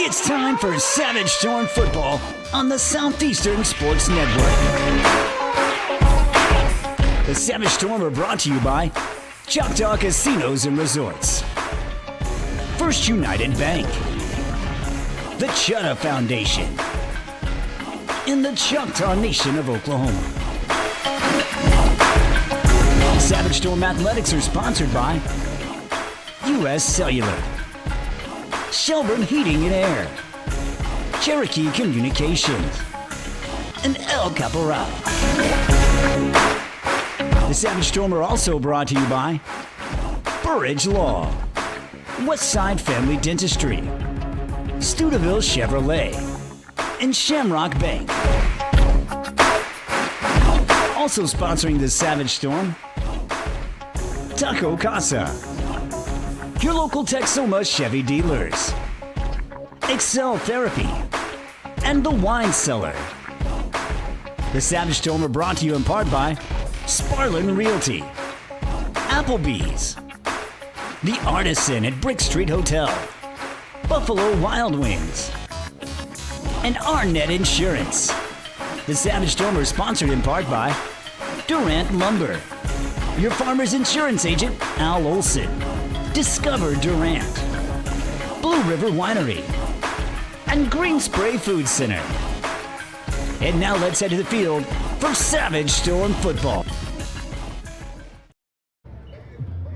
It's time for Savage Storm football on the Southeastern Sports Network. The Savage Storm are brought to you by Choctaw Casinos and Resorts, First United Bank, the Chutta Foundation, and the Choctaw Nation of Oklahoma. Savage Storm Athletics are sponsored by U.S. Cellular, Shelburne Heating and Air, Cherokee Communications, and El Caporal. The Savage Storm are also brought to you by Burridge Law, Westside Family Dentistry, Stuteville Chevrolet, and Shamrock Bank. Also sponsoring the Savage Storm, Taco Casa, your local Texoma Chevy dealers, Excel Therapy, and The Wine Cellar. The Savage Storm are brought to you in part by Sparlin Realty, Applebee's, The Artisan at Brick Street Hotel, Buffalo Wild Wings, and Arnett Insurance. The Savage Storm are sponsored in part by Durant Lumber, your farmer's insurance agent, Al Olson, Discover Durant, Blue River Winery, and Green Spray Food Center. And now let's head to the field for Savage Storm football.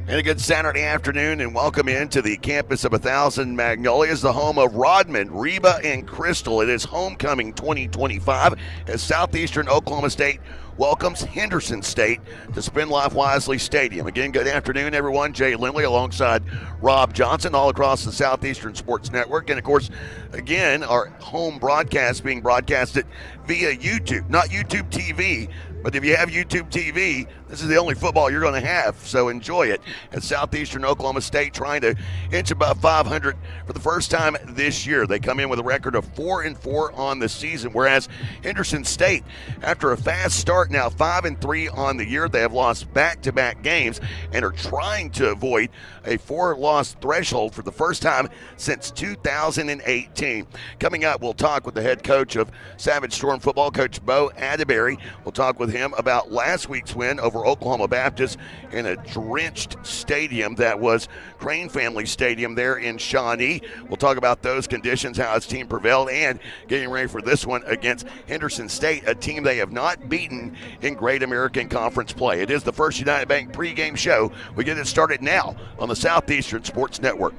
And a good Saturday afternoon, and welcome into the campus of 1,000 Magnolias, the home of Rodman, Reba, and Crystal. It is homecoming 2025 as Southeastern Oklahoma State welcomes Henderson State to Spend Life Wisely Stadium. Again, good afternoon, everyone. Jay Lindley alongside Rob Johnson all across the Southeastern Sports Network. And, of course, again, our home broadcast being broadcasted via YouTube. Not YouTube TV, but if you have YouTube TV, this is the only football you're going to have, so enjoy it. As Southeastern Oklahoma State trying to inch above 500 for the first time this year. They come in with a record of 4-4 on the season, whereas Henderson State, after a fast start, now 5-3 on the year. They have lost back-to-back games and are trying to avoid a 4-loss threshold for the first time since 2018. Coming up, we'll talk with the head coach of Savage Storm football, Coach Bo Adbury. We'll talk with him about last week's win over Oklahoma Baptist in a drenched stadium that was Crane Family Stadium there in Shawnee. We'll talk about those conditions, how his team prevailed, and getting ready for this one against Henderson State, a team they have not beaten in Great American Conference play. It is the First United Bank pregame show. We get it started now on the Southeastern Sports Network.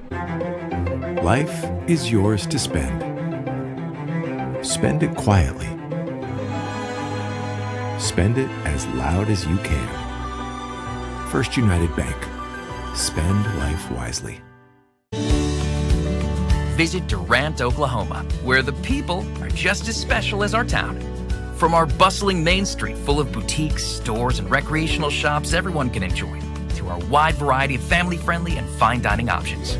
Life is yours to spend. Spend it quietly. Spend it as loud as you can. First United Bank. Spend life wisely. Visit Durant, Oklahoma, where the people are just as special as our town. From our bustling Main Street full of boutiques, stores, and recreational shops everyone can enjoy, to our wide variety of family-friendly and fine dining options.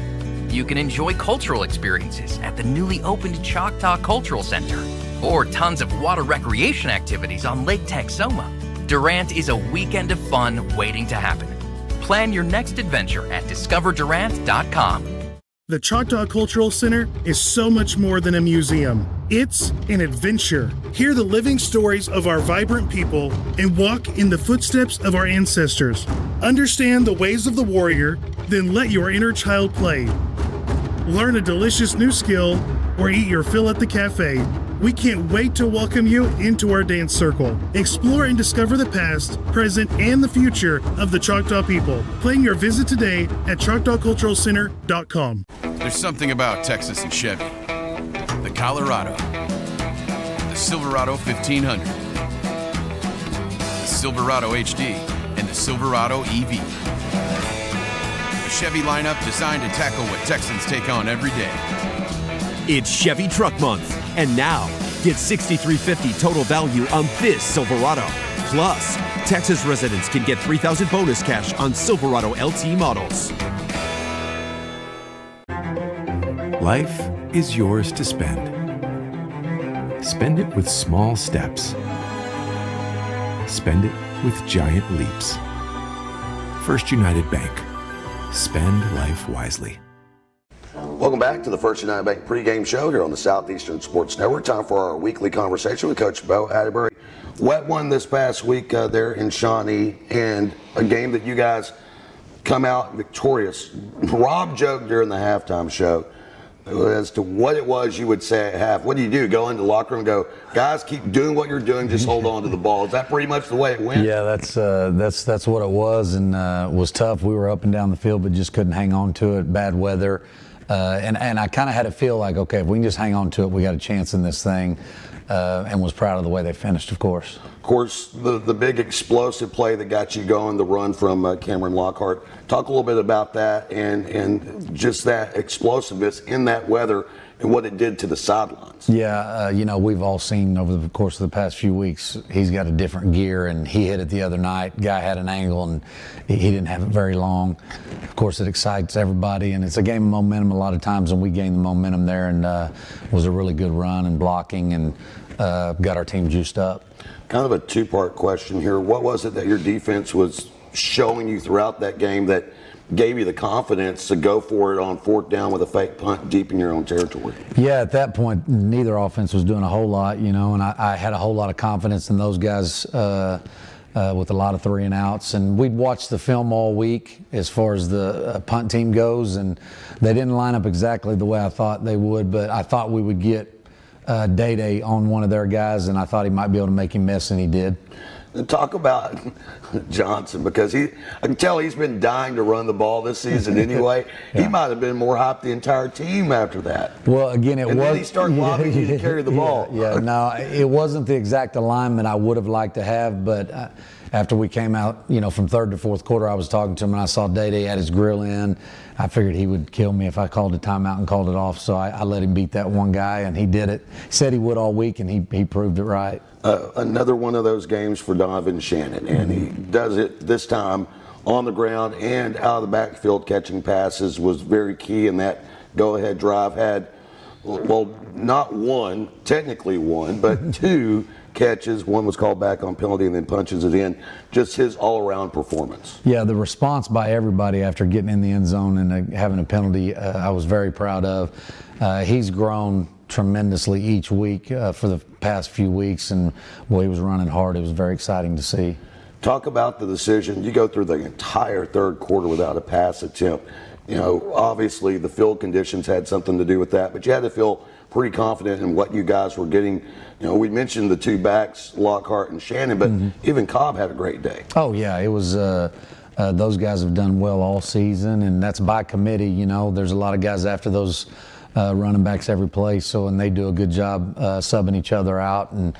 You can enjoy cultural experiences at the newly opened Choctaw Cultural Center, or tons of water recreation activities on Lake Texoma. Durant is a weekend of fun waiting to happen. Plan your next adventure at discoverdurant.com. The Choctaw Cultural Center is so much more than a museum. It's an adventure. Hear the living stories of our vibrant people and walk in the footsteps of our ancestors. Understand the ways of the warrior, then let your inner child play. Learn a delicious new skill or eat your fill at the cafe. We can't wait to welcome you into our dance circle. Explore and discover the past, present, and the future of the Choctaw people. Plan your visit today at ChoctawCulturalCenter.com. There's something about Texas and Chevy. The Colorado, the Silverado 1500, the Silverado HD, and the Silverado EV. A Chevy lineup designed to tackle what Texans take on every day. It's Chevy Truck Month, and now get $6,350 total value on this Silverado. Plus, Texas residents can get $3,000 bonus cash on Silverado LT models. Life is yours to spend. Spend it with small steps. Spend it with giant leaps. First United Bank. Spend life wisely. Welcome back to the First United Bank pregame show here on the Southeastern Sports Network. Time for our weekly conversation with Coach Bo Adbury. Wet one this past week there in Shawnee, and a game that you guys come out victorious. Rob joked during the halftime show as to what it was you would say at half. What do? Go into the locker room and go, guys, keep doing what you're doing, just hold on to the ball. Is that pretty much the way it went? Yeah, that's what it was, and it was tough. We were up and down the field, but just couldn't hang on to it. Bad weather. And I kind of had to feel like, okay, if we can just hang on to it, we got a chance in this thing, and was proud of the way they finished, of course. Of course, the big explosive play that got you going, the run from Cameron Lockhart. Talk a little bit about that and just that explosiveness in that weather and what it did to the sidelines. Yeah, we've all seen over the course of the past few weeks, he's got a different gear, and he hit it the other night. Guy had an angle, and he didn't have it very long. Of course, it excites everybody, and it's a game of momentum a lot of times, and we gained the momentum there, and was a really good run and blocking, and got our team juiced up. Kind of a two-part question here. What was it that your defense was showing you throughout that game that gave you the confidence to go for it on fourth down with a fake punt deep in your own territory? Yeah, at that point, neither offense was doing a whole lot, and I had a whole lot of confidence in those guys with a lot of 3 and outs. And we'd watched the film all week as far as the punt team goes, and they didn't line up exactly the way I thought they would, but I thought we would get Day on one of their guys, and I thought he might be able to make him miss, and he did. And talk about Johnson, because I can tell he's been dying to run the ball this season anyway. Yeah. He might have been more hyped the entire team after that. Well, again, and then he started lobbing you to carry the ball. Yeah, no, it wasn't the exact alignment I would have liked to have, but after we came out, from third to fourth quarter, I was talking to him, and I saw Day had his grill in. I figured he would kill me if I called a timeout and called it off, so I let him beat that one guy, and he did it. He said he would all week, and he proved it right. Another one of those games for Donovan Shannon, and he does it this time on the ground and out of the backfield catching passes, was very key in that go-ahead drive. Had, well, not one, technically one, but 2 catches. One was called back on penalty and then punches it in. Just his all-around performance. Yeah, the response by everybody after getting in the end zone and having a penalty, I was very proud of. He's grown tremendously each week for the past few weeks, and boy, he was running hard. It was very exciting to see. Talk about the decision. You go through the entire third quarter without a pass attempt. Obviously the field conditions had something to do with that, but you had to feel pretty confident in what you guys were getting. We mentioned the 2 backs, Lockhart and Shannon, but even Cobb had a great day. Oh yeah, it was. Those guys have done well all season, and that's by committee. There's a lot of guys after those running backs every play, and they do a good job subbing each other out, and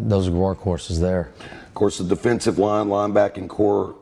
those are workhorses there. Of course, the defensive line, linebacking core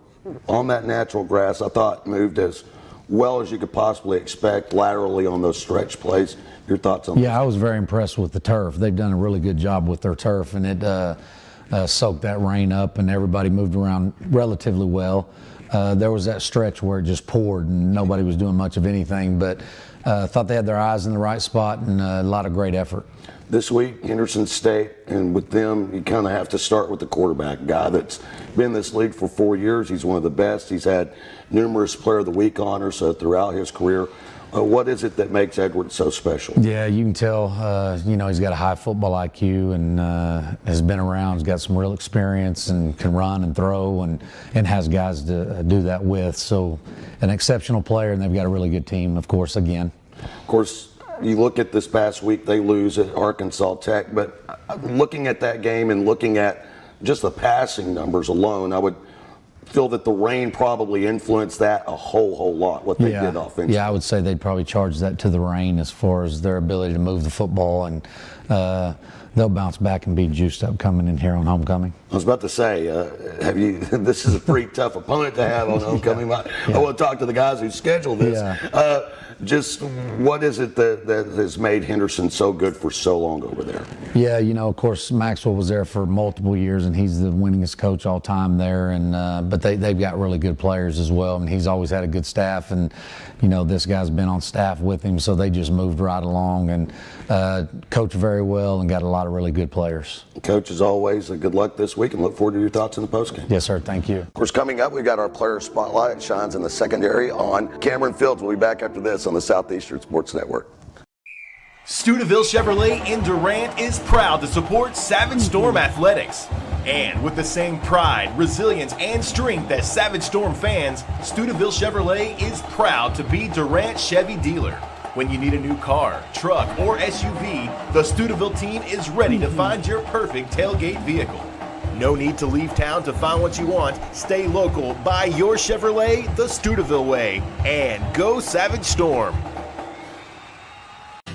on that natural grass, I thought moved as well as you could possibly expect laterally on those stretch plays. Your thoughts on that? Yeah, I was very impressed with the turf. They've done a really good job with their turf, and it soaked that rain up, and everybody moved around relatively well. There was that stretch where it just poured, and nobody was doing much of anything, but thought they had their eyes in the right spot, and a lot of great effort. This week, Henderson State, and with them, you kind of have to start with the quarterback guy that's been in this league for 4 years. He's one of the best. He's had numerous Player of the Week honors throughout his career. What is it that makes Edwards so special? Yeah, you can tell, he's got a high football IQ and has been around, has got some real experience and can run and throw and has guys to do that with. So an exceptional player, and they've got a really good team, of course, again. Of course, you look at this past week, they lose at Arkansas Tech, but looking at that game and looking at just the passing numbers alone, I would feel that the rain probably influenced that a whole lot, what they did offensively. Yeah, I would say they'd probably charge that to the rain as far as their ability to move the football, and they'll bounce back and be juiced up coming in here on homecoming. I was about to say, this is a pretty tough opponent to have on homecoming. I want to talk to the guys who scheduled this. Yeah. Just what is it that has made Henderson so good for so long over there? Yeah, of course, Maxwell was there for multiple years, and he's the winningest coach all time there. And but they've got really good players as well, and he's always had a good staff. And this guy's been on staff with him, so they just moved right along and coached very well and got a lot of of really good players. Coach, as always, good luck this week and look forward to your thoughts in the postgame. Yes, sir. Thank you. Of course, coming up, we've got our player spotlight. It shines in the secondary on Cameron Fields. We'll be back after this on the Southeastern Sports Network. Steubenville Chevrolet in Durant is proud to support Savage Storm Athletics. And with the same pride, resilience, and strength as Savage Storm fans, Steubenville Chevrolet is proud to be Durant Chevy dealer. When you need a new car, truck, or SUV, the Steubenville team is ready to find your perfect tailgate vehicle. No need to leave town to find what you want. Stay local, buy your Chevrolet the Steubenville way, and go Savage Storm.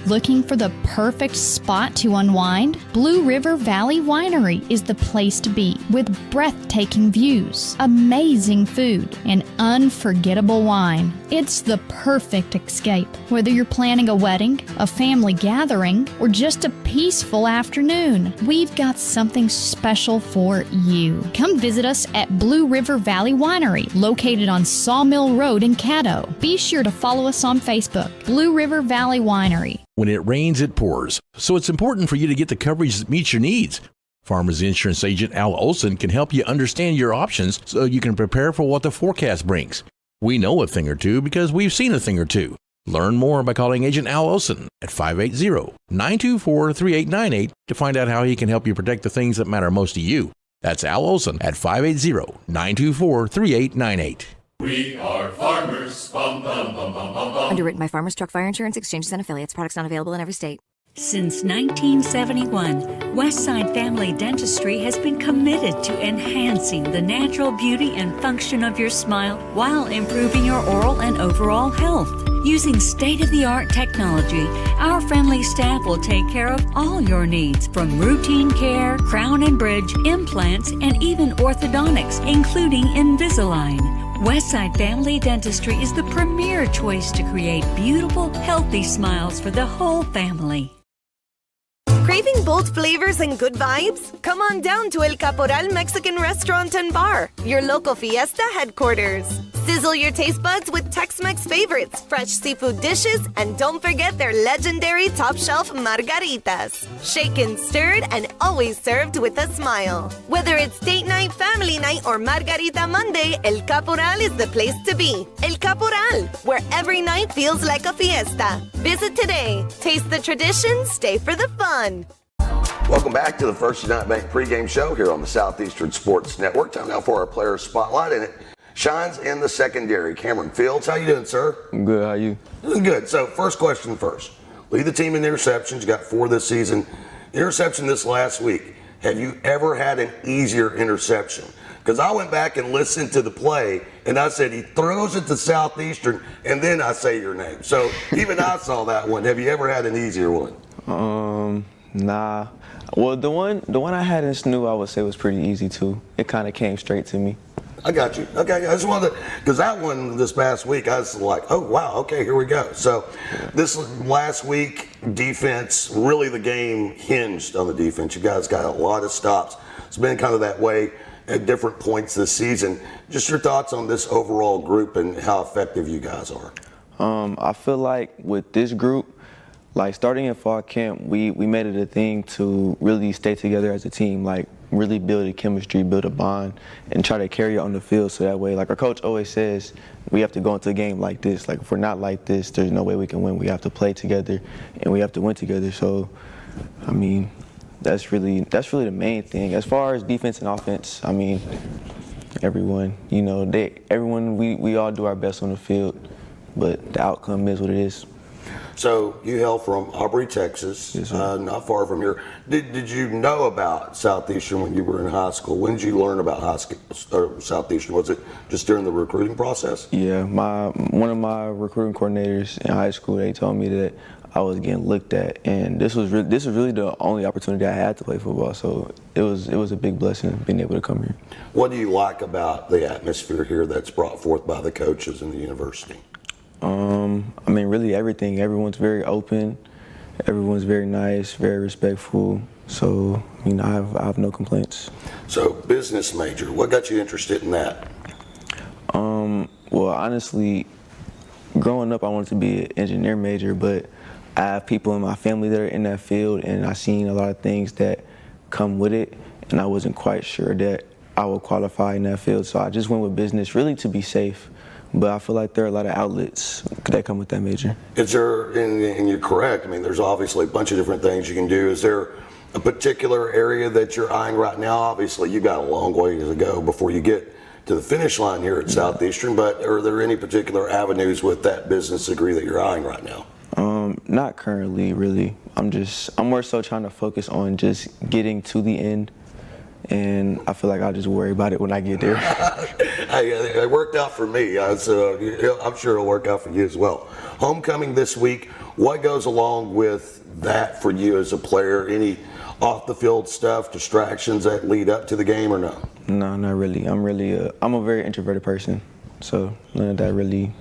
Looking for the perfect spot to unwind? Blue River Valley Winery is the place to be, with breathtaking views, amazing food, and unforgettable wine. It's the perfect escape. Whether you're planning a wedding, a family gathering, or just a peaceful afternoon, we've got something special for you. Come visit us at Blue River Valley Winery, located on Sawmill Road in Caddo. Be sure to follow us on Facebook, Blue River Valley Winery. When it rains, it pours, so it's important for you to get the coverage that meets your needs. Farmers Insurance Agent Al Olson can help you understand your options so you can prepare for what the forecast brings. We know a thing or two because we've seen a thing or two. Learn more by calling Agent Al Olson at 580-924-3898 to find out how he can help you protect the things that matter most to you. That's Al Olson at 580-924-3898. We are farmers. Bum, bum, bum, bum, bum, bum. Underwritten by Farmers Truck Fire Insurance Exchanges and Affiliates. Products not available in every state. Since 1971, Westside Family Dentistry has been committed to enhancing the natural beauty and function of your smile while improving your oral and overall health. Using state-of-the-art technology, our friendly staff will take care of all your needs, from routine care, crown and bridge, implants, and even orthodontics, including Invisalign. Westside Family Dentistry is the premier choice to create beautiful, healthy smiles for the whole family. Craving bold flavors and good vibes? Come on down to El Caporal Mexican Restaurant and Bar, your local fiesta headquarters. Sizzle your taste buds with Tex-Mex favorites, fresh seafood dishes, and don't forget their legendary top-shelf margaritas. Shaken, stirred, and always served with a smile. Whether it's date night, family night, or Margarita Monday, El Caporal is the place to be. El Caporal, where every night feels like a fiesta. Visit today. Taste the tradition, stay for the fun. Welcome back to the First United Bank pregame show here on the Southeastern Sports Network. Time now for our player spotlight, and it shines in the secondary. Cameron Fields, how you doing, sir? I'm good. How you? Doing good. So, first question first. Lead the team in interceptions. You got 4 this season. Interception this last week. Have you ever had an easier interception? Because I went back and listened to the play, and I said he throws it to Southeastern, and then I say your name. So even I saw that one. Have you ever had an easier one? Nah. Well, the one I had in SNU, I would say was pretty easy too. It kind of came straight to me. I got you. Okay, I just wanted to, because that one this past week, I was like, oh, wow, okay, here we go. So this last week, defense, really the game hinged on the defense. You guys got a lot of stops. It's been kind of that way at different points this season. Just your thoughts on this overall group and how effective you guys are. I feel like with this group, like starting in fall camp, we made it a thing to really stay together as a team, like really build a chemistry, build a bond, and try to carry it on the field so that way, like our coach always says, we have to go into a game like this. Like if we're not like this, there's no way we can win. We have to play together and we have to win together. So, I mean, that's really the main thing. As far as defense and offense, I mean, everyone, you know, we all do our best on the field, but the outcome is what it is. So you hail from Aubrey, Texas, yes, not far from here. Did you know about Southeastern when you were in high school? When did you learn about Southeastern? Was it just during the recruiting process? Yeah, one of my recruiting coordinators in high school, they told me that I was getting looked at, and this was really the only opportunity I had to play football. So it was a big blessing being able to come here. What do you like about the atmosphere here that's brought forth by the coaches in the university? I mean, really everything. Everyone's very open. Everyone's very nice, very respectful. So, you know, I have no complaints. So, business major, what got you interested in that? Well, honestly, growing up, I wanted to be an engineer major, but I have people in my family that are in that field, and I've seen a lot of things that come with it, and I wasn't quite sure that I would qualify in that field. So I just went with business, really to be safe. But I feel like there are a lot of outlets that come with that major. Is there, and you're correct, I mean, there's obviously a bunch of different things you can do. Is there a particular area that you're eyeing right now? Obviously, you've got a long way to go before you get to the finish line here at Southeastern, but are there any particular avenues with that business degree that you're eyeing right now? Not currently, really. I'm more so trying to focus on just getting to the end, and I feel like I'll just worry about it when I get there. Hey, it worked out for me, so I'm sure it'll work out for you as well. Homecoming this week, what goes along with that for you as a player? Any off-the-field stuff, distractions that lead up to the game, or no? No, not really. I'm a very introverted person, so none of that really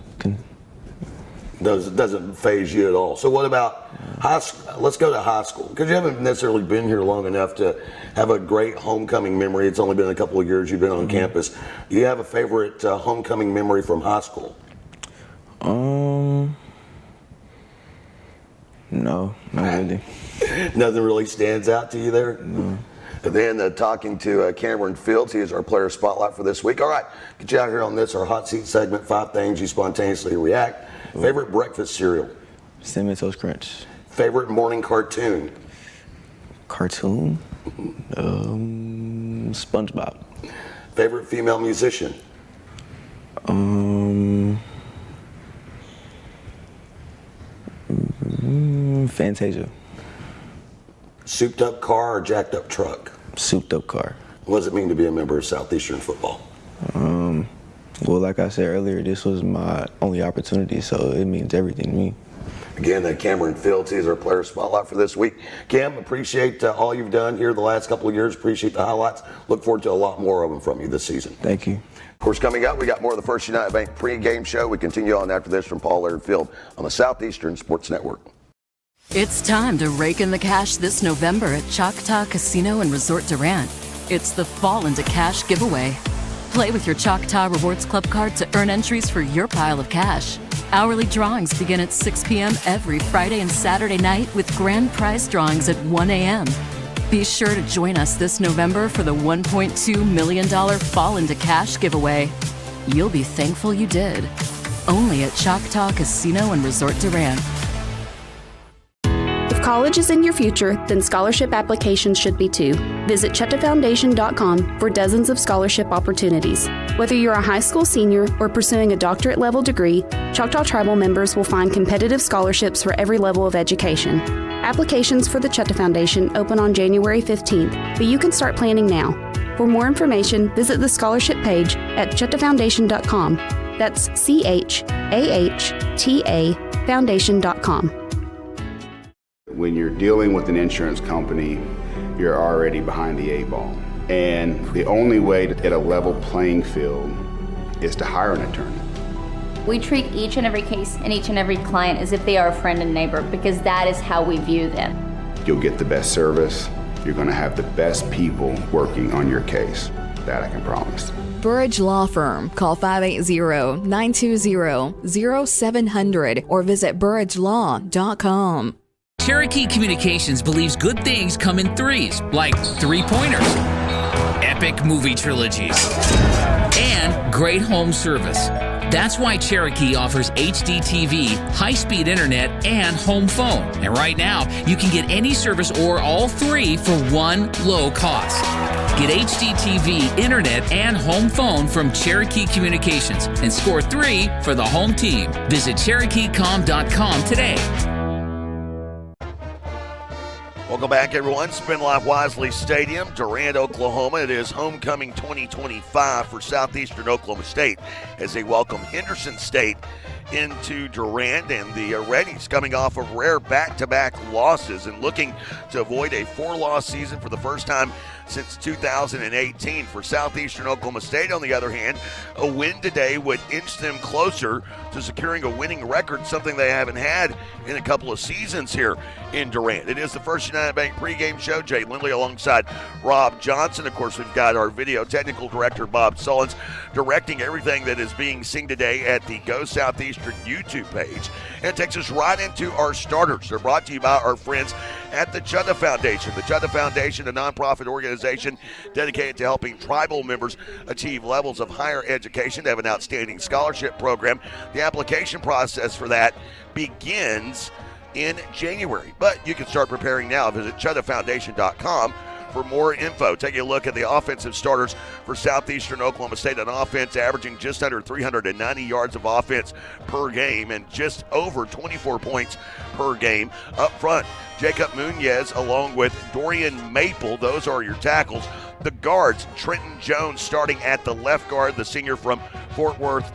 doesn't faze you at all. So what about high school? Let's go to high school, because you haven't necessarily been here long enough to have a great homecoming memory. It's only been a couple of years you've been on campus. Do you have a favorite homecoming memory from high school? No, not really. Nothing really stands out to you there? No. And then talking to Cameron Fields, he is our player spotlight for this week. All right, get you out here on this, our hot seat segment, 5 things you spontaneously react. Favorite breakfast cereal? Cinnamon Toast Crunch. Favorite morning cartoon? Cartoon? SpongeBob. Favorite female musician? Fantasia. Souped up car or jacked up truck? Souped up car. What does it mean to be a member of Southeastern football? Well, like I said earlier, this was my only opportunity, so it means everything to me. Again, Cameron Fields, he's our player spotlight for this week. Cam, appreciate all you've done here the last couple of years. Appreciate the highlights. Look forward to a lot more of them from you this season. Thank you. Of course, coming up, we got more of the First United Bank pregame show. We continue on after this from Paul Laird Field on the Southeastern Sports Network. It's time to rake in the cash this November at Choctaw Casino and Resort Durant. It's the Fall into Cash giveaway. Play with your Choctaw Rewards Club card to earn entries for your pile of cash. Hourly drawings begin at 6 p.m. every Friday and Saturday night with grand prize drawings at 1 a.m. Be sure to join us this November for the $1.2 million Fall into Cash giveaway. You'll be thankful you did. Only at Choctaw Casino and Resort Durant. If college is in your future, then scholarship applications should be too. Visit ChetaFoundation.com for dozens of scholarship opportunities. Whether you're a high school senior or pursuing a doctorate level degree, Choctaw Tribal members will find competitive scholarships for every level of education. Applications for the Cheta Foundation open on January 15th, but you can start planning now. For more information, visit the scholarship page at ChetaFoundation.com. That's CHAHTA Foundation.com. When you're dealing with an insurance company, you're already behind the 8 ball. And the only way to get a level playing field is to hire an attorney. We treat each and every case and each and every client as if they are a friend and neighbor, because that is how we view them. You'll get the best service. You're going to have the best people working on your case. That I can promise. Burridge Law Firm. Call 580-920-0700 or visit burridgelaw.com. Cherokee Communications believes good things come in threes, like 3-pointers, epic movie trilogies, and great home service. That's why Cherokee offers HD TV, high-speed internet, and home phone. And right now, you can get any service or all three for one low cost. Get HD TV, internet, and home phone from Cherokee Communications and score 3 for the home team. Visit CherokeeCom.com today. Welcome back, everyone. Spin Life Wisely Stadium, Durant, Oklahoma. It is homecoming 2025 for Southeastern Oklahoma State as they welcome Henderson State into Durant, and the Reddies coming off of rare back-to-back losses and looking to avoid a 4-loss season for the first time since 2018. For Southeastern Oklahoma State, on the other hand, a win today would inch them closer to securing a winning record, something they haven't had in a couple of seasons here in Durant. It is the First United Bank pregame show. Jay Lindley alongside Rob Johnson. Of course, we've got our video technical director, Bob Sullins, directing everything that is being seen today at the Go Southeastern YouTube page. And it takes us right into our starters. They're brought to you by our friends at the Chutta Foundation. The Chutta Foundation, a nonprofit organization dedicated to helping tribal members achieve levels of higher education. They have an outstanding scholarship program. The application process for that begins in January, but you can start preparing now. Visit chuttafoundation.com for more info. Take a look at the offensive starters for Southeastern Oklahoma State. On offense, averaging just under 390 yards of offense per game and just over 24 points per game. Up front, Jacob Munoz along with Dorian Maple. Those are your tackles. The guards, Trenton Jones starting at the left guard, the senior from Fort Worth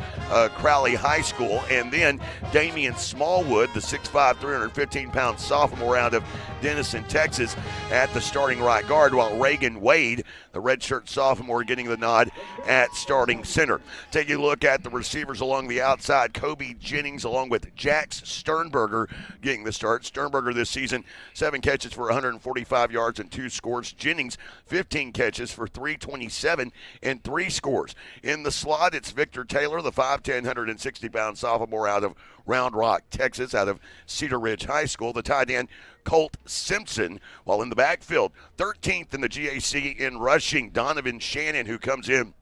Crowley High School. And then Damian Smallwood, the 6'5", 315-pound sophomore out of Denison, Texas, at the starting right guard, while Reagan Wade, the redshirt sophomore, getting the nod at starting center. Take a look at the receivers along the outside. Kobe Jennings along with Jax Sternberger getting the start. Sternberger this season, 7 catches for 145 yards and 2 scores. Jennings, 15 catches for 327 and 3 scores. In the slot, it's Victor Taylor, the 5'10", 160-pound sophomore out of Round Rock, Texas, out of Cedar Ridge High School. The tight end, Colt Simpson, while in the backfield, 13th in the GAC in rushing, Donovan Shannon, who comes in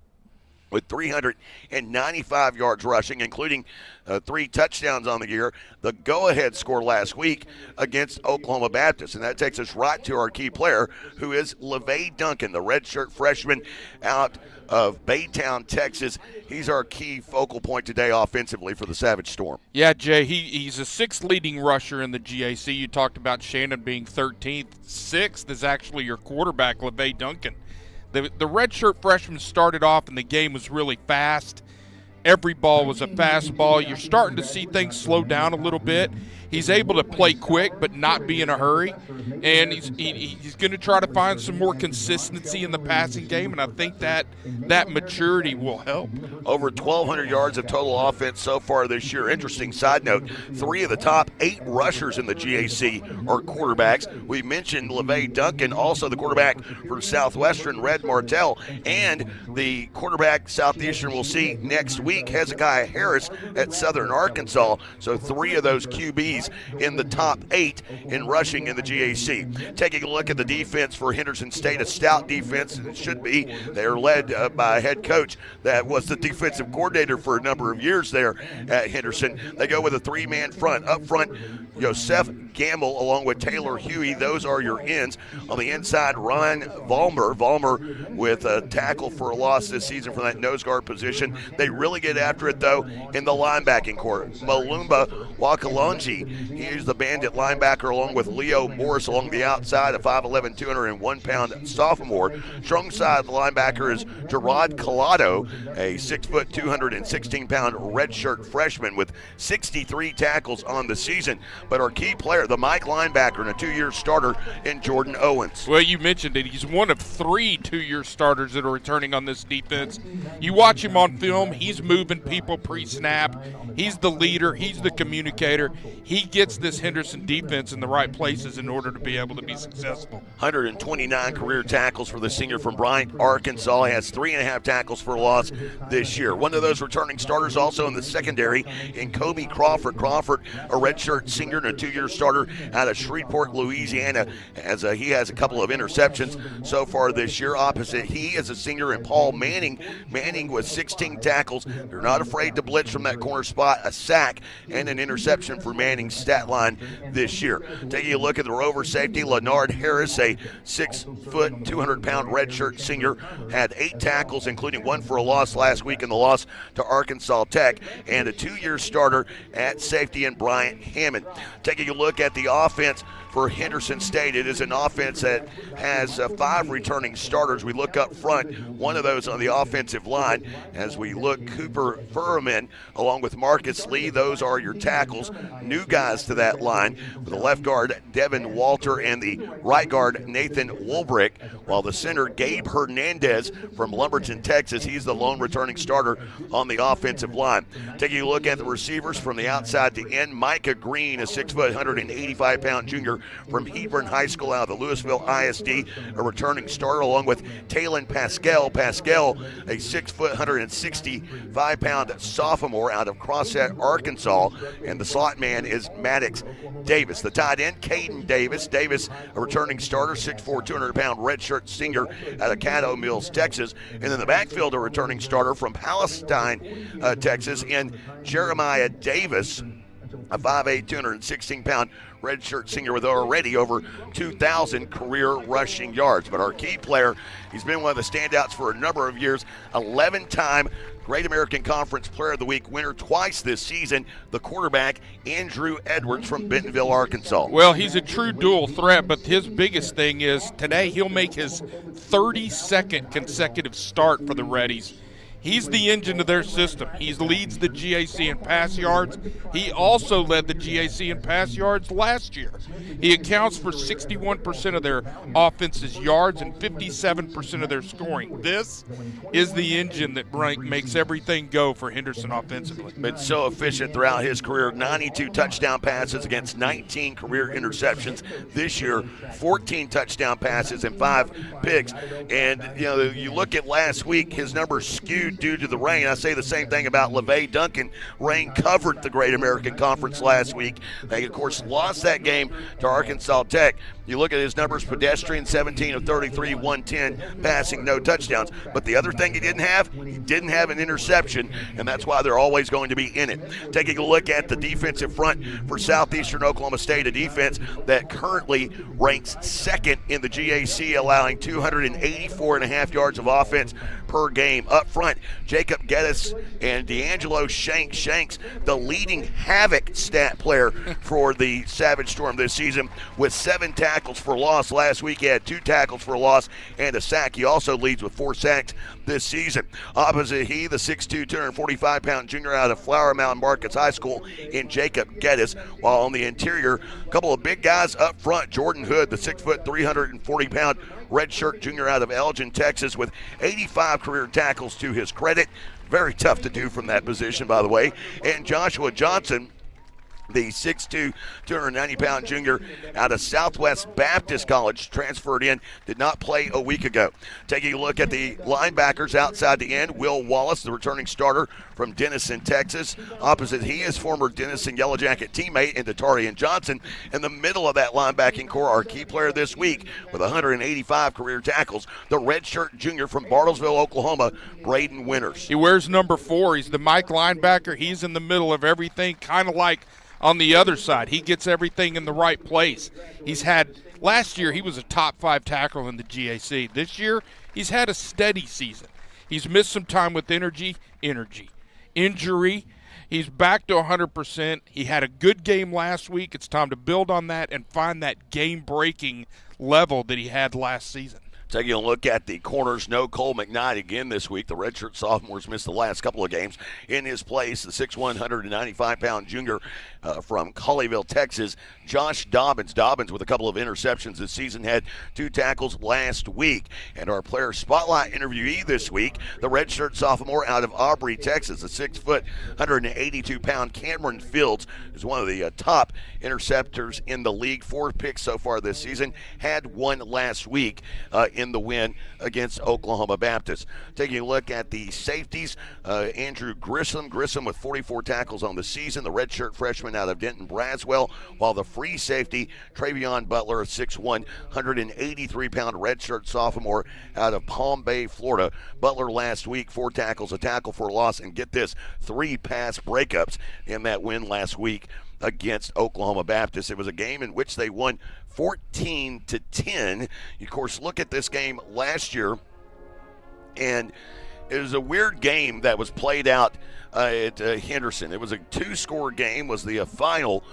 with 395 yards rushing, including 3 touchdowns on the year. The go-ahead score last week against Oklahoma Baptist. And that takes us right to our key player, who is LeVay Duncan, the redshirt freshman out of Baytown, Texas. He's our key focal point today offensively for the Savage Storm. Yeah, Jay, he's a 6th leading rusher in the GAC. You talked about Shannon being 13th. 6th is actually your quarterback, LeVay Duncan. The redshirt freshman started off, and the game was really fast. Every ball was a fast ball. You're starting to see things slow down a little bit. He's able to play quick but not be in a hurry, and he's going to try to find some more consistency in the passing game, and I think that maturity will help. Over 1,200 yards of total offense so far this year. Interesting side note, 3 of the top 8 rushers in the GAC are quarterbacks. We mentioned LeVay Duncan, also the quarterback for Southwestern, Red Martell, and the quarterback Southeastern will see next week, Hezekiah Harris at Southern Arkansas. So 3 of those QBs in the top 8 in rushing in the GAC. Taking a look at the defense for Henderson State, a stout defense, and it should be. They are led by a head coach that was the defensive coordinator for a number of years there at Henderson. They go with a 3-man front. Up front, Joseph Gamble along with Taylor Huey. Those are your ends. On the inside, Ron Vollmer. Vollmer with a tackle for a loss this season from that nose guard position. They really get after it, though, in the linebacking court. Malumba Wakalonji, he is the bandit linebacker along with Leo Morris along the outside, a 5'11", 201-pound sophomore. Strong side linebacker is Gerard Collado, a 6', 216-pound redshirt freshman with 63 tackles on the season. But our key player, the Mike linebacker and a 2-year starter in Jordan Owens. Well, you mentioned it. He's one of 3 2-year starters that are returning on this defense. You watch him on film, he's moving people pre-snap. He's the leader. He's the communicator. He gets this Henderson defense in the right places in order to be able to be successful. 129 career tackles for the senior from Bryant, Arkansas. He has 3.5 tackles for a loss this year. One of those returning starters also in the secondary in Kobe Crawford. Crawford, a redshirt senior and a 2-year starter out of Shreveport, Louisiana. He has a couple of interceptions so far this year. Opposite, he is a senior in Paul Manning. Manning with 16 tackles. They're not afraid to blitz from that corner spot. A sack and an interception for Manning's stat line this year. Taking a look at the Rover safety, Leonard Harris, a 6', 200-pound redshirt senior, had 8 tackles, including 1 for a loss last week in the loss to Arkansas Tech, and a 2-year starter at safety in Bryant Hammond. Taking a look at the offense for Henderson State, it is an offense that has 5 returning starters. We look up front, one of those on the offensive line. As we look, Cooper Furman along with Marcus Lee, those are your tackles. New guys to that line with the left guard, Devin Walter, and the right guard, Nathan Woolbrick, while the center, Gabe Hernandez from Lumberton, Texas, he's the lone returning starter on the offensive line. Taking a look at the receivers from the outside to end, Micah Green, a 6 foot, 185-pound junior from Hebron High School out of the Louisville ISD, a returning starter, along with Talon Pascal. Pascal, a 6 foot, 165-pound sophomore out of Crossett, Arkansas, and the slot man is Maddox Davis. The tight end, Caden Davis. Davis, a returning starter, 6'4", 200-pound redshirt senior out of Caddo Mills, Texas. And then the backfield, a returning starter from Palestine, Texas, in Jeremiah Davis, a 5'8", 216-pound redshirt senior with already over 2,000 career rushing yards. But our key player, he's been one of the standouts for a number of years, 11-time Great American Conference Player of the Week winner twice this season, the quarterback, Andrew Edwards from Bentonville, Arkansas. Well, he's a true dual threat, but his biggest thing is today he'll make his 32nd consecutive start for the Reddies. He's the engine of their system. He leads the GAC in pass yards. He also led the GAC in pass yards last year. He accounts for 61% of their offense's yards and 57% of their scoring. This is the engine that makes everything go for Henderson offensively. Been so efficient throughout his career, 92 touchdown passes against 19 career interceptions. This year, 14 touchdown passes and 5 picks. And, you look at last week, his numbers skewed due to the rain. I say the same thing about LeVay Duncan. Rain covered the Great American Conference last week. They, of course, lost that game to Arkansas Tech. You look at his numbers, pedestrian, 17 of 33, 110, passing, no touchdowns. But the other thing he didn't have an interception, and that's why they're always going to be in it. Taking a look at the defensive front for Southeastern Oklahoma State, a defense that currently ranks second in the GAC, allowing 284.5 yards of offense per game. Up front, Jacob Geddes and D'Angelo Shanks, the leading Havoc stat player for the Savage Storm this season, with 7 tackles for loss. Last week he had 2 tackles for loss and a sack. He also leads with 4 sacks this season. Opposite he, the 6'2", 245-pound junior out of Flower Mound Markets High School in Jacob Geddes, while on the interior, a couple of big guys up front. Jordan Hood, the 6 foot, 340-pound redshirt junior out of Elgin, Texas, with 85 career tackles to his credit. Very tough to do from that position, by the way. And Joshua Johnson, the 6'2", 290-pound junior out of Southwest Baptist College, transferred in, did not play a week ago. Taking a look at the linebackers outside the end, Will Wallace, the returning starter from Denison, Texas. Opposite he is former Denison Yellow Jacket teammate and Datarian Johnson. In the middle of that linebacking core, our key player this week with 185 career tackles, the redshirt junior from Bartlesville, Oklahoma, Braden Winters. He wears number 4. He's the Mike linebacker. He's in the middle of everything, kind of like on the other side. He gets everything in the right place. Last year he was a top 5 tackle in the GAC. This year he's had a steady season. He's missed some time with injury. He's back to 100%. He had a good game last week. It's time to build on that and find that game-breaking level that he had last season. Taking a look at the corners, no Cole McKnight again this week. The redshirt sophomores missed the last couple of games. In his place, the 6'1", 195-pound junior from Colleyville, Texas, Josh Dobbins. Dobbins with a couple of interceptions this season, had 2 tackles last week. And our player spotlight interviewee this week, the redshirt sophomore out of Aubrey, Texas, a 6 foot, 182-pound Cameron Fields, is one of the top interceptors in the league. 4 picks so far this season, had 1 last week in the win against Oklahoma Baptist. Taking a look at the safeties, Andrew Grissom with 44 tackles on the season, the redshirt freshman out of Denton Braswell, while the free safety, Travion Butler, a 6'1", 183-pound redshirt sophomore out of Palm Bay, Florida. Butler last week, 4 tackles, a tackle for a loss, and get this, 3 pass breakups in that win last week against Oklahoma Baptist. It was a game in which they won 14-10. You, of course, look at this game last year, and it was a weird game that was played out at Henderson. It was a 2-score game, was the final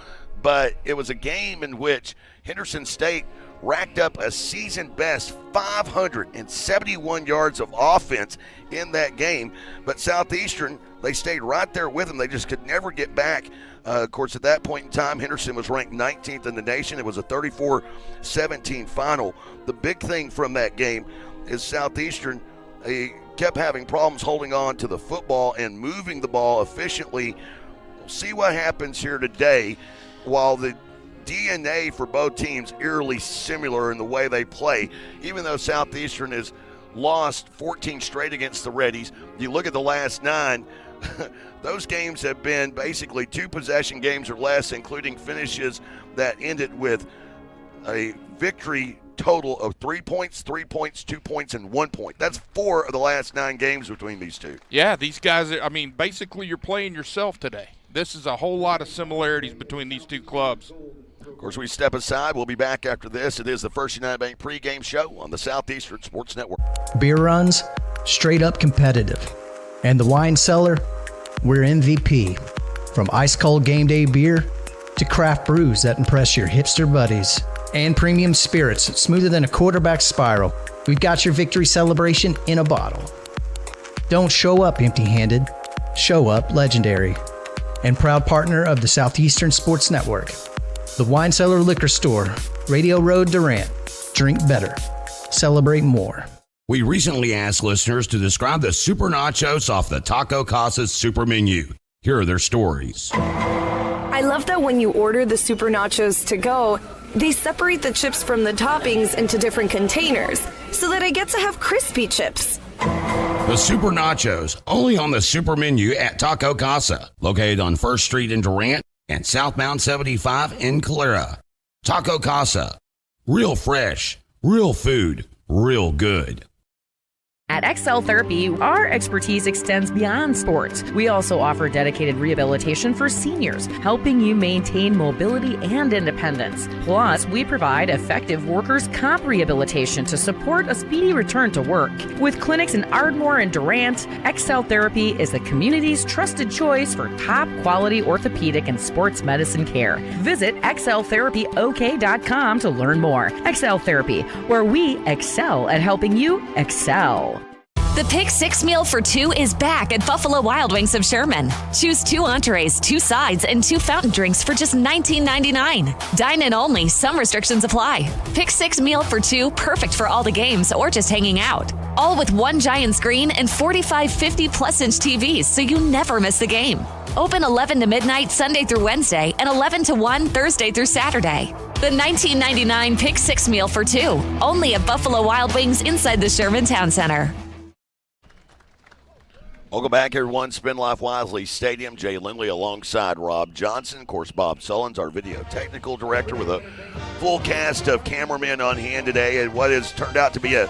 but it was a game in which Henderson State racked up a season-best 571 yards of offense in that game. But Southeastern, they stayed right there with them. They just could never get back. Of course, at that point in time, Henderson was ranked 19th in the nation. It was a 34-17 final. The big thing from that game is Southeastern kept having problems holding on to the football and moving the ball efficiently. We'll see what happens here today. While the DNA for both teams eerily similar in the way they play, even though Southeastern has lost 14 straight against the Reddies, you look at the last 9, those games have been basically 2 possession games or less, including finishes that ended with a victory total of 3 points, 3 points, 2 points, and 1 point. That's 4 of the last 9 games between these two. Yeah, these guys, I mean, basically you're playing yourself today. This is a whole lot of similarities between these two clubs. Of course, we step aside. We'll be back after this. It is the First United Bank pregame show on the Southeastern Sports Network. Beer runs, straight up competitive. And the wine cellar, we're MVP. From ice cold game day beer to craft brews that impress your hipster buddies. And premium spirits smoother than a quarterback spiral. We've got your victory celebration in a bottle. Don't show up empty-handed. Show up legendary. And proud partner of the Southeastern Sports Network. The Wine Cellar Liquor Store, Radio Road, Durant. Drink better. Celebrate more. We recently asked listeners to describe the super nachos off the Taco Casa's super menu. Here are their stories. I love that when you order the super nachos to go, they separate the chips from the toppings into different containers so that I get to have crispy chips. The Super Nachos, only on the super menu at Taco Casa, located on 1st Street in Durant and southbound 75 in Calera. Taco Casa, real fresh, real food, real good. At Excel Therapy, our expertise extends beyond sports. We also offer dedicated rehabilitation for seniors, helping you maintain mobility and independence. Plus, we provide effective workers' comp rehabilitation to support a speedy return to work. With clinics in Ardmore and Durant, Excel Therapy is the community's trusted choice for top-quality orthopedic and sports medicine care. Visit exceltherapyok.com to learn more. Excel Therapy, where we excel at helping you excel. The Pick 6 meal for 2 is back at Buffalo Wild Wings of Sherman. Choose 2 entrees, 2 sides, and 2 fountain drinks for just $19.99. Dine in only. Some restrictions apply. Pick 6 meal for 2, perfect for all the games or just hanging out. All with 1 giant screen and 45 50-plus-inch TVs, so you never miss the game. Open 11 to midnight Sunday through Wednesday and 11 to 1 Thursday through Saturday. The $19.99 Pick 6 meal for 2, only at Buffalo Wild Wings inside the Sherman Town Center. Welcome back, everyone. Spin Life Wisely Stadium. Jay Lindley alongside Rob Johnson. Of course, Bob Sullins, our video technical director, with a full cast of cameramen on hand today at what has turned out to be a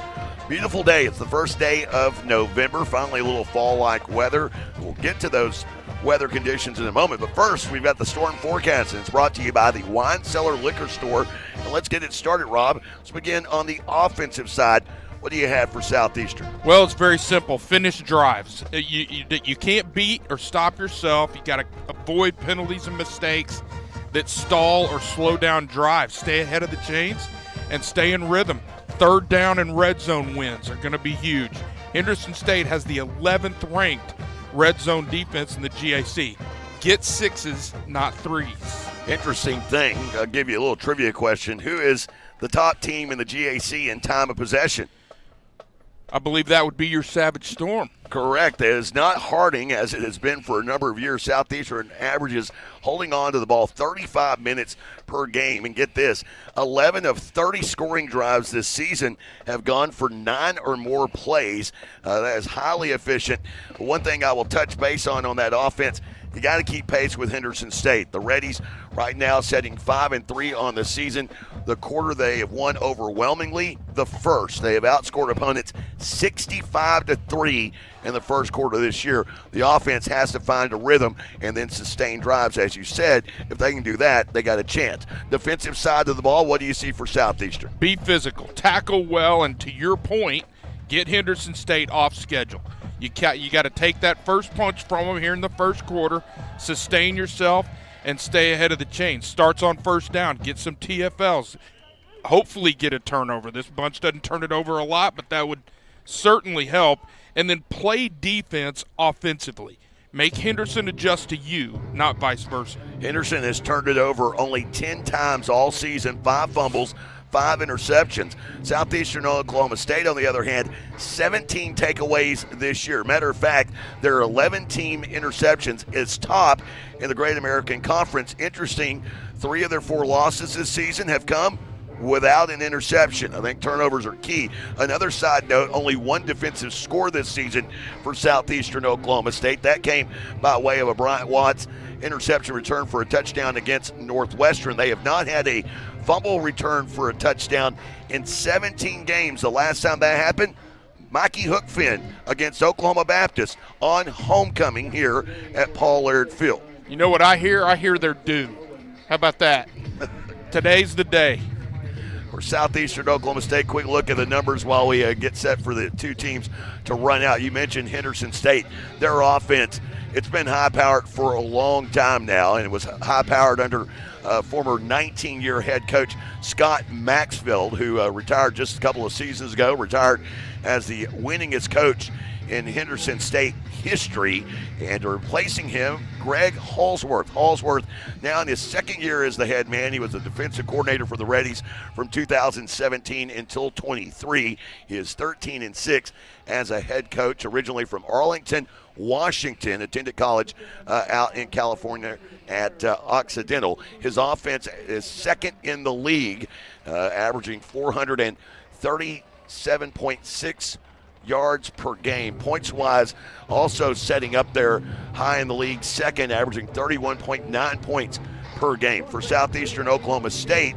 beautiful day. It's the first day of November. Finally, a little fall-like weather. We'll get to those weather conditions in a moment. But first, we've got the storm forecast, and it's brought to you by the Wine Cellar Liquor Store. And let's get it started, Rob. Let's begin on the offensive side. What do you have for Southeastern? Well, it's very simple. Finish drives. You can't beat or stop yourself. You got to avoid penalties and mistakes that stall or slow down drives. Stay ahead of the chains and stay in rhythm. 3rd down and red zone wins are going to be huge. Henderson State has the 11th ranked red zone defense in the GAC. Get 6s, not 3s. Interesting thing. I'll give you a little trivia question. Who is the top team in the GAC in time of possession? I believe that would be your Savage Storm. Correct. It is not Harding, as it has been for a number of years. Southeastern averages holding on to the ball 35 minutes per game. And get this, 11 of 30 scoring drives this season have gone for 9 or more plays. That is highly efficient. One thing I will touch base on that offense, you got to keep pace with Henderson State. The Reddies right now setting 5-3 on the season. The quarter they have won overwhelmingly. The first, they have outscored opponents 65-3 in the first quarter of this year. The offense has to find a rhythm and then sustain drives, as you said. If they can do that, they got a chance. Defensive side of the ball, what do you see for Southeastern? Be physical, tackle well, and to your point, get Henderson State off schedule. You got to take that first punch from them here in the first quarter, sustain yourself, and stay ahead of the chain. Starts on first down, get some TFLs, hopefully get a turnover. This bunch doesn't turn it over a lot, but that would certainly help. And then play defense offensively. Make Henderson adjust to you, not vice versa. Henderson has turned it over only 10 times all season, 5 fumbles, 5 interceptions. Southeastern Oklahoma State, on the other hand, 17 takeaways this year. Matter of fact, their 11-team interceptions is top in the Great American Conference. Interesting, 3 of their 4 losses this season have come without an interception. I think turnovers are key. Another side note, only 1 defensive score this season for Southeastern Oklahoma State. That came by way of a Bryant Watts interception return for a touchdown against Northwestern. They have not had a fumble return for a touchdown in 17 games. The last time that happened, Mikey Hookfin against Oklahoma Baptist on homecoming here at Paul Laird Field. You know what I hear? I hear they're due. How about that? Today's the day. For Southeastern Oklahoma State, quick look at the numbers while we get set for the 2 teams to run out. You mentioned Henderson State. Their offense, it's been high-powered for a long time now, and it was high-powered under former 19-year head coach Scott Maxfield, who retired just a couple of seasons ago, retired as the winningest coach in Henderson State history, and replacing him, Greg Halsworth. Halsworth now in his 2nd year as the head man. He was the defensive coordinator for the Reddies from 2017 until 23. He is 13-6 as a head coach, originally from Arlington, Washington, attended college out in California at Occidental. His offense is 2nd in the league, averaging 437.6 yards per game. Points-wise, also setting up there high in the league, 2nd, averaging 31.9 points per game. For Southeastern Oklahoma State,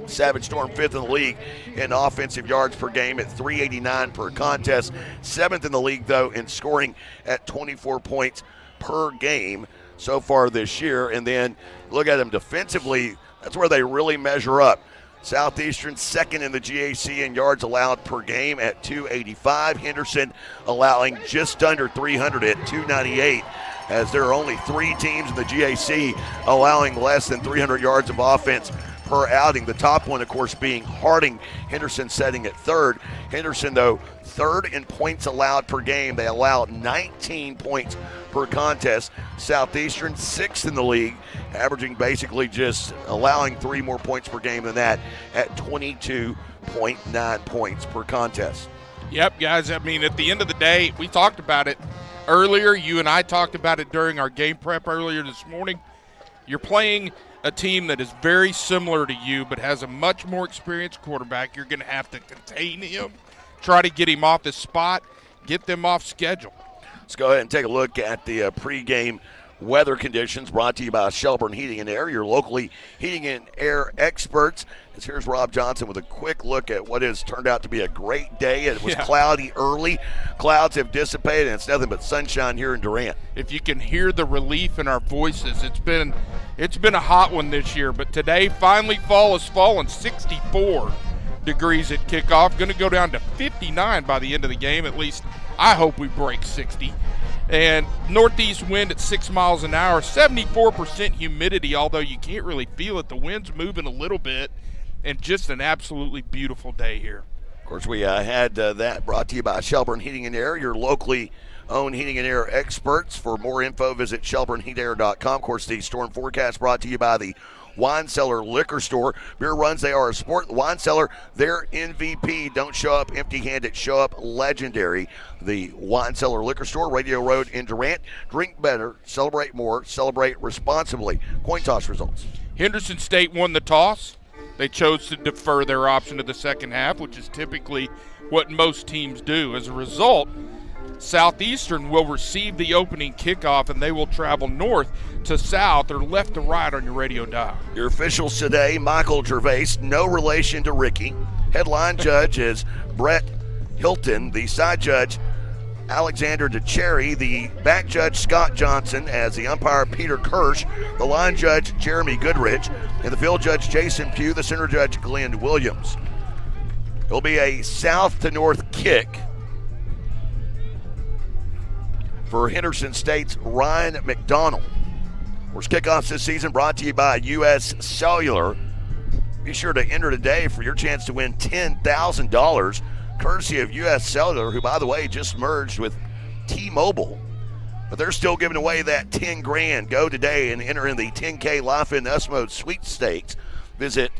Savage Storm 5th in the league in offensive yards per game at 389 per contest. 7th in the league, though, in scoring at 24 points per game so far this year. And then look at them defensively. That's where they really measure up. Southeastern 2nd in the GAC in yards allowed per game at 285. Henderson allowing just under 300 at 298, as there are only 3 teams in the GAC allowing less than 300 yards of offense per outing. The top one, of course, being Harding. Henderson setting at 3rd. Henderson, though, 3rd in points allowed per game. They allow 19 points per contest. Southeastern 6th in the league, averaging basically just allowing 3 more points per game than that at 22.9 points per contest. Yep, guys, I mean, at the end of the day, we talked about it earlier. You and I talked about it during our game prep earlier this morning. You're playing a team that is very similar to you but has a much more experienced quarterback. You're going to have to contain him, try to get him off the spot, get them off schedule. Let's go ahead and take a look at the pregame weather conditions brought to you by Shelburne Heating and Air, your locally heating and air experts. As here's Rob Johnson with a quick look at what has turned out to be a great day. It was cloudy early. Clouds have dissipated, and it's nothing but sunshine here in Durant. If you can hear the relief in our voices, it's been a hot one this year, but today finally fall has fallen. 64 degrees at kickoff. Going to go down to 59 by the end of the game. At least I hope we break 60. And northeast wind at 6 miles an hour, 74% humidity, although you can't really feel it. The wind's moving a little bit, and just an absolutely beautiful day here. Of course, we had that brought to you by Shelburne Heating and Air, your locally owned heating and air experts. For more info, visit shelburneheatair.com. Of course, the storm forecast brought to you by the Wine Cellar Liquor Store. Beer runs, they are a sport. The Wine Cellar, their MVP. Don't show up empty-handed, show up legendary. The Wine Cellar Liquor Store, Radio Road in Durant. Drink better, celebrate more, celebrate responsibly. Coin toss results. Henderson State won the toss. They chose to defer their option to the second half, which is typically what most teams do. As a result, Southeastern will receive the opening kickoff, and they will travel north to south or left to right on your radio dial. Your officials today, Michael Gervais, no relation to Ricky. Headline judge is Brett Hilton. The side judge, Alexander DeCherry. The back judge, Scott Johnson. As the umpire, Peter Kirsch. The line judge, Jeremy Goodrich. And the field judge, Jason Pugh. The center judge, Glenn Williams. It'll be a south to north kick for Henderson State's Ryan McDonald. Of course, kickoffs this season brought to you by U.S. Cellular. Be sure to enter today for your chance to win $10,000, courtesy of U.S. Cellular, who, by the way, just merged with T-Mobile. But they're still giving away that $10,000. Go today and enter in the 10K Life in Usmode sweepstakes. Visit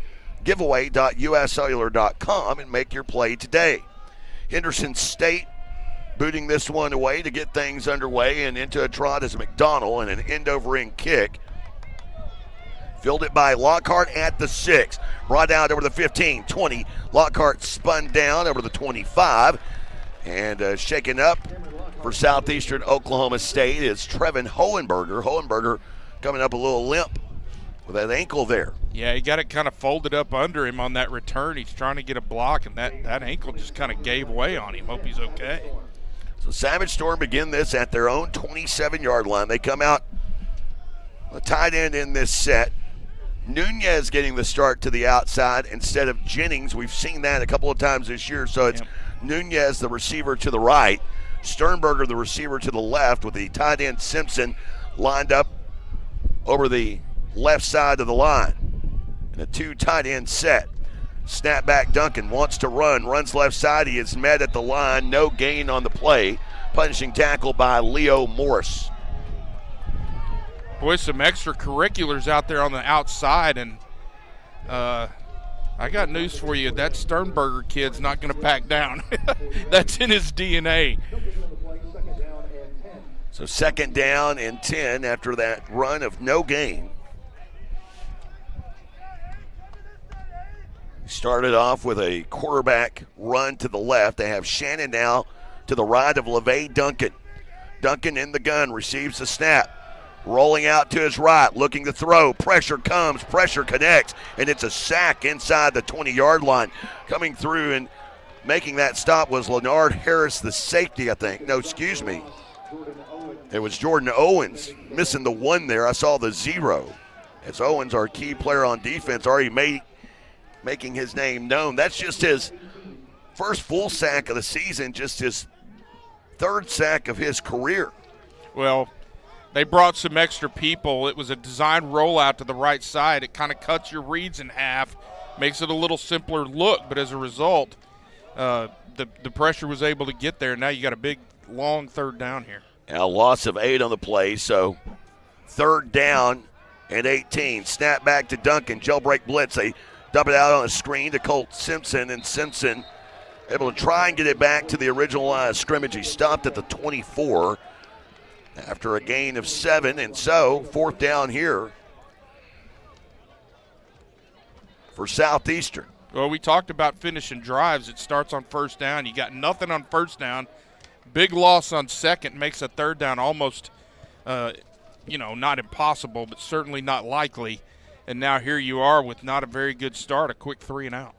giveaway.uscellular.com and make your play today. Henderson State booting this one away to get things underway, and into a trot is McDonald and an end-over-end kick. Filled it by Lockhart at the 6. Brought out over the 15, 20. Lockhart spun down over the 25. And shaken up for Southeastern Oklahoma State is Trevin Hohenberger. Hohenberger coming up a little limp with that ankle there. Yeah, he got it kind of folded up under him on that return. He's trying to get a block, and that ankle just kind of gave way on him. Hope he's okay. So Savage Storm begin this at their own 27-yard line. They come out a tight end in this set. Nunez getting the start to the outside instead of Jennings. We've seen that a couple of times this year. So it's Nunez, the receiver, to the right. Sternberger, the receiver, to the left, with the tight end Simpson lined up over the left side of the line. In a two tight end set. Snap back, Duncan wants to run, runs left side. He is met at the line, no gain on the play. Punishing tackle by Leo Morris. Boy, some extracurriculars out there on the outside, and I got news for you. That Sternberger kid's not going to back down. That's in his DNA. So 2nd down and 10 after that run of no gain. Started off with a quarterback run to the left. They have Shannon now to the right of LeVay Duncan. Duncan in the gun, receives the snap. Rolling out to his right, looking to throw. Pressure comes, pressure connects, and it's a sack inside the 20-yard line. Coming through and making that stop was Leonard Harris, the safety, I think. No, excuse me. It was Jordan Owens missing the 1 there. I saw the 0. As Owens, our key player on defense, already making his name known. That's just his first full sack of the season, just his 3rd sack of his career. Well, they brought some extra people. It was a design rollout to the right side. It kind of cuts your reads in half, makes it a little simpler look, but as a result, the pressure was able to get there. Now you got a big, long 3rd down here. Now loss of 8 on the play, so 3rd down and 18. Snap back to Duncan, jailbreak blitz. They dump it out on a screen to Colt Simpson, and Simpson able to try and get it back to the original line of scrimmage. He stopped at the 24 after a gain of 7, and so 4th down here for Southeastern. Well, we talked about finishing drives. It starts on 1st down. You got nothing on 1st down. Big loss on 2nd, makes a 3rd down almost, not impossible, but certainly not likely. And now here you are with not a very good start, a quick 3 and out.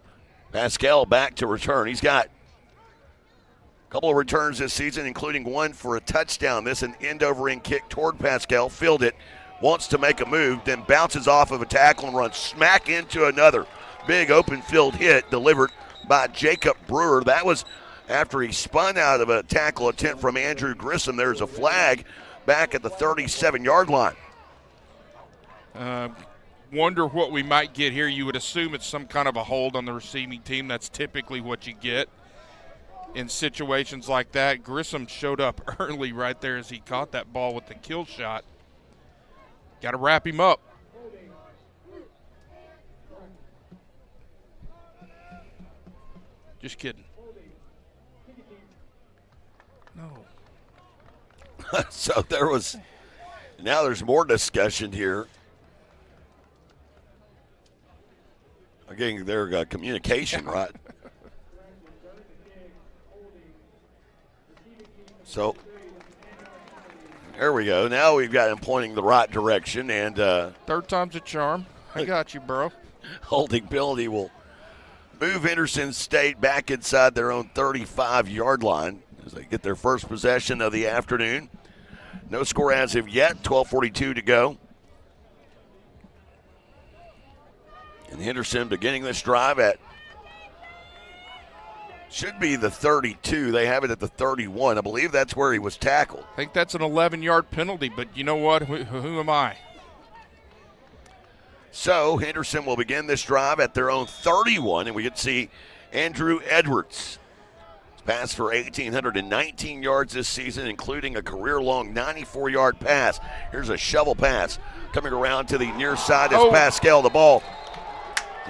Pascal back to return. He's got a couple of returns this season, including 1 for a touchdown. This an end-over-end kick toward Pascal. Filled it, wants to make a move, then bounces off of a tackle and runs smack into another big open field hit delivered by Jacob Brewer. That was after he spun out of a tackle attempt from Andrew Grissom. There's a flag back at the 37-yard line. Wonder what we might get here. You would assume it's some kind of a hold on the receiving team. That's typically what you get in situations like that. Grissom showed up early right there as he caught that ball with the kill shot. Got to wrap him up. Just kidding. No. So now there's more discussion here. Again, their communication, right? So there we go. Now we've got him pointing the right direction, and 3rd time's a charm. I got you, bro. Holding penalty will move Henderson State back inside their own 35-yard line as they get their first possession of the afternoon. No score as of yet. 12:42 to go. And Henderson beginning this drive at should be the 32. They have it at the 31. I believe that's where he was tackled. I think that's an 11-yard penalty, but you know what? Who am I? So Henderson will begin this drive at their own 31, and we get to see Andrew Edwards. He's passed for 1,819 yards this season, including a career-long 94-yard pass. Here's a shovel pass coming around to the near side as Pascal the ball.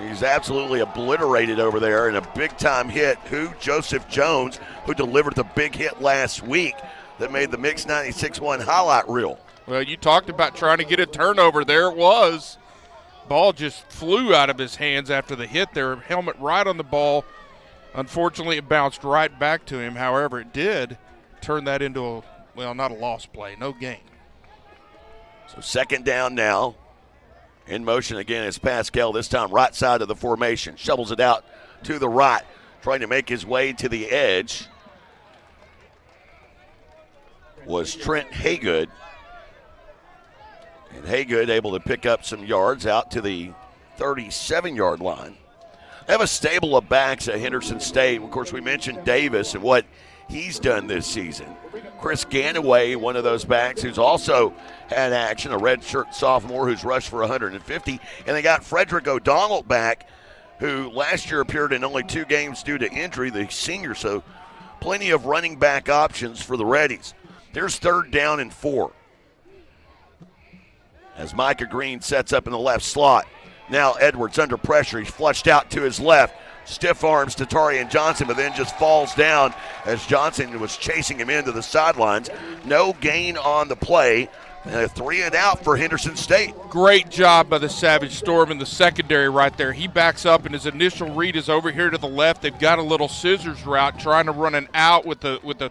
He's absolutely obliterated over there, and a big-time hit. Joseph Jones, who delivered the big hit last week that made the Mix 96.1 highlight reel. Well, you talked about trying to get a turnover. There it was. Ball just flew out of his hands after the hit there. Helmet right on the ball. Unfortunately, it bounced right back to him. However, it did turn that into not a loss play, no gain. So second down now. In motion again is Pascal, this time right side of the formation. Shovels it out to the right, trying to make his way to the edge was Trent Haygood. And Haygood able to pick up some yards out to the 37-yard line. They have a stable of backs at Henderson State. Of course, we mentioned Davis and what he's done this season. Chris Ganaway, one of those backs who's also had action, a redshirt sophomore who's rushed for 150. And they got Frederick O'Donnell back, who last year appeared in only 2 games due to injury, the senior. So plenty of running back options for the Reddies. There's third down and 4. As Micah Green sets up in the left slot. Now Edwards under pressure. He's flushed out to his left. Stiff arms to Tarian Johnson, but then just falls down as Johnson was chasing him into the sidelines. No gain on the play. And a 3 and out for Henderson State. Great job by the Savage Storm in the secondary right there. He backs up, and his initial read is over here to the left. They've got a little scissors route, trying to run an out with a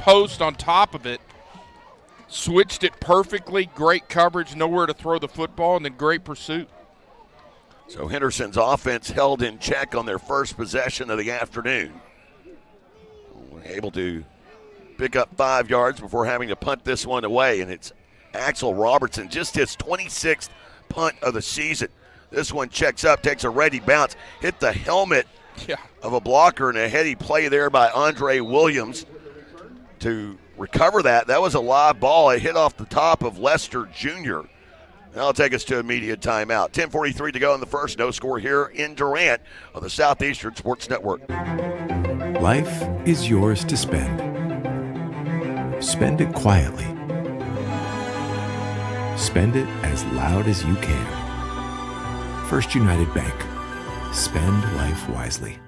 post on top of it. Switched it perfectly. Great coverage, nowhere to throw the football, and then great pursuit. So Henderson's offense held in check on their first possession of the afternoon. Able to pick up 5 yards before having to punt this one away, and it's Axel Robertson, just his 26th punt of the season. This one checks up, takes a ready bounce, hit the helmet of a blocker, and a heady play there by Andre Williams to recover that. That was a live ball. It hit off the top of Lester Jr. That'll take us to immediate timeout. 10:43 to go in the first. No score here in Durant on the Southeastern Sports Network. Life is yours to spend. Spend it quietly. Spend it as loud as you can. First United Bank. Spend life wisely.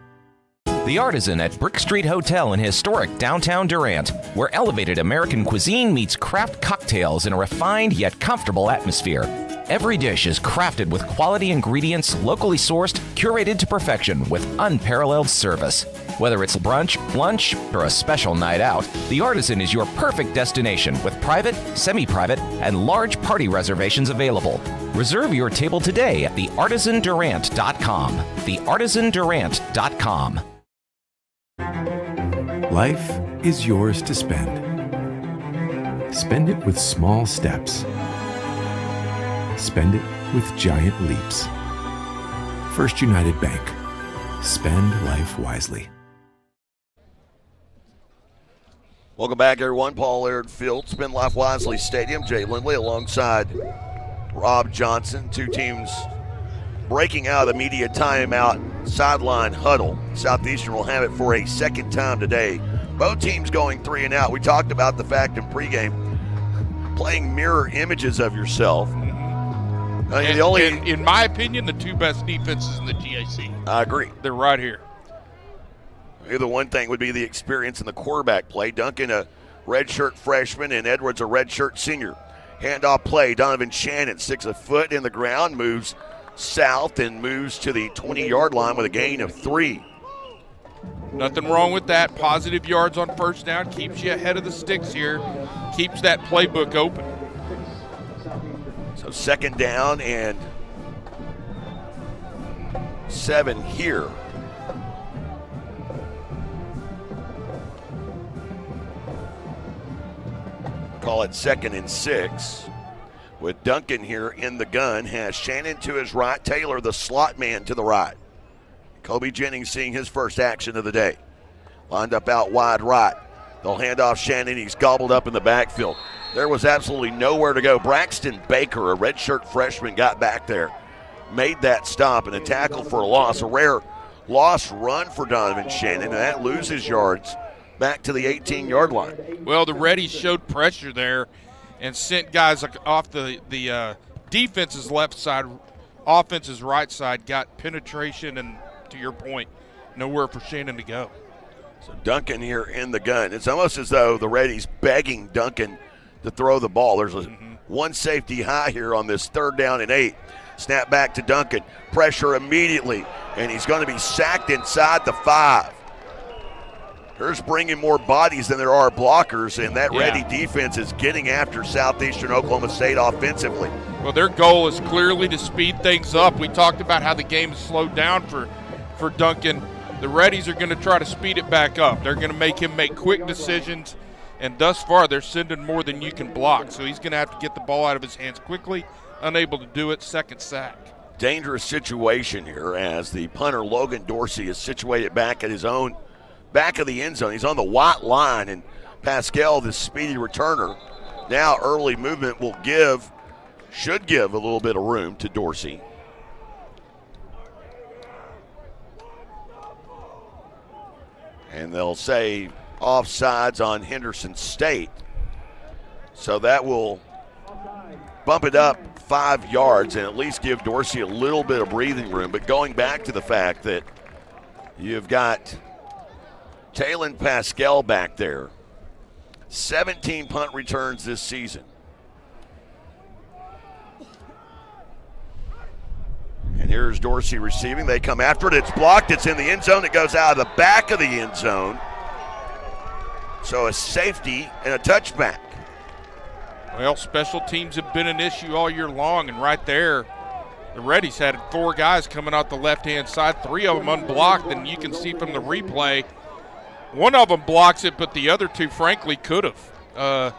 The Artisan at Brick Street Hotel in historic downtown Durant, where elevated American cuisine meets craft cocktails in a refined yet comfortable atmosphere. Every dish is crafted with quality ingredients, locally sourced, curated to perfection with unparalleled service. Whether it's brunch, lunch, or a special night out, The Artisan is your perfect destination with private, semi-private, and large party reservations available. Reserve your table today at theartisandurant.com. Theartisandurant.com. Life is yours to spend. Spend it with small steps. Spend it with giant leaps. First United Bank. Spend life wisely. Welcome back, everyone. Paul Laird Field, Spend Life Wisely Stadium. Jay Lindley alongside Rob Johnson. Two teams breaking out of the media timeout sideline huddle. Southeastern will have it for a second time today. Both teams going 3 and out. We talked about the fact in pregame, playing mirror images of yourself. In my opinion, the 2 best defenses in the GAC. I agree. They're right here. The one thing would be the experience in the quarterback play. Duncan, a redshirt freshman, and Edwards, a redshirt senior. Handoff play. Donovan Shannon sticks a foot in the ground, moves south, and moves to the 20-yard line with a gain of 3. Nothing wrong with that. Positive yards on first down. Keeps you ahead of the sticks here. Keeps that playbook open. So second down and 7 here. Call it 2nd and 6. With Duncan here in the gun, has Shannon to his right, Taylor, the slot man, to the right. Kobe Jennings seeing his first action of the day. Lined up out wide right. They'll hand off Shannon. He's gobbled up in the backfield. There was absolutely nowhere to go. Braxton Baker, a redshirt freshman, got back there. made that stop and a tackle for a loss. A rare lost run for Donovan Shannon, and that loses yards back to the 18-yard line. Well, the Reddies showed pressure there and sent guys off the defense's left side, offense's right side, got penetration, and to your point, nowhere for Shannon to go. So Duncan here in the gun. It's almost as though the Reddies begging Duncan to throw the ball. There's one safety high here on this 3rd down and 8. Snap back to Duncan. Pressure immediately, and he's going to be sacked inside the 5. There's bringing more bodies than there are blockers, and that Ready defense is getting after Southeastern Oklahoma State offensively. Well, their goal is clearly to speed things up. We talked about how the game has slowed down for Duncan. The Reddies are going to try to speed it back up. They're going to make him make quick decisions, and thus far they're sending more than you can block. So he's going to have to get the ball out of his hands quickly, unable to do it, second sack. Dangerous situation here as the punter Logan Dorsey is situated back at his own back of the end zone. He's on the white line, and Pascal, the speedy returner, now early movement should give a little bit of room to Dorsey. And they'll say offsides on Henderson State. So that will bump it up 5 yards and at least give Dorsey a little bit of breathing room. But going back to the fact that you've got Talon Pascal back there, 17 punt returns this season. And here's Dorsey receiving. They come after it. It's blocked. It's in the end zone. It goes out of the back of the end zone. So a safety and a touchback. Well, special teams have been an issue all year long, and right there, the Reddies had 4 guys coming out the left-hand side, 3 of them unblocked, and you can see from the replay, one of them blocks it, but the other 2, frankly, could have.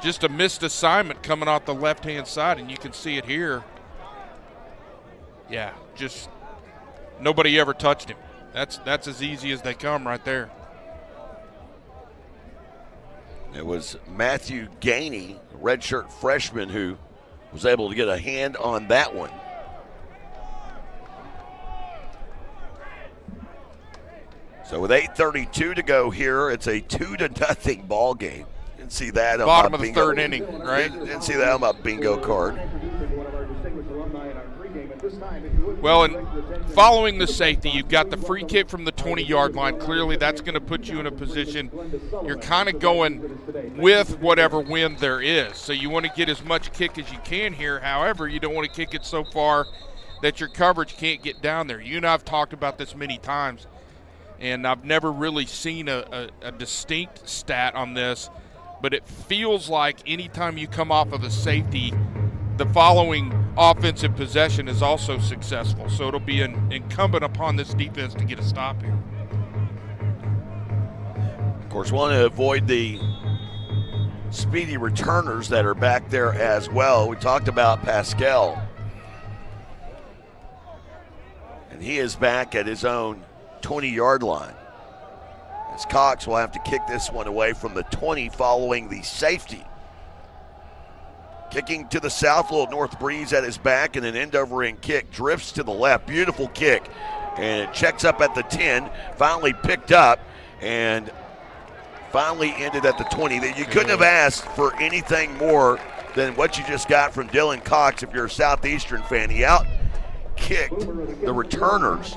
Just a missed assignment coming out the left-hand side, and you can see it here. Yeah, just nobody ever touched him. That's as easy as they come right there. It was Matthew Gainey, redshirt freshman, who was able to get a hand on that one. So with 8:32 to go here, it's a 2-0 ball game. Didn't see that on bottom my of the bingo. 3rd inning, right? Didn't see that on my bingo card. Well, and following the safety, you've got the free kick from the 20-yard line. Clearly, that's going to put you in a position you're kind of going with whatever wind there is. So you want to get as much kick as you can here. However, you don't want to kick it so far that your coverage can't get down there. You and I have talked about this many times, and I've never really seen a distinct stat on this, but it feels like anytime you come off of a safety, the following offensive possession is also successful. So it'll be incumbent upon this defense to get a stop here. Of course, want to avoid the speedy returners that are back there as well. We talked about Pascal. And he is back at his own 20-yard line. As Cox will have to kick this one away from the 20 following the safety. Kicking to the south, a little north breeze at his back, and an end-over-end kick. Drifts to the left. Beautiful kick. And it checks up at the 10. Finally picked up and finally ended at the 20. You couldn't have asked for anything more than what you just got from Dylan Cox if you're a Southeastern fan. He out-kicked the returners.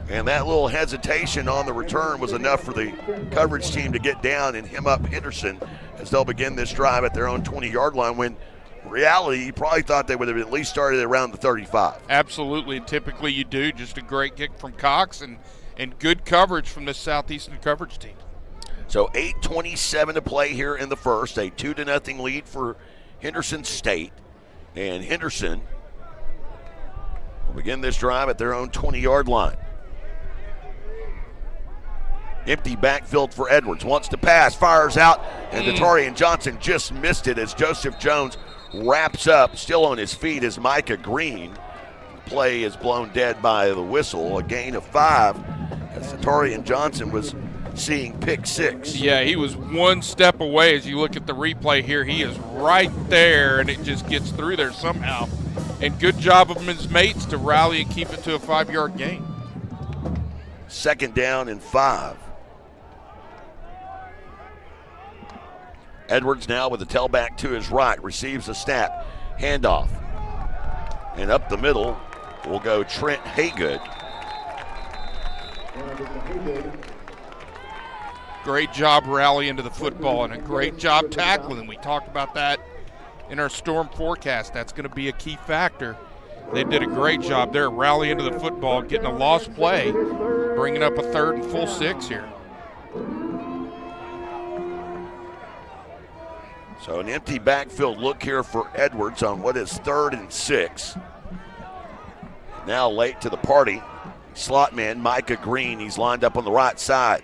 And that little hesitation on the return was enough for the coverage team to get down and hem up Henderson as they'll begin this drive at their own 20-yard line, when in reality, you probably thought they would have at least started around the 35. Absolutely. Typically you do. Just a great kick from Cox and good coverage from the Southeastern coverage team. So 8:27 to play here in the first. A 2-0 lead for Henderson State. And Henderson will begin this drive at their own 20-yard line. Empty backfield for Edwards. Wants to pass, fires out, and Datarian Johnson just missed it as Joseph Jones wraps up, still on his feet, as Micah Green. The play is blown dead by the whistle. A gain of 5 as Datarian Johnson was seeing pick 6. Yeah, he was one step away. As you look at the replay here, he is right there, and it just gets through there somehow. And good job of his mates to rally and keep it to a 5-yard gain. 2nd down and 5. Edwards now with the tailback to his right, receives the snap, handoff. And up the middle will go Trent Haygood. Great job rallying to the football and a great job tackling. We talked about that in our storm forecast. That's going to be a key factor. They did a great job there rallying to the football, getting a lost play, bringing up a 3rd and full 6 here. So an empty backfield look here for Edwards on what is 3rd and 6. Now late to the party, slot man Micah Green. He's lined up on the right side.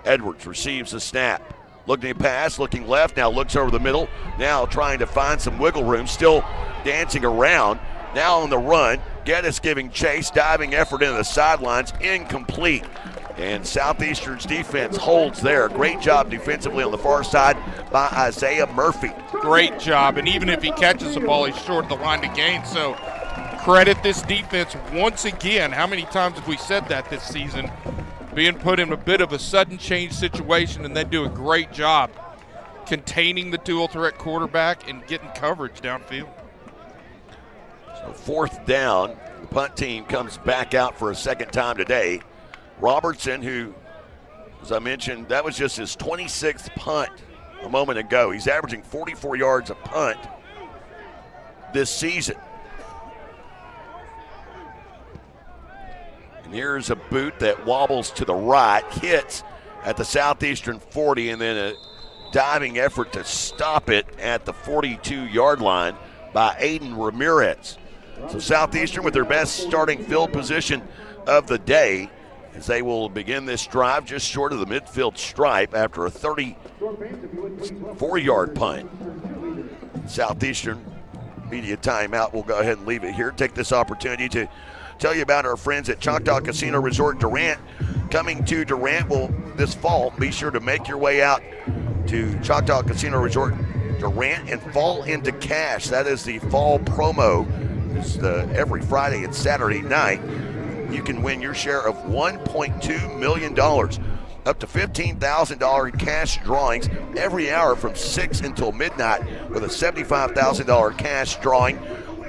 Edwards receives the snap. Looking to pass, looking left, now looks over the middle. Now trying to find some wiggle room, still dancing around. Now on the run, Geddes giving chase, diving effort into the sidelines, incomplete. And Southeastern's defense holds there. Great job defensively on the far side by Isaiah Murphy. Great job, and even if he catches the ball, he's short of the line to gain. So credit this defense once again. How many times have we said that this season? Being put in a bit of a sudden change situation, and they do a great job containing the dual threat quarterback and getting coverage downfield. So 4th down, the punt team comes back out for a 2nd time today. Robertson, who, as I mentioned, that was just his 26th punt a moment ago. He's averaging 44 yards a punt this season. And here's a boot that wobbles to the right, hits at the Southeastern 40, and then a diving effort to stop it at the 42-yard line by Aiden Ramirez. So Southeastern with their best starting field position of the day, as they will begin this drive just short of the midfield stripe after a 34-yard punt. Southeastern media timeout. We'll go ahead and leave it here. Take this opportunity to tell you about our friends at Choctaw Casino Resort Durant. Coming to Durant this fall. Be sure to make your way out to Choctaw Casino Resort Durant and fall into cash. That is the fall promo. It's every Friday and Saturday night. You can win your share of $1.2 million, up to $15,000 cash drawings every hour from 6 until midnight, with a $75,000 cash drawing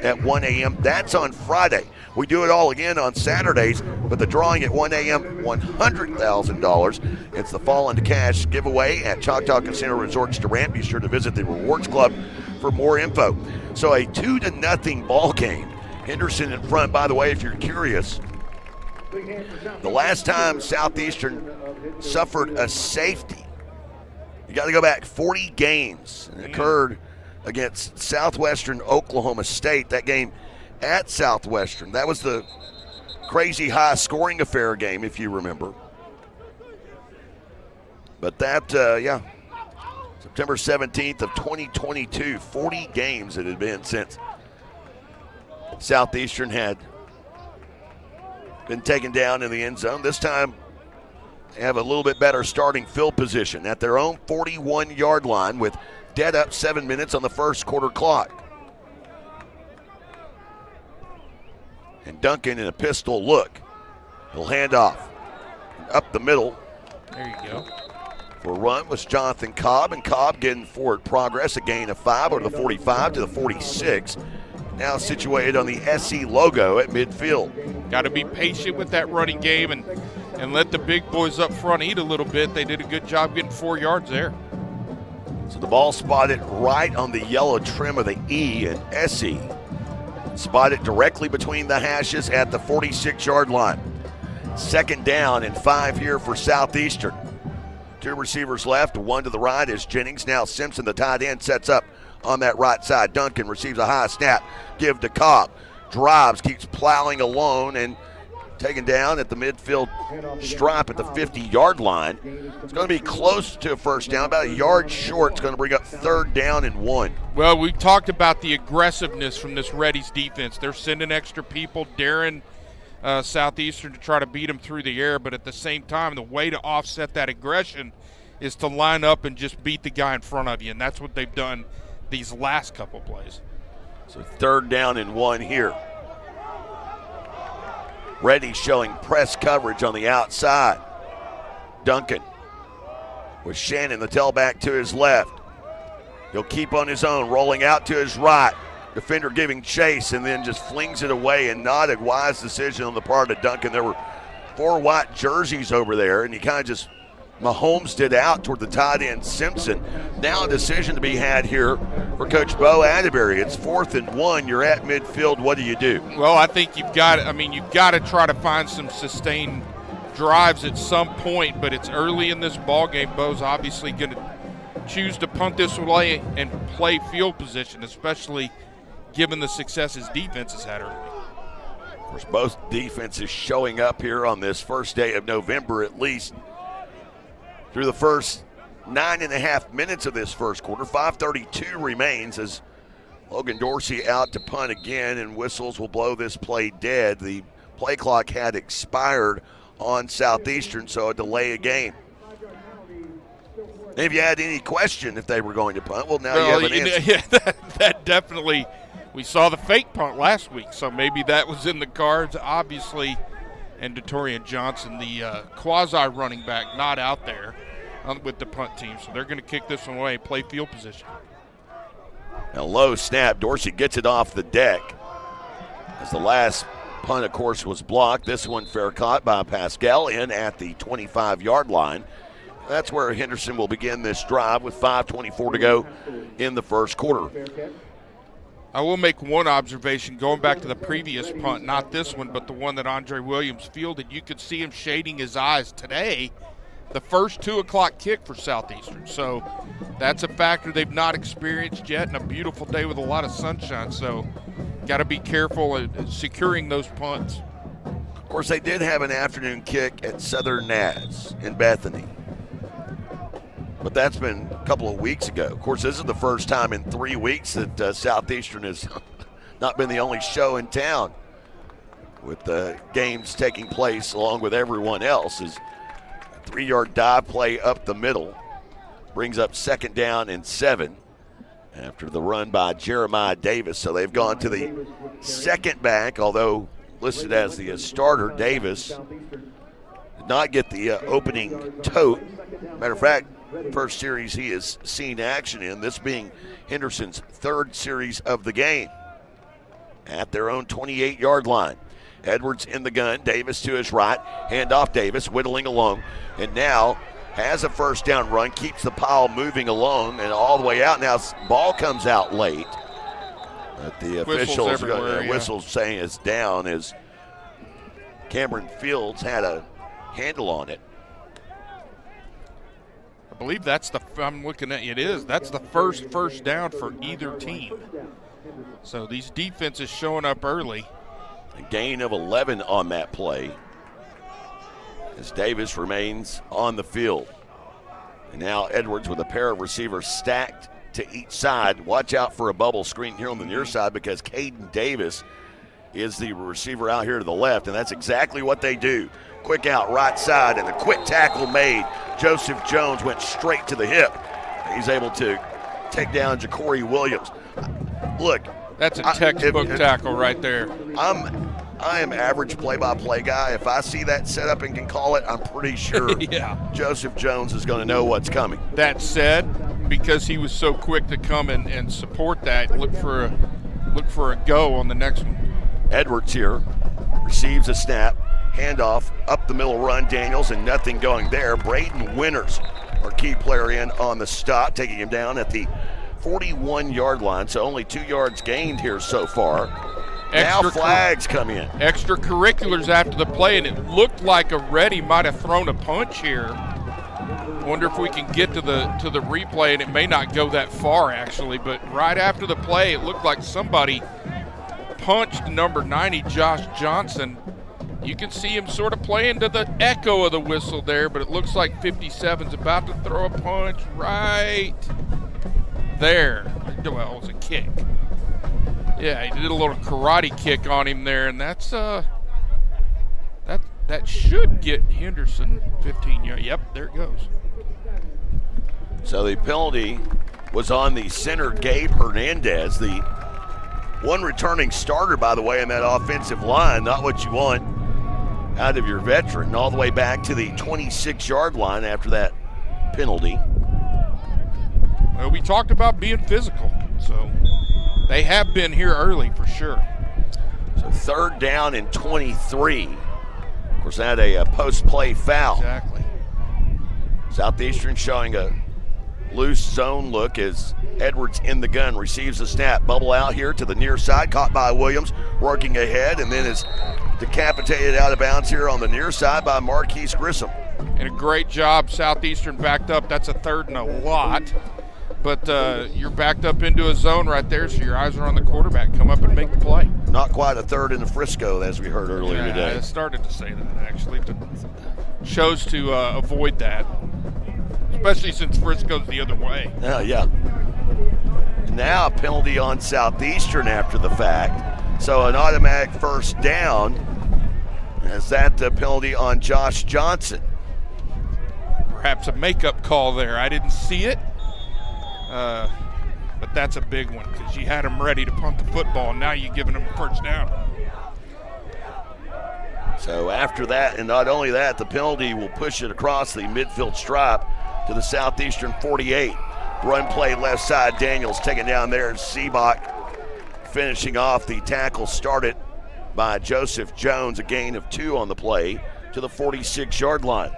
at 1 a.m. That's on Friday. We do it all again on Saturdays, but the drawing at 1 a.m., $100,000. It's the Fall into Cash giveaway at Choctaw Casino Resorts Durant. Be sure to visit the Rewards Club for more info. So a 2-0 ball game. Henderson in front, by the way, if you're curious. The last time Southeastern suffered a safety, you got to go back 40 games. It occurred against Southwestern Oklahoma State. That game at Southwestern. That was the crazy high scoring affair game, if you remember. But that, September 17th of 2022, 40 games it had been since Southeastern had been taken down in the end zone. This time they have a little bit better starting field position at their own 41-yard line with dead up 7 minutes on the first quarter clock. And Duncan in a pistol look. He'll hand off. Up the middle. There you go. For a run was Jonathan Cobb, and Cobb getting forward progress, a gain of 5 over the 45 to the 46. Now situated on the SC logo at midfield. Got to be patient with that running game and let the big boys up front eat a little bit. They did a good job getting 4 yards there. So the ball spotted right on the yellow trim of the E, and SC spotted directly between the hashes at the 46-yard line. 2nd down and 5 here for Southeastern. 2 receivers left, 1 to the right is Jennings. Now Simpson, the tight end, sets up on that right side. Duncan receives a high snap, give to Cobb. Drives, keeps plowing alone and taken down at the midfield stripe at the 50-yard line. It's going to be close to a first down, about a yard short. It's going to bring up 3rd down and 1. Well, we talked about the aggressiveness from this Reddy's defense. They're sending extra people, daring Southeastern to try to beat them through the air, but at the same time, the way to offset that aggression is to line up and just beat the guy in front of you, and that's what they've done these last couple plays. So 3rd down and 1 here. Reddy showing press coverage on the outside. Duncan with Shannon, the tailback, to his left. He'll keep on his own, rolling out to his right. Defender giving chase and then just flings it away, and not a wise decision on the part of Duncan. There were 4 white jerseys over there, and he kind of just Mahomes did out toward the tight end Simpson. Now a decision to be had here for Coach Bo Adbury. It's 4th and 1. You're at midfield. What do you do? Well, I think you've got to try to find some sustained drives at some point, but it's early in this ball game. Bo's obviously going to choose to punt this away and play field position, especially given the success his defense has had early. Of course, both defenses showing up here on this first day of November, at least through the first 9.5 minutes of this first quarter. 5:32 remains as Logan Dorsey out to punt again, and whistles will blow this play dead. The play clock had expired on Southeastern, so a delay of game. If you had any question if they were going to punt, well, now you have an answer. Yeah, that definitely, we saw the fake punt last week, so maybe that was in the cards, obviously. And Detorian Johnson, the quasi-running back, not out there with the punt team, so they're going to kick this one away, play field position. A low snap. Dorsey gets it off the deck as the last punt, of course, was blocked. This one fair caught by Pascal in at the 25-yard line. That's where Henderson will begin this drive with 5:24 to go in the first quarter. I will make one observation going back to the previous punt, not this one, but the one that Andre Williams fielded. You could see him shading his eyes today, the first 2 o'clock kick for Southeastern. So that's a factor they've not experienced yet, and a beautiful day with a lot of sunshine. So got to be careful at securing those punts. Of course, they did have an afternoon kick at Southern Naz in Bethany, but that's been a couple of weeks ago. Of course, this is the first time in 3 weeks that Southeastern has not been the only show in town, with the games taking place along with everyone else. As a 3-yard dive play up the middle brings up 2nd down and 7 after the run by Jeremiah Davis. So they've gone to the second back, although listed as the starter. Davis did not get the opening tote. Matter of fact, first series he has seen action in, this being Henderson's 3rd series of the game, at their own 28-yard line. Edwards in the gun, Davis to his right, hand off Davis, whittling along, and now has a first down run, keeps the pile moving along and all the way out. Now ball comes out late, but the officials whistles saying it's down as Cameron Fields had a handle on it. I believe that's I'm looking at that's the first down for either team. So these defenses showing up early. A gain of 11 on that play as Davis remains on the field. And now Edwards with a pair of receivers stacked to each side. Watch out for a bubble screen here on the near side, because Caden Davis is the receiver out here to the left, and that's exactly what they do. Quick out right side, and the quick tackle made. Joseph Jones went straight to the hip. He's able to take down Ja'Cory Williams. Look, that's a textbook tackle right there. I am average play-by-play guy. If I see that set up and can call it, I'm pretty sure Joseph Jones is going to know what's coming. That said, because he was so quick to come and support that, look for a go on the next one. Edwards here receives a snap, handoff, up the middle run, Daniels, and nothing going there. Braden Winters, our key player, in on the stop, taking him down at the 41-yard line, so only 2 yards gained here so far. Now flags come in. Extracurriculars after the play, and it looked like Reddy might have thrown a punch here. Wonder if we can get to the replay, and it may not go that far actually, but right after the play, it looked like somebody punched number 90, Josh Johnson. You can see him sort of playing to the echo of the whistle there, but it looks like 57's about to throw a punch right there. Well, it was a kick. Yeah, he did a little karate kick on him there, and that's that should get Henderson 15 yards. Yep, there it goes. So the penalty was on the center, Gabe Hernandez, the One returning starter, by the way, in that offensive line. Not what you want out of your veteran. All the way back to the 26-yard line after that penalty. Well, we talked about being physical, so they have been here early for sure. So 3rd down and 23. Of course, that a post-play foul. Exactly. Southeastern showing a loose zone look as Edwards in the gun receives the snap. Bubble out here to the near side, caught by Williams, working ahead, and then is decapitated out of bounds here on the near side by Marquise Grissom. And a great job, Southeastern backed up. That's a 3rd and a lot. But you're backed up into a zone right there, so your eyes are on the quarterback. Come up and make the play. Not quite a 3rd in the Frisco, as we heard earlier today. I started to say that, actually, but chose to avoid that, especially since Frisco's the other way. Yeah. Now a penalty on Southeastern after the fact. So an automatic 1st down. Is that the penalty on Josh Johnson? Perhaps a makeup call there. I didn't see it. But that's a big one because you had him ready to punt the football, and now you're giving him a 1st down. So after that, and not only that, the penalty will push it across the midfield stripe to the Southeastern 48. Run play left side, Daniels taken down there, and Seabach finishing off the tackle started by Joseph Jones, a gain of 2 on the play to the 46-yard line.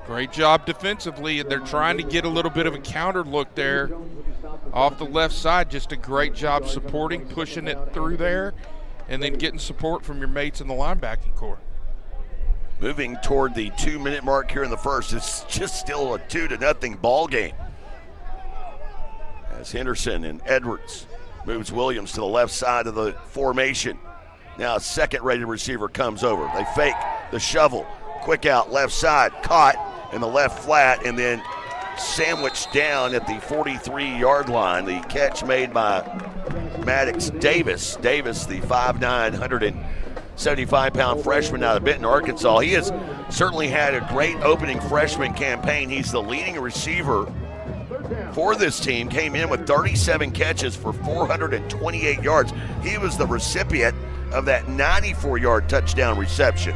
Great job defensively. They're trying to get a little bit of a counter look there off the left side. Just a great job supporting, pushing it through there, and then getting support from your mates in the linebacking core. Moving toward the 2-minute mark here in the first. It's just still a 2-0 ball game. As Henderson and Edwards moves Williams to the left side of the formation. Now a second-rated receiver comes over. They fake the shovel. Quick out left side, caught in the left flat, and then sandwiched down at the 43-yard line. The catch made by Maddox Davis. Davis, the 5'9", 175-pound freshman out of Benton, Arkansas. He has certainly had a great opening freshman campaign. He's the leading receiver for this team. Came in with 37 catches for 428 yards. He was the recipient of that 94-yard touchdown reception.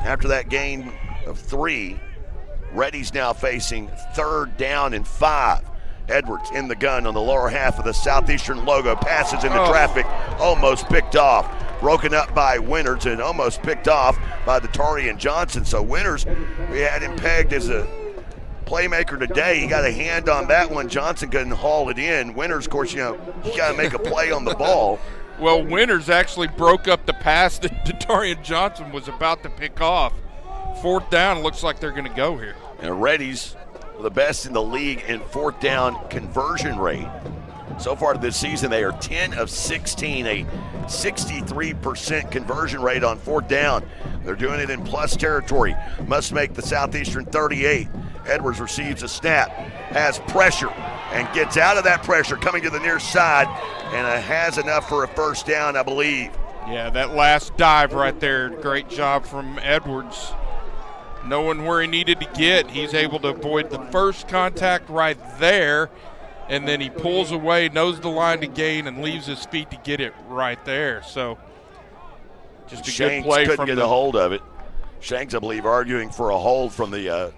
After that gain of 3, Reddy's now facing 3rd down and 5. Edwards in the gun on the lower half of the Southeastern logo. Passes into traffic, almost picked off. Broken up by Winters and almost picked off by Datarian Johnson. So Winters, we had him pegged as a playmaker today. He got a hand on that one. Johnson couldn't haul it in. Winters, of course, you got to make a play on the ball. Well, Winters actually broke up the pass that Datarian Johnson was about to pick off. 4th down, looks like they're going to go here. And Reddy's the best in the league in 4th down conversion rate. So far this season, they are 10 of 16, a 63% conversion rate on 4th down. They're doing it in plus territory. Must make the Southeastern 38. Edwards receives a snap, has pressure, and gets out of that pressure, coming to the near side, and has enough for a 1st down, I believe. Yeah, that last dive right there, great job from Edwards. Knowing where he needed to get, he's able to avoid the first contact right there, and then he pulls away, knows the line to gain, and leaves his feet to get it right there. So just a Shanks good play couldn't from get a hold of it. Shanks, I believe, arguing for a hold from the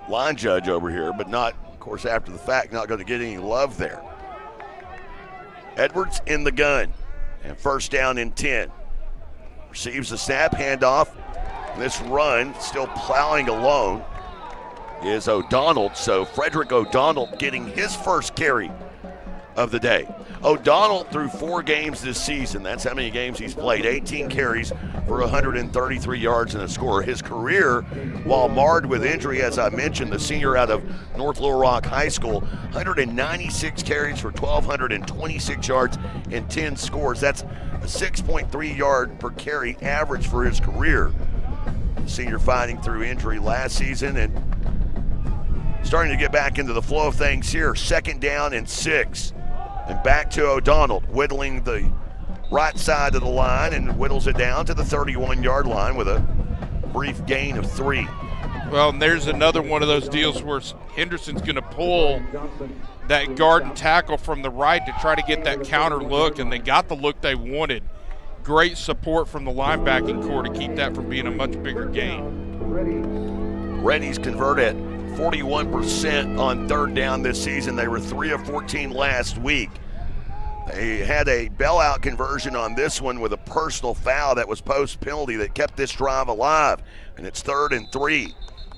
line judge over here, but not, of course, after the fact, not going to get any love there. Edwards in the gun, and 1st down and 10. Receives the snap, handoff. This run, still plowing alone, is O'Donnell. So Frederick O'Donnell getting his first carry of the day. O'Donnell through 4 games this season. That's how many games he's played. 18 carries for 133 yards and a score. His career, while marred with injury, as I mentioned, the senior out of North Little Rock High School, 196 carries for 1,226 yards and 10 scores. That's a 6.3 yard per carry average for his career. Senior fighting through injury last season and starting to get back into the flow of things here. 2nd down and 6. And back to O'Donnell, whittling the right side of the line and whittles it down to the 31-yard line with a brief gain of 3. Well, and there's another one of those deals where Henderson's going to pull that guard and tackle from the right to try to get that counter look, and they got the look they wanted. Great support from the linebacking core to keep that from being a much bigger game. Reddies converted 41% on third down this season. They were 3 of 14 last week. They had a bailout conversion on this one with a personal foul that was post penalty that kept this drive alive, and it's 3rd and 3.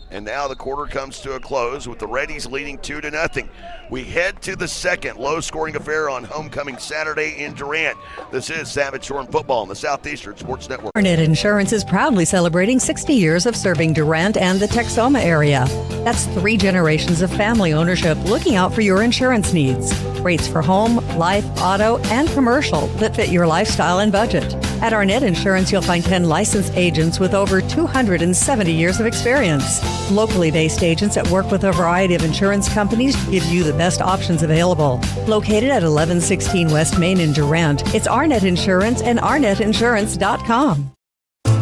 And now the quarter comes to a close with the Reddies leading 2-0. We head to the second low-scoring affair on homecoming Saturday in Durant. This is Savage Shore Football on the Southeastern Sports Network. Arnett Insurance is proudly celebrating 60 years of serving Durant and the Texoma area. That's 3 generations of family ownership looking out for your insurance needs. Rates for home, life, auto, and commercial that fit your lifestyle and budget. At Arnett Insurance, you'll find 10 licensed agents with over 270 years of experience. Locally based agents that work with a variety of insurance companies to give you the best options available. Located at 1116 West Main in Durant, it's Arnett Insurance and ArnettInsurance.com.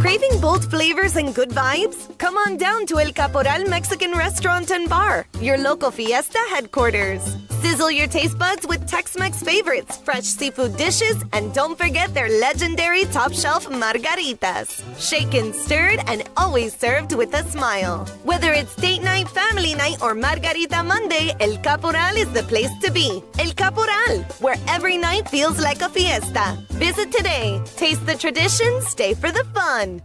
Craving bold flavors and good vibes? Come on down to El Caporal Mexican Restaurant and Bar, your local fiesta headquarters. Sizzle your taste buds with Tex-Mex favorites, fresh seafood dishes, and don't forget their legendary top-shelf margaritas. Shaken, stirred, and always served with a smile. Whether it's date night, family night, or Margarita Monday, El Caporal is the place to be. El Caporal, where every night feels like a fiesta. Visit today. Taste the tradition, stay for the fun.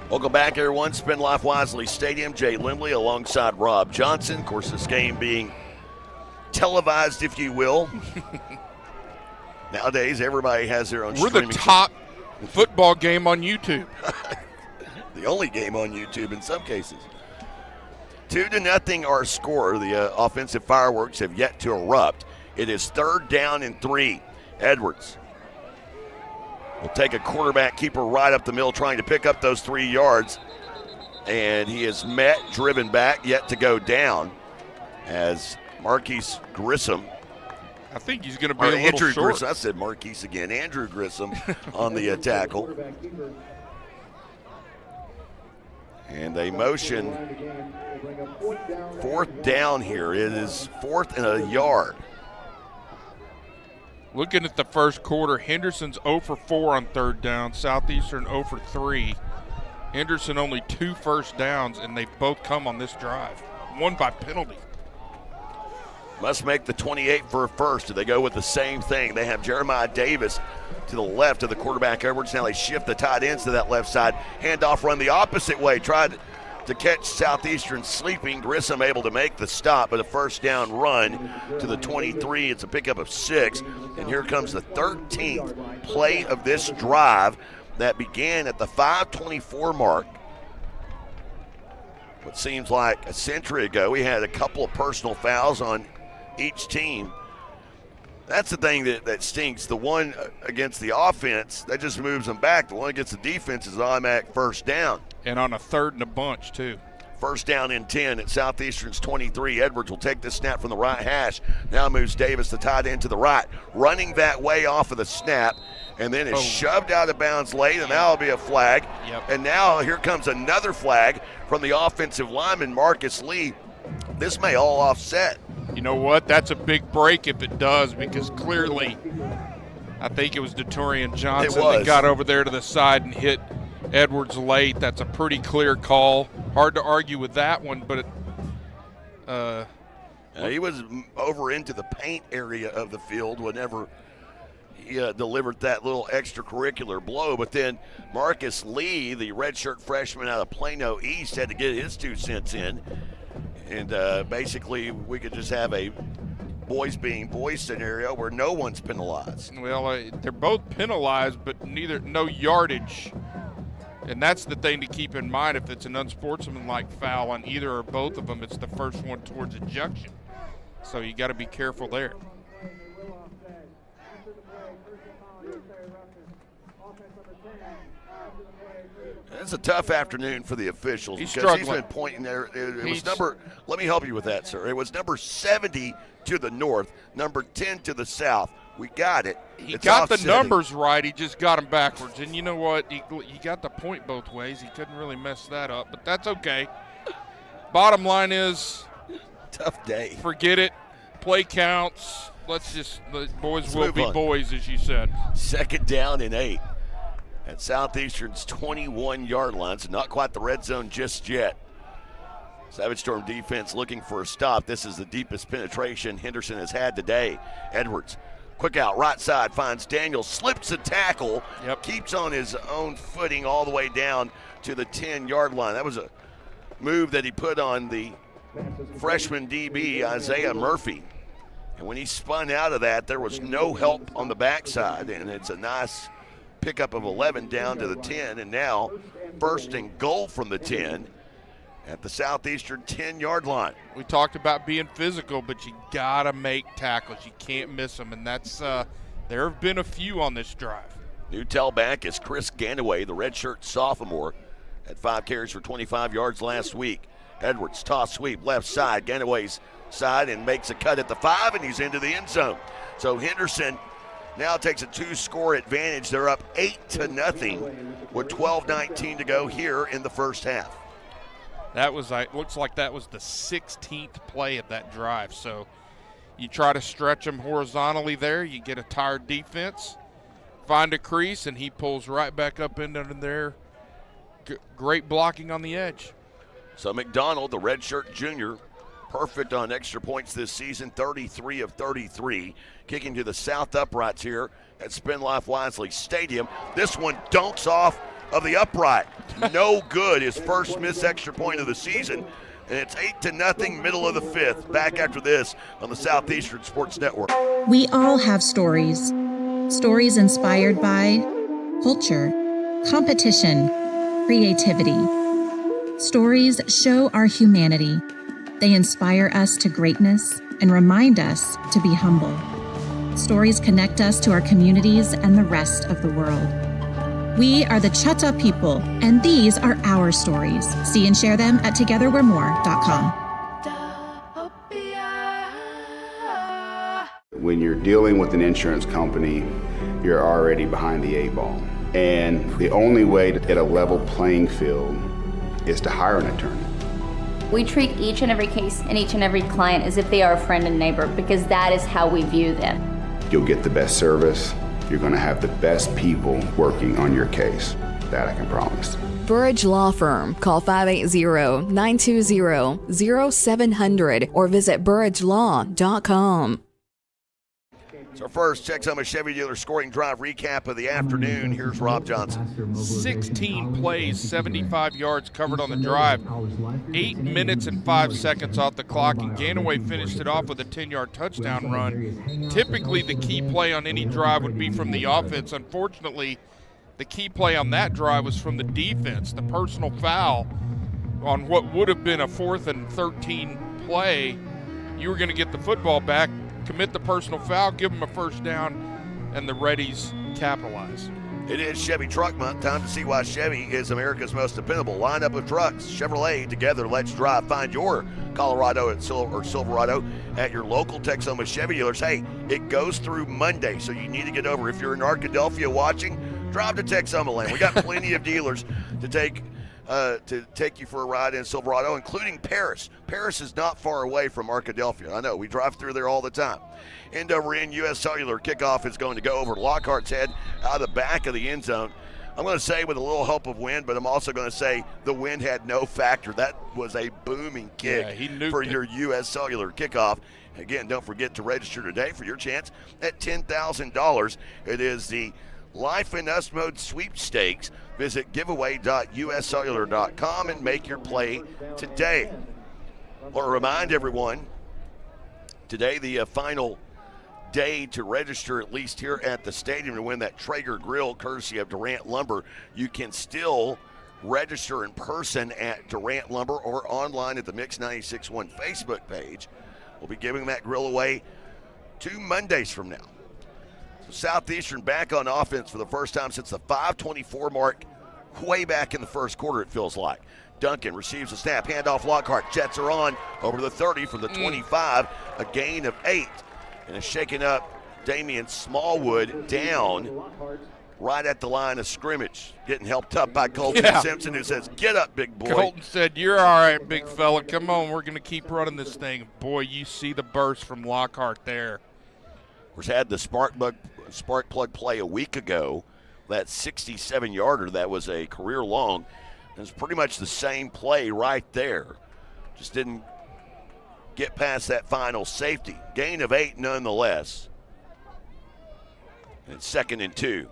Welcome back, everyone. Spend Life Wisely Stadium. Jay Lindley alongside Rob Johnson. Of course, this game being televised, if you will. Nowadays, everybody has their own We're streaming. the top football game on YouTube. The only game on YouTube in some cases. 2-0 our score. The offensive fireworks have yet to erupt. It is 3rd down and 3. Edwards will take a quarterback keeper right up the middle, trying to pick up those 3 yards. And he is met, driven back, yet to go down as Marquise Grissom. I think he's going to be a little Andrew short. Grissom. I said Marquise again. Andrew Grissom on the tackle. And they motion 4th down here. It is 4th and a yard. Looking at the first quarter, Henderson's 0 for 4 on 3rd down. Southeastern 0 for 3. Henderson only 2 first downs, and they've both come on this drive. One by penalty. Must make the 28 for a first. Do they go with the same thing? They have Jeremiah Davis to the left of the quarterback Edwards. Now they shift the tight ends to that left side. Handoff run the opposite way. Tried to catch Southeastern sleeping. Grissom able to make the stop, but a first down run to the 23. It's a pickup of 6. And here comes the 13th play of this drive that began at the 5:24 mark. What seems like a century ago. We had a couple of personal fouls on each team. That's the thing that stinks. The one against the offense, that just moves them back. The one against the defense is an automatic first down. And on a 3rd and a bunch, too. First down and 10 at Southeastern's 23. Edwards will take the snap from the right hash. Now moves Davis, the tight end, to the right. Running that way off of the snap, and then is shoved out of bounds late, and that'll be a flag. Yep. And now here comes another flag from the offensive lineman, Marcus Lee. This may all offset. You know what? That's a big break if it does, because clearly I think it was Detorian Johnson that got over there to the side and hit Edwards late. That's a pretty clear call. Hard to argue with that one, but he was over into the paint area of the field whenever he delivered that little extracurricular blow. But then Marcus Lee, the redshirt freshman out of Plano East, had to get his 2 cents in. And basically we could just have a boys being boys scenario where no one's penalized. Well, they're both penalized, but no yardage. And that's the thing to keep in mind. If it's an unsportsmanlike foul on either or both of them, it's the first one towards ejection. So you got to be careful there. It's a tough afternoon for the officials. He's because struggling. He's been pointing there. It was let me help you with that, sir. It was number 70 to the north, number 10 to the south, We got it. He It's got the offsetting. numbers right. He just got them backwards. And you know what? He got the point both ways. He couldn't really mess that up, but that's okay. Bottom line is, tough day. Forget it. Play counts. The boys will be on. boys, as you said. 2nd down and 8 at Southeastern's 21-yard line. So not quite the red zone just yet. Savage Storm defense looking for a stop. This is the deepest penetration Henderson has had today. Edwards, quick out, right side, finds Daniel, slips a tackle, keeps on his own footing all the way down to the 10-yard line. That was a move that he put on the freshman DB, Isaiah Murphy. And when he spun out of that, there was no help on the backside, and it's a nice pickup of 11 down to the 10, and now 1st and goal from the 10 at the Southeastern 10-yard line. We talked about being physical, but you got to make tackles. You can't miss them, and that's there have been a few on this drive. New tailback is Chris Ganaway, the redshirt sophomore, at 5 carries for 25 yards last week. Edwards, toss sweep, left side, Ganaway's side, and makes a cut at the 5, and he's into the end zone. So Henderson now takes a 2-score advantage. They're up 8-0 with 12:19 to go here in the first half. That was looks like that was the 16th play of that drive. So you try to stretch him horizontally there. You get a tired defense, find a crease, and he pulls right back up into there. Great blocking on the edge. So McDonald, the redshirt junior, perfect on extra points this season, 33 of 33, kicking to the south uprights here at Spin Life Wisely Stadium. This one dunks off of the upright. No good. His first missed extra point of the season. And it's 8-0, middle of the 5th. Back after this on the Southeastern Sports Network. We all have stories. Stories inspired by culture, competition, creativity. Stories show our humanity. They inspire us to greatness and remind us to be humble. Stories connect us to our communities and the rest of the world. We are the Chutta people, and these are our stories. See and share them at togetherwe'remore.com. When you're dealing with an insurance company, you're already behind the 8 ball. And the only way to get a level playing field is to hire an attorney. We treat each and every case and each and every client as if they are a friend and neighbor because that is how we view them. You'll get the best service. You're going to have the best people working on your case. That I can promise. Burridge Law Firm. Call 580-920-0700 or visit burridgelaw.com. So first, Texoma Chevy Dealer scoring drive recap of the afternoon. Here's Rob Johnson. 16 plays, 75 yards covered on the drive. 8 minutes and 5 seconds off the clock, and Ganaway finished it off with a 10-yard touchdown run. Typically, the key play on any drive would be from the offense. Unfortunately, the key play on that drive was from the defense. The personal foul on what would have been a 4th and 13 play. You were going to get the football back, commit the personal foul, give them a first down, and the Reddies capitalize. It is Chevy Truck Month. Time to see why Chevy is America's most dependable lineup of trucks. Chevrolet, together, let's drive. Find your Colorado or Silverado at your local Texoma Chevy dealers. Hey, it goes through Monday, so you need to get over. If you're in Arkadelphia watching, drive to Texoma Land. We got plenty of dealers to take you for a ride in Silverado, including Paris. Paris is not far away from Arkadelphia. I know, we drive through there all the time. End over in U.S. Cellular. Kickoff is going to go over Lockhart's head out of the back of the end zone. I'm going to say with a little help of wind, but I'm also going to say the wind had no factor. That was a booming kick for your U.S. Cellular kickoff. Again, don't forget to register today for your chance at $10,000. It is the Life in Us Mode Sweepstakes. Visit giveaway.uscellular.com and make your play today. I want to remind everyone, today the final day to register, at least here at the stadium, to win that Traeger grill courtesy of Durant Lumber. You can still register in person at Durant Lumber or online at the Mix 96.1 Facebook page. We'll be giving that grill away 2 Mondays from now. So Southeastern back on offense for the first time since the 5:24 mark, way back in the first quarter, it feels like. Duncan receives a snap, handoff Lockhart. Jets are on over the 30 from the 25, a gain of 8. And a shaken up Damian Smallwood down right at the line of scrimmage, getting helped up by Colton Simpson, who says, "Get up, big boy." Colton said, "You're all right, big fella. Come on, we're going to keep running this thing." Boy, you see the burst from Lockhart there. Was had the spark plug play a week ago, that 67-yarder that was a career long. It's pretty much the same play right there. Just didn't get past that final safety. Gain of 8 nonetheless. And 2nd and 2.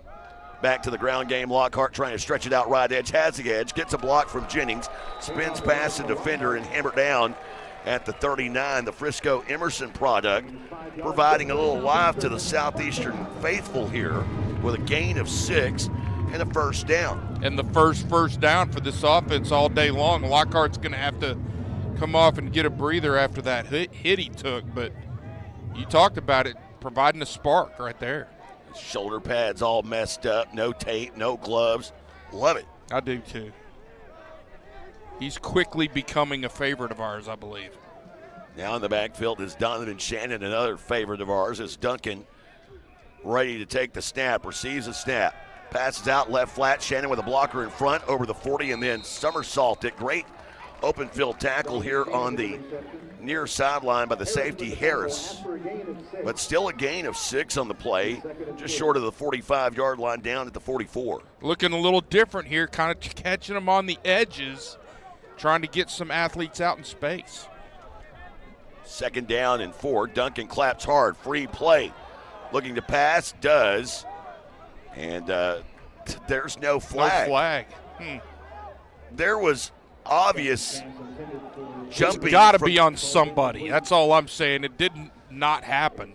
Back to the ground game. Lockhart trying to stretch it out right edge. Has the edge. Gets a block from Jennings. Spins past the defender and hammered down at the 39. The Frisco Emerson product providing a little life to the Southeastern faithful here with a gain of 6 and a first down. And the first down for this offense all day long. Lockhart's going to have to come off and get a breather after that hit he took. But you talked about it, providing a spark right there. Shoulder pads all messed up, no tape, no gloves. Love it. I do too. He's quickly becoming a favorite of ours, I believe. Now in the backfield is Donovan Shannon, another favorite of ours. Is Duncan ready to take the snap, receives a snap, passes out left flat. Shannon with a blocker in front over the 40 and then somersaulted. Great open field tackle here on the near sideline by the safety Harris. But still a gain of 6 on the play, just short of the 45-yard line down at the 44. Looking a little different here, kind of catching them on the edges, trying to get some athletes out in space. 2nd down and 4. Duncan claps hard, free play. Looking to pass, does. And there's no flag. No flag. There was obvious jumping. It's got to be on somebody. That's all I'm saying. It didn't not happen.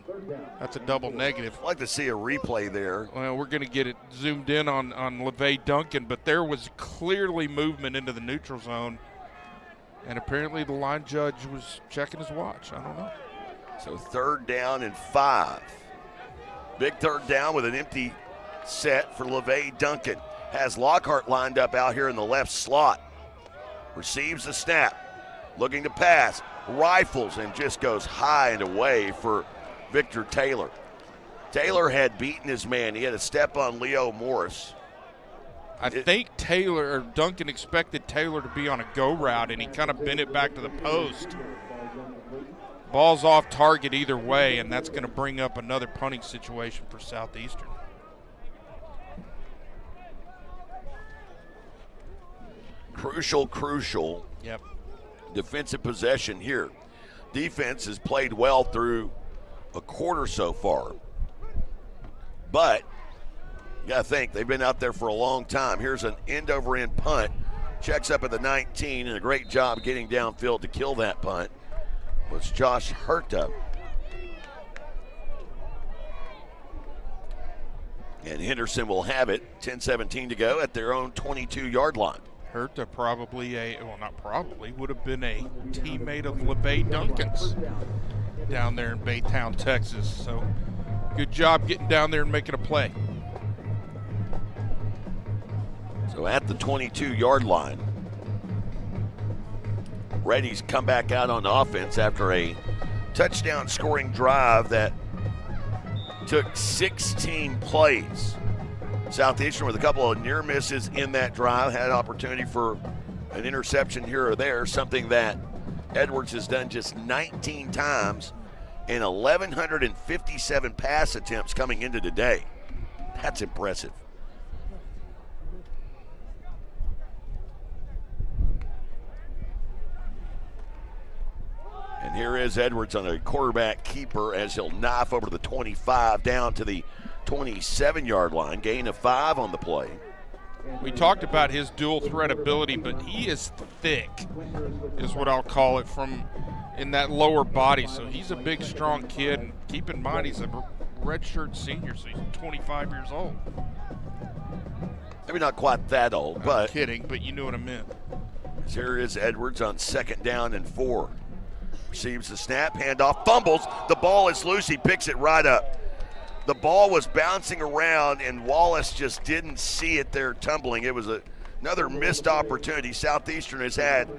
That's a double negative. I'd like to see a replay there. Well, we're going to get it zoomed in on LeVay Duncan, but there was clearly movement into the neutral zone, and apparently the line judge was checking his watch. I don't know. So 3rd down and 5. Big 3rd down with an empty set for LeVay Duncan. Has Lockhart lined up out here in the left slot. Receives the snap. Looking to pass. Rifles and just goes high and away for Victor Taylor. Taylor had beaten his man. He had a step on Leo Morris. I think Duncan expected Taylor to be on a go route, and he kind of bent it back to the post. Ball's off target either way, and that's going to bring up another punting situation for Southeastern. Crucial. Yep. Defensive possession here. Defense has played well through a quarter so far. But you got to think, they've been out there for a long time. Here's an end-over-end punt. Checks up at the 19, and a great job getting downfield to kill that punt was Josh Herta. And Henderson will have it, 10-17 to go at their own 22-yard line. Herta would have been a teammate of LeVay Duncan's down there in Baytown, Texas. So good job getting down there and making a play. So at the 22-yard line, Reddy's come back out on offense after a touchdown scoring drive that took 16 plays. Southeastern with a couple of near misses in that drive, had an opportunity for an interception here or there, something that Edwards has done just 19 times in 1,157 pass attempts coming into today. That's impressive. And here is Edwards on a quarterback keeper as he'll knife over to the 25 down to the 27-yard line. Gain of 5 on the play. We talked about his dual threat ability, but he is thick, is what I'll call it, from in that lower body. So he's a big, strong kid. And keep in mind, he's a redshirt senior, so he's 25 years old. Maybe not quite that old, but. I'm kidding, but you knew what I meant. Here is Edwards on 2nd down and 4. Receives the snap, handoff, fumbles. The ball is loose. He picks it right up. The ball was bouncing around, and Wallace just didn't see it there tumbling. It was another missed opportunity. Southeastern has had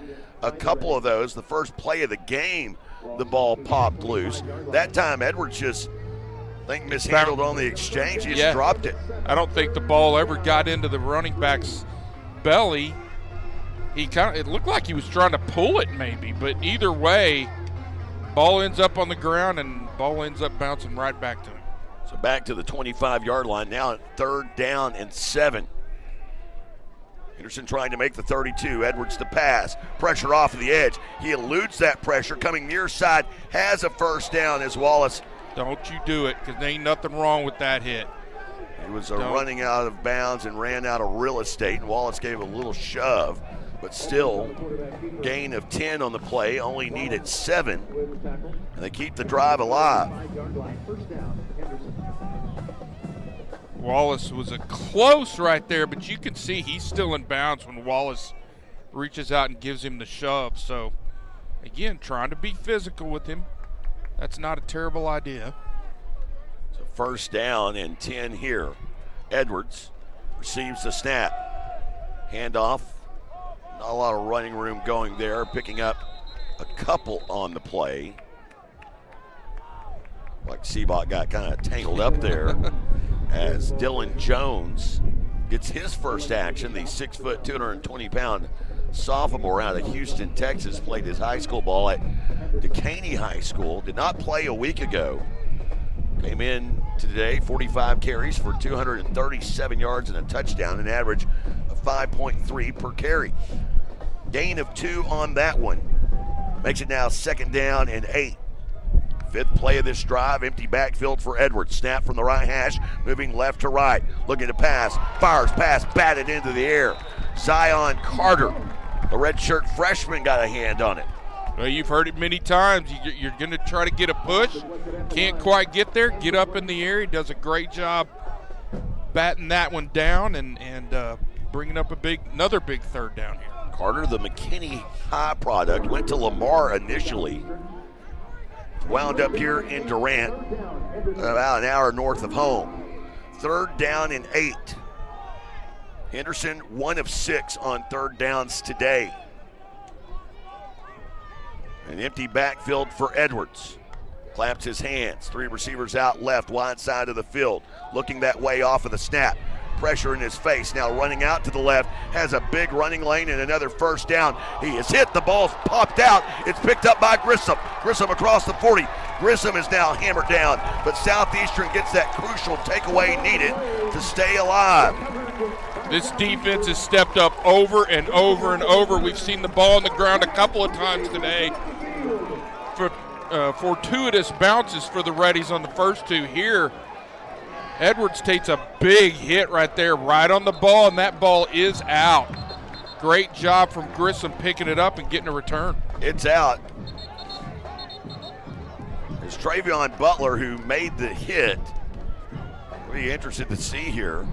a couple of those. The first play of the game, the ball popped loose. That time, Edwards just, I think mishandled on the exchange. He just dropped it. I don't think the ball ever got into the running back's belly. It looked like he was trying to pull it maybe, but either way, ball ends up on the ground and ball ends up bouncing right back to him. So back to the 25-yard line now at 3rd down and 7. Henderson trying to make the 32. Edwards to pass. Pressure off of the edge. He eludes that pressure. Coming near side. Has a first down as Wallace. Don't you do it, because there ain't nothing wrong with that hit. He was running out of bounds and ran out of real estate, and Wallace gave a little shove. But still, gain of 10 on the play. Only needed 7. And they keep the drive alive. Wallace was a close right there, but you can see he's still in bounds when Wallace reaches out and gives him the shove. So, again, trying to be physical with him. That's not a terrible idea. So 1st down and 10 here. Edwards receives the snap. Handoff. Not a lot of running room going there. Picking up a couple on the play. Like Seabot got kind of tangled up there. As Dylan Jones gets his first action, the 6', 220-pound sophomore out of Houston, Texas, played his high school ball at Decaney High School. Did not play a week ago. Came in today, 45 carries for 237 yards and a touchdown, an average of 5.3 per carry. Gain of 2 on that one. Makes it now 2nd down and 8. 5th play of this drive, empty backfield for Edwards. Snap from the right hash, moving left to right. Looking to pass, fires pass, batted into the air. Zion Carter, the redshirt freshman, got a hand on it. Well, you've heard it many times. You're going to try to get a push. Can't quite get there. Get up in the air. He does a great job batting that one down and bringing up another big 3rd down here. Carter, the McKinney High product, went to Lamar initially. Wound up here in Durant, about an hour north of home. 3rd down and 8. Henderson 1 of 6 on 3rd downs today. An empty backfield for Edwards. Claps his hands. 3 receivers out left, wide side of the field. Looking that way off of the snap. Pressure in his face. Now running out to the left. Has a big running lane and another 1st down. He is hit. The ball's popped out. It's picked up by Grissom. Grissom across the 40. Grissom is now hammered down. But Southeastern gets that crucial takeaway needed to stay alive. This defense has stepped up over and over and over. We've seen the ball on the ground a couple of times today. Fortuitous bounces for the Reddies on the first 2 here. Edwards takes a big hit right there, right on the ball, and that ball is out. Great job from Grissom picking it up and getting a return. It's out. It's Travion Butler who made the hit. We'll be interested to see here.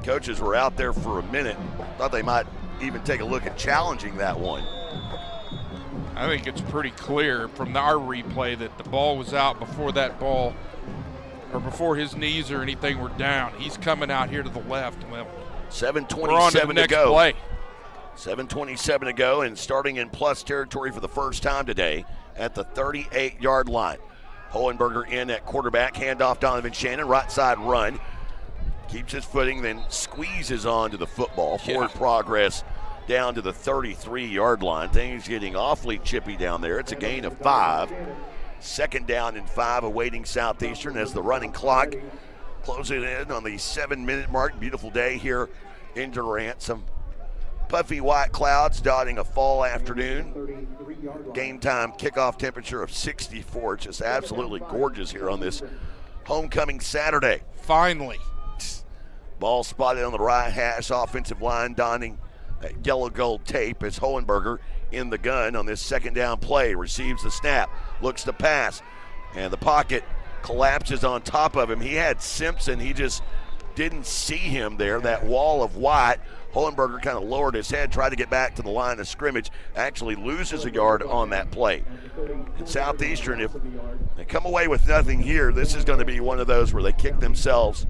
Coaches were out there for a minute. Thought they might even take a look at challenging that one. I think it's pretty clear from our replay that the ball was out before that ball, or before his knees or anything were down. He's coming out here to the left. Well, 7:27 to go. Play. 7:27 to go, and starting in plus territory for the first time today at the 38-yard line. Hohenberger in at quarterback. Handoff Donovan Shannon. Right side run. Keeps his footing, then squeezes onto the football. Forward progress down to the 33-yard line. Things getting awfully chippy down there. It's a gain of 5. 2nd down and 5 awaiting Southeastern as the running clock closing in on the 7-minute mark. Beautiful day here in Durant. Some puffy white clouds dotting a fall afternoon. Game time kickoff temperature of 64. It's just absolutely gorgeous here on this homecoming Saturday. Finally. Ball spotted on the right hash. Offensive line donning that yellow gold tape as Hohenberger in the gun on this 2nd down play. Receives the snap. Looks to pass. And the pocket collapses on top of him. He had Simpson. He just didn't see him there. That wall of white. Hohenberger kind of lowered his head, tried to get back to the line of scrimmage. Actually loses a yard on that play. And Southeastern, if they come away with nothing here, this is going to be one of those where they kick themselves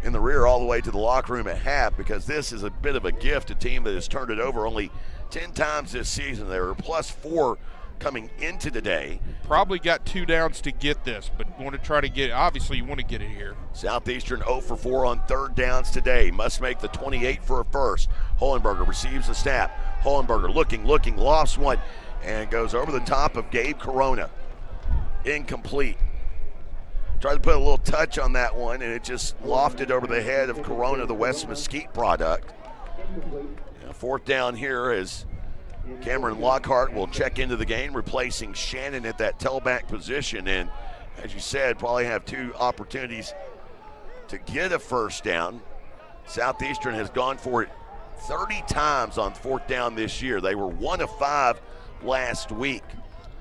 in the rear all the way to the locker room at half, because this is a bit of a gift, a team that has turned it over only 10 times this season. They were plus 4 coming into today. Probably got 2 downs to get this, but want to try to get, obviously you want to get it here. Southeastern 0 for 4 on 3rd downs today. Must make the 28 for a first. Hohenberger receives the snap. Hohenberger looking, lofts one, and goes over the top of Gabe Corona. Incomplete. Tried to put a little touch on that one, and it just lofted over the head of Corona, the West Mesquite product. 4th down here as Cameron Lockhart will check into the game, replacing Shannon at that tailback position. And as you said, probably have 2 opportunities to get a first down. Southeastern has gone for it 30 times on 4th down this year. They were 1 of 5 last week.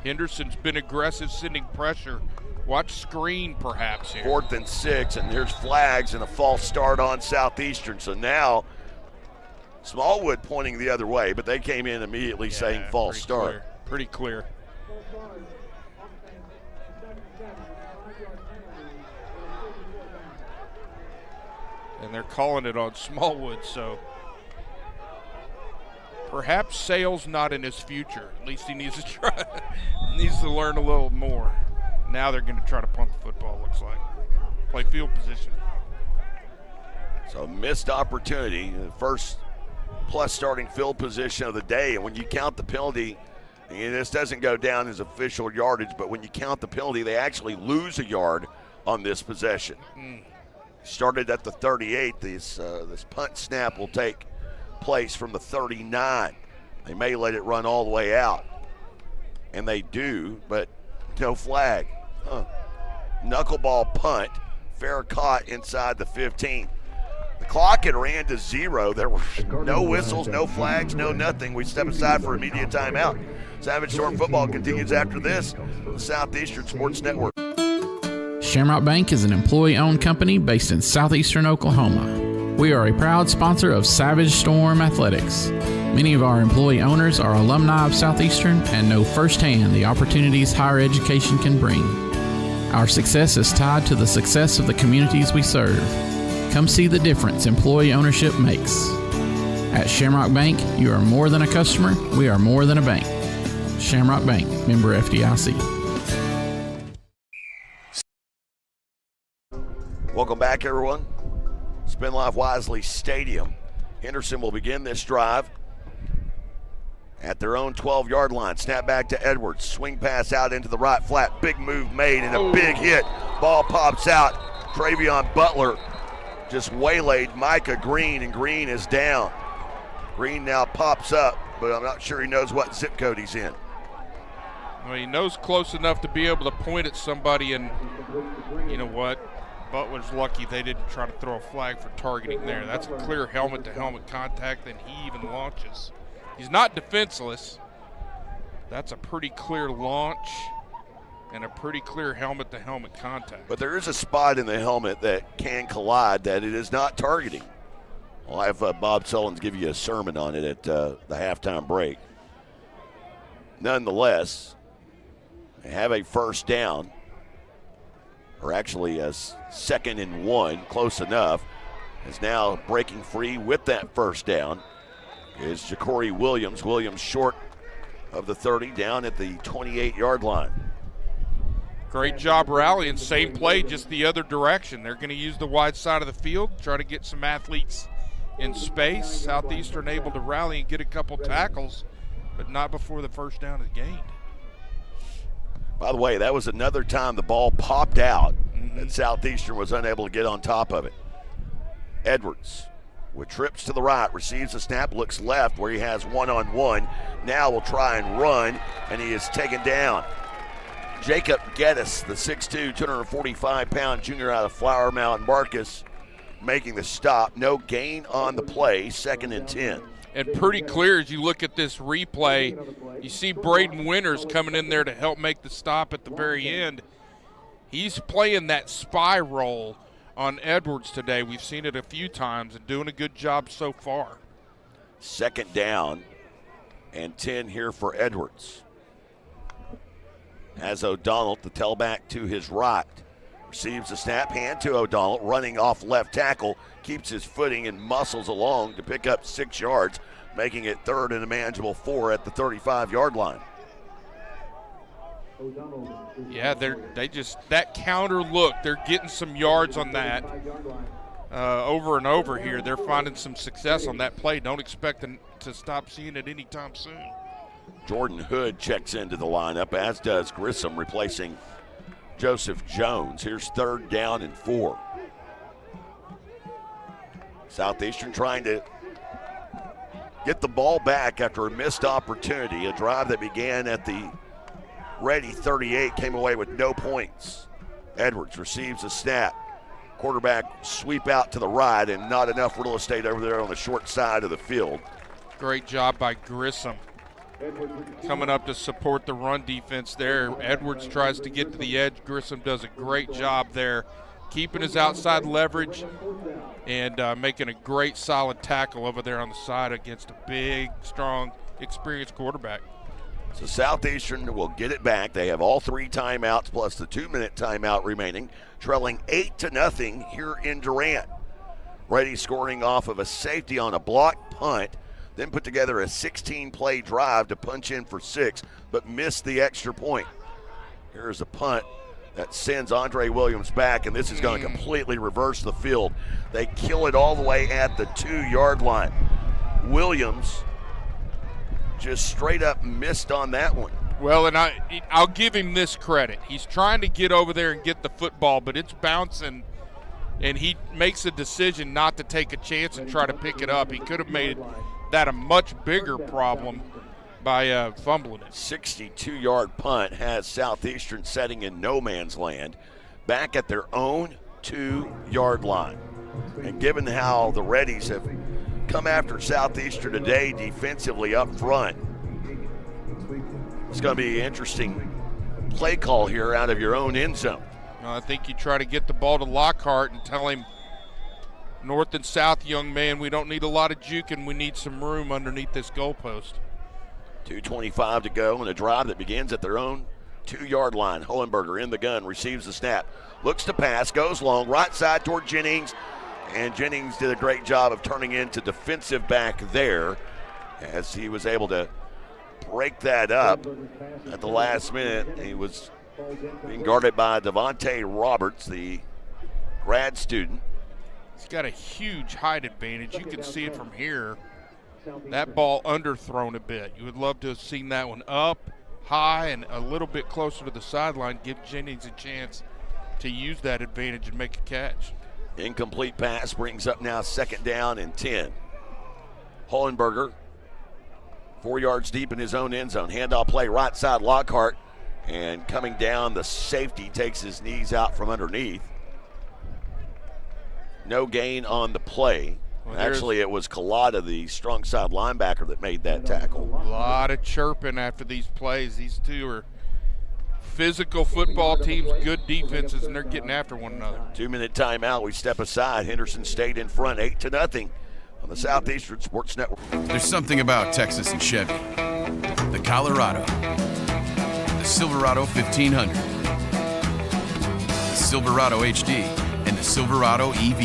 Henderson's been aggressive, sending pressure. Watch screen perhaps here. 4th and 6, and there's flags and a false start on Southeastern. So now Smallwood pointing the other way, but they came in immediately saying false start. Pretty clear. And they're calling it on Smallwood, so perhaps Sale's not in his future. At least he needs to try, needs to learn a little more. Now they're going to try to punt the football, looks like. Play field position. So missed opportunity, the first plus starting field position of the day. And when you count the penalty, and this doesn't go down as official yardage, but when you count the penalty, they actually lose a yard on this possession. Started at the 38. This punt snap will take place from the 39. They may let it run all the way out, and they do, but no flag. Knuckleball punt, fair caught inside the 15. The clock had ran to 0. There were no whistles, no flags, no nothing. We step aside for immediate timeout. Savage Storm football continues after this on the Southeastern Sports Network. Shamrock Bank is an employee-owned company based in southeastern Oklahoma. We are a proud sponsor of Savage Storm Athletics. Many of our employee owners are alumni of Southeastern and know firsthand the opportunities higher education can bring. Our success is tied to the success of the communities we serve. Come see the difference employee ownership makes. At Shamrock Bank, you are more than a customer, we are more than a bank. Shamrock Bank, member FDIC. Welcome back, everyone. Spin Live Wisely Stadium. Henderson will begin this drive at their own 12-yard line. Snap back to Edwards. Swing pass out into the right flat. Big move made and a big hit. Ball pops out. Travion Butler just waylaid Micah Green, and Green is down. Green now pops up, but I'm not sure he knows what zip code he's in. Well, he knows close enough to be able to point at somebody, and you know what? Butler's lucky they didn't try to throw a flag for targeting there. That's a clear helmet-to-helmet contact, and he even launches. He's not defenseless. That's a pretty clear launch and a pretty clear helmet-to-helmet contact. But there is a spot in the helmet that can collide that it is not targeting. I'll have Bob Sullins give you a sermon on it at the halftime break. Nonetheless, they have a first down, or actually a 2nd and 1, close enough. Is now breaking free with that first down is Ja'Cory Williams. Williams short of the 30, down at the 28-yard line. Great job rallying. Same play, just the other direction. They're going to use the wide side of the field, try to get some athletes in space. Southeastern able to rally and get a couple tackles, but not before the first down is gained. By the way, that was another time the ball popped out and Southeastern was unable to get on top of it. Edwards with trips to the right, receives the snap, looks left where he has one-on-one. Now will try and run, and he is taken down. Jacob Geddes, the 6'2", 245-pound junior out of Flower Mound, Marcus, making the stop. No gain on the play, 2nd and 10. And pretty clear as you look at this replay, you see Braden Winters coming in there to help make the stop at the very end. He's playing that spy role on Edwards today. We've seen it a few times and doing a good job so far. 2nd down and 10 here for Edwards. As O'Donnell, the tailback to his right, receives the snap, hand to O'Donnell, running off left tackle, keeps his footing and muscles along to pick up 6 yards, making it 3rd and a manageable 4 at the 35-yard line. Yeah, they just, that counter look, they're getting some yards on that over and over here. They're finding some success on that play. Don't expect them to stop seeing it anytime soon. Jordan Hood checks into the lineup, as does Grissom, replacing Joseph Jones. Here's 3rd down and 4. Southeastern trying to get the ball back after a missed opportunity. A drive that began at the Ready 38 came away with no points. Edwards receives a snap. Quarterback sweep out to the right, and not enough real estate over there on the short side of the field. Great job by Grissom coming up to support the run defense there. Edwards tries to get to the edge. Grissom does a great job there, keeping his outside leverage and making a great solid tackle over there on the side against a big, strong, experienced quarterback. So Southeastern will get it back. They have all 3 timeouts plus the 2-minute timeout remaining, trailing 8-0 here in Durant. Ready scoring off of a safety on a blocked punt, then put together a 16-play drive to punch in for 6, but missed the extra point. Here's a punt that sends Andre Williams back, and this is going to completely reverse the field. They kill it all the way at the 2-yard line. Williams just straight up missed on that one. Well, and I'll give him this credit. He's trying to get over there and get the football, but it's bouncing, and he makes a decision not to take a chance and try to pick it up. He could have made that a much bigger problem by fumbling it. 62-yard punt has Southeastern setting in no man's land, back at their own 2-yard line. And given how the Reddies have come after Southeastern today defensively up front, it's going to be an interesting play call here out of your own end zone. I think you try to get the ball to Lockhart and tell him, north and south, young man, we don't need a lot of juking. We need some room underneath this goalpost. 2:25 to go in a drive that begins at their own 2-yard line. Hohenberger in the gun, receives the snap, looks to pass, goes long, right side toward Jennings, and Jennings did a great job of turning into defensive back there as he was able to break that up at the last minute. He was being guarded by Devontae Roberts, the grad student. He's got a huge height advantage. You can see it from here. That ball underthrown a bit. You would love to have seen that one up, high, and a little bit closer to the sideline. Give Jennings a chance to use that advantage and make a catch. Incomplete pass brings up now 2nd down and 10. Hohenberger 4 yards deep in his own end zone. Handoff play right side Lockhart, and coming down, the safety takes his knees out from underneath. No gain on the play. Well, actually, it was Collada, the strong side linebacker, that made that tackle. A lot of chirping after these plays. These two are physical football teams, good defenses, and they're getting after one another. 2-minute timeout. We step aside. Henderson State in front, 8-0 on the Southeastern Sports Network. There's something about Texas and Chevy. The Colorado, the Silverado 1500, the Silverado HD, and the Silverado EV.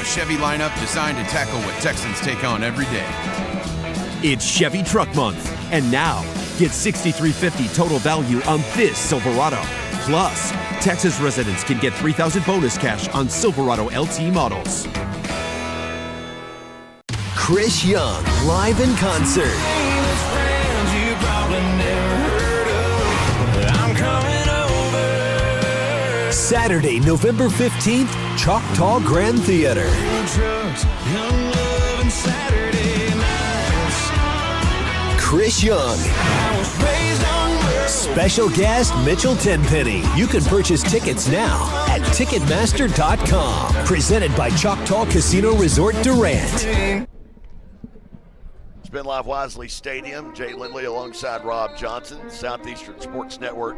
A Chevy lineup designed to tackle what Texans take on every day. It's Chevy Truck Month, and now get $6,350 total value on this Silverado. Plus, Texas residents can get $3,000 bonus cash on Silverado LT models. Chris Young, live in concert. Saturday, November 15th, Choctaw Grand Theater. Chris Young. Special guest Mitchell Tenpenny. You can purchase tickets now at Ticketmaster.com. Presented by Choctaw Casino Resort Durant. Spin Live Wisely Stadium. Jay Lindley alongside Rob Johnson, Southeastern Sports Network.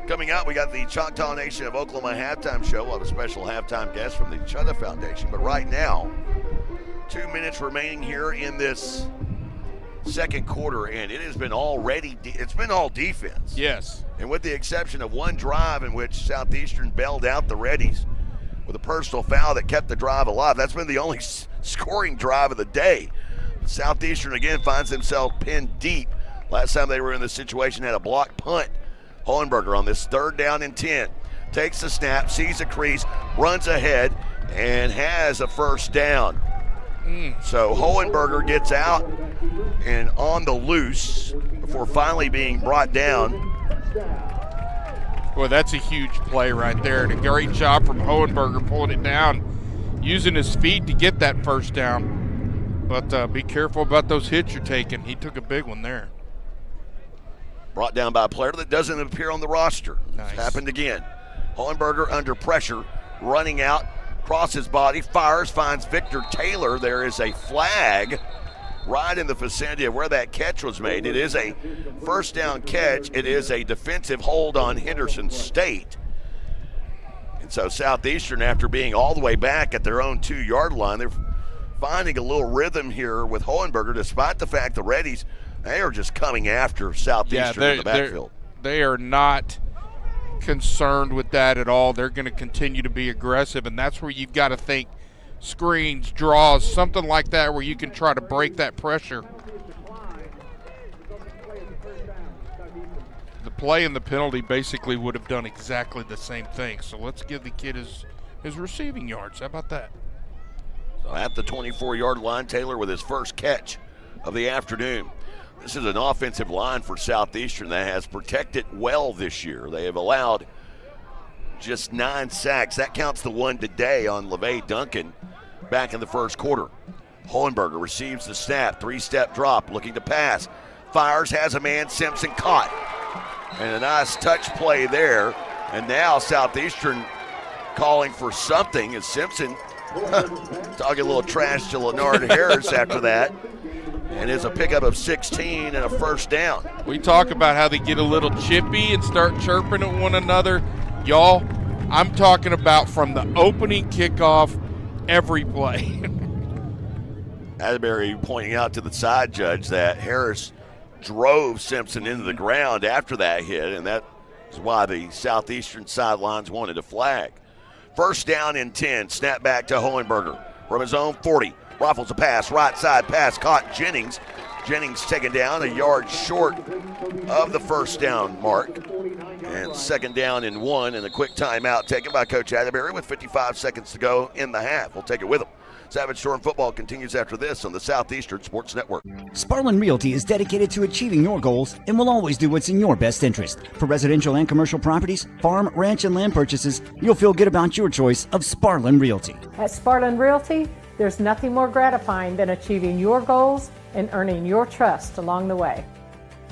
Coming up, we got the Choctaw Nation of Oklahoma halftime show. We'll have a special halftime guest from the Chutta Foundation. But right now, 2 minutes remaining here in this second quarter, and it has been it's been all defense. Yes. And with the exception of one drive in which Southeastern bailed out the Reddies with a personal foul that kept the drive alive. That's been the only scoring drive of the day. Southeastern again finds themselves pinned deep Last time they were in this situation had a block punt. Hohenberger on this 3rd down and 10. Takes the snap, sees a crease, runs ahead, and has a first down. So Hohenberger gets out and on the loose before finally being brought down. Boy, that's a huge play right there. And a great job from Hohenberger pulling it down, using his feet to get that first down. But be careful about those hits you're taking. He took a big one there. Brought down by a player that doesn't appear on the roster. Nice. It's happened again. Hohenberger under pressure, running out, crosses body, fires, finds Victor Taylor. There is a flag right in the vicinity of where that catch was made. It is a first down catch. It is a defensive hold on Henderson State. And so Southeastern, after being all the way back at their own 2-yard line, they're finding a little rhythm here with Hohenberger, despite the fact the Reddies, they are just coming after Southeastern in the backfield. They are not concerned with that at all. They're going to continue to be aggressive, and that's where you've got to think screens, draws, something like that where you can try to break that pressure. The play and the penalty basically would have done exactly the same thing. So let's give the kid his receiving yards. How about that? So at the 24-yard line, Taylor with his first catch of the afternoon. This is an offensive line for Southeastern that has protected well this year. They have allowed just 9 sacks. That counts the one today on LeVay Duncan back in the first quarter. Hohenberger receives the snap, 3-step drop, looking to pass. Fires, has a man, Simpson caught. And a nice touch play there. And now Southeastern calling for something as Simpson talking a little trash to Leonard Harris after that. And it's a pickup of 16 and a first down. We talk about how they get a little chippy and start chirping at one another. Y'all, I'm talking about from the opening kickoff, every play. Adbury pointing out to the side judge that Harris drove Simpson into the ground after that hit, and that is why the Southeastern sidelines wanted a flag. First down and 10, snap back to Hohenberger from his own 40. Rifles a pass, right side pass, caught Jennings. Jennings taken down a yard short of the first down mark. And 2nd down and 1, and a quick timeout taken by Coach Adbury with 55 seconds to go in the half. We'll take it with him. Savage Storm football continues after this on the Southeastern Sports Network. Sparlin Realty is dedicated to achieving your goals and will always do what's in your best interest. For residential and commercial properties, farm, ranch, and land purchases, you'll feel good about your choice of Sparlin Realty. At Sparlin Realty, there's nothing more gratifying than achieving your goals and earning your trust along the way.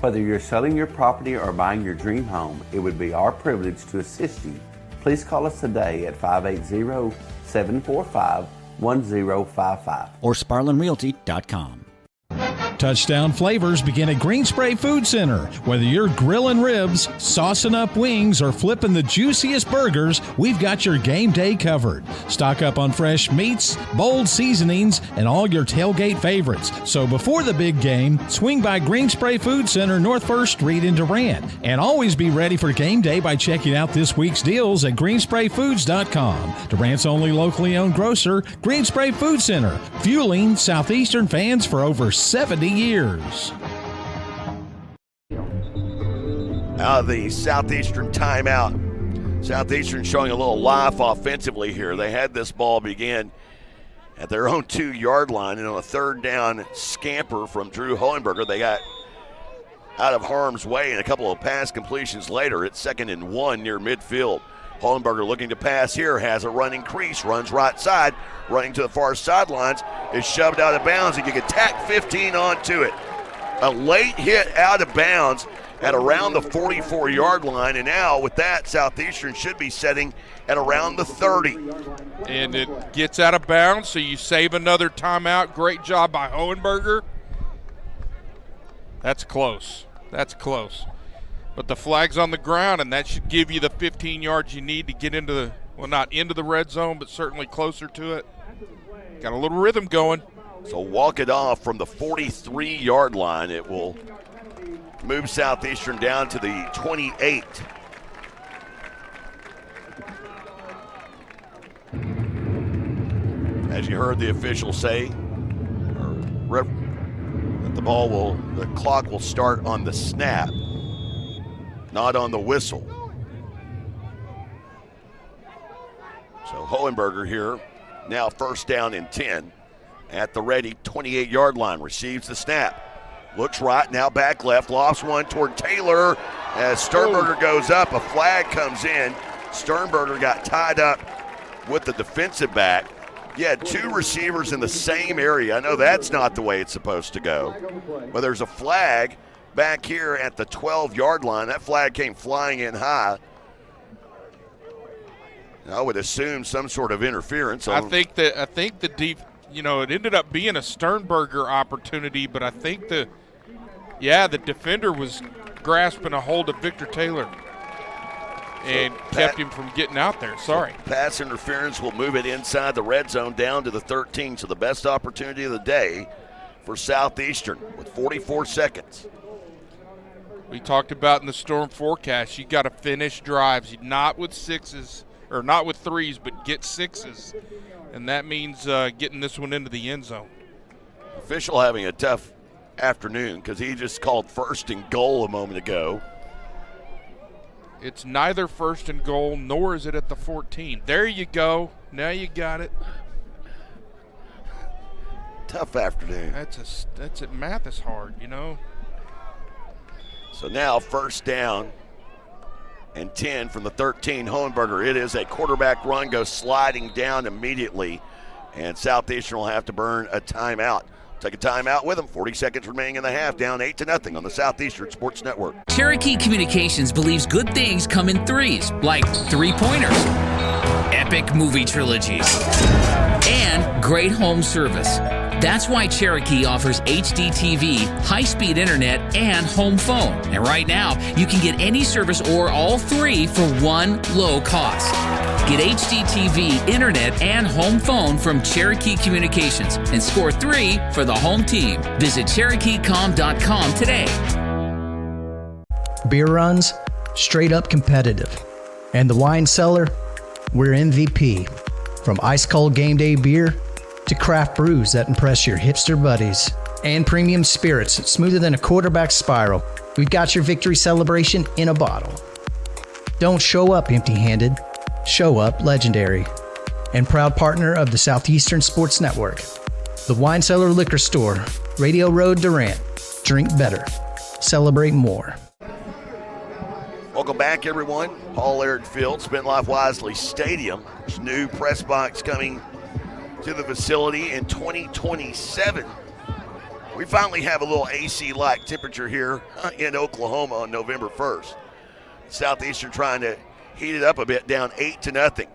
Whether you're selling your property or buying your dream home, it would be our privilege to assist you. Please call us today at 580-745-1055 or SparlinRealty.com. Touchdown flavors begin at Green Spray Food Center. Whether you're grilling ribs, saucing up wings, or flipping the juiciest burgers, we've got your game day covered. Stock up on fresh meats, bold seasonings, and all your tailgate favorites. So before the big game, swing by Green Spray Food Center, North 1st Street in Durant. And always be ready for game day by checking out this week's deals at greensprayfoods.com. Durant's only locally owned grocer, Green Spray Food Center, fueling Southeastern fans for over 70 years. Out of the Southeastern timeout. Southeastern showing a little life offensively here. They had this ball begin at their own 2-yard line, and on a 3rd down scamper from Drew Hohenberger, they got out of harm's way, and a couple of pass completions later, it's 2nd and 1 near midfield. Hohenberger looking to pass here, has a running crease, runs right side, running to the far sidelines, is shoved out of bounds, and you can tack 15 onto it. A late hit out of bounds at around the 44-yard line, and now with that, Southeastern should be setting at around the 30. And it gets out of bounds, so you save another timeout. Great job by Hohenberger. That's close. That's close. But the flag's on the ground, and that should give you the 15 yards you need to get into the, well, not into the red zone, but certainly closer to it. Got a little rhythm going. So walk it off from the 43-yard line. It will move Southeastern down to the 28. As you heard the official say, that the The clock will start on the snap, not on the whistle. So Hohenberger here, now first down and 10 at the ready 28-yard line, receives the snap. Looks right, now back left, lofts one toward Taylor. As Sternberger goes up, a flag comes in. Sternberger got tied up with the defensive back. You had two receivers in the same area. I know that's not the way it's supposed to go. But there's a flag back here at the 12-yard line. That flag came flying in high. I would assume some sort of interference. I think the deep, it ended up being a Sternberger opportunity, but I think the defender was grasping a hold of Victor Taylor and kept him from getting out there. Sorry. So pass interference will move it inside the red zone down to the 13. So the best opportunity of the day for Southeastern with 44 seconds. We talked about in the storm forecast, you got to finish drives, not with sixes or not with threes, but get sixes. And that means getting this one into the end zone. Official having a tough afternoon because he just called first and goal a moment ago. It's neither first and goal, nor is it at the 14. There you go. Now you got it. Tough afternoon. That's it. Math is hard, So now first down and 10 from the 13. Hohenberger. It is a quarterback run, goes sliding down immediately, and Southeastern will have to burn a timeout. Take a timeout with them. 40 seconds remaining in the half, down 8-0 on the Southeastern Sports Network. Cherokee Communications believes good things come in threes, like three-pointers, epic movie trilogies, and great home service. That's why Cherokee offers HD TV, high-speed internet, and home phone. And right now, you can get any service or all three for one low cost. Get HD TV, internet, and home phone from Cherokee Communications and score 3 for the home team. Visit CherokeeCom.com today. Beer runs, straight up competitive. And the wine cellar, we're MVP. From ice cold game day beer to craft brews that impress your hipster buddies. And premium spirits smoother than a quarterback spiral. We've got your victory celebration in a bottle. Don't show up empty-handed. Show up legendary. And proud partner of the Southeastern Sports Network. The Wine Cellar Liquor Store, Radio Road, Durant. Drink better. Celebrate more. Welcome back, everyone. Paul Laird Field, Spent Life Wisely Stadium. There's new press box coming to the facility in 2027. We finally have a little AC-like temperature here in Oklahoma on November 1st. Southeastern trying to heat it up a bit, down 8-0.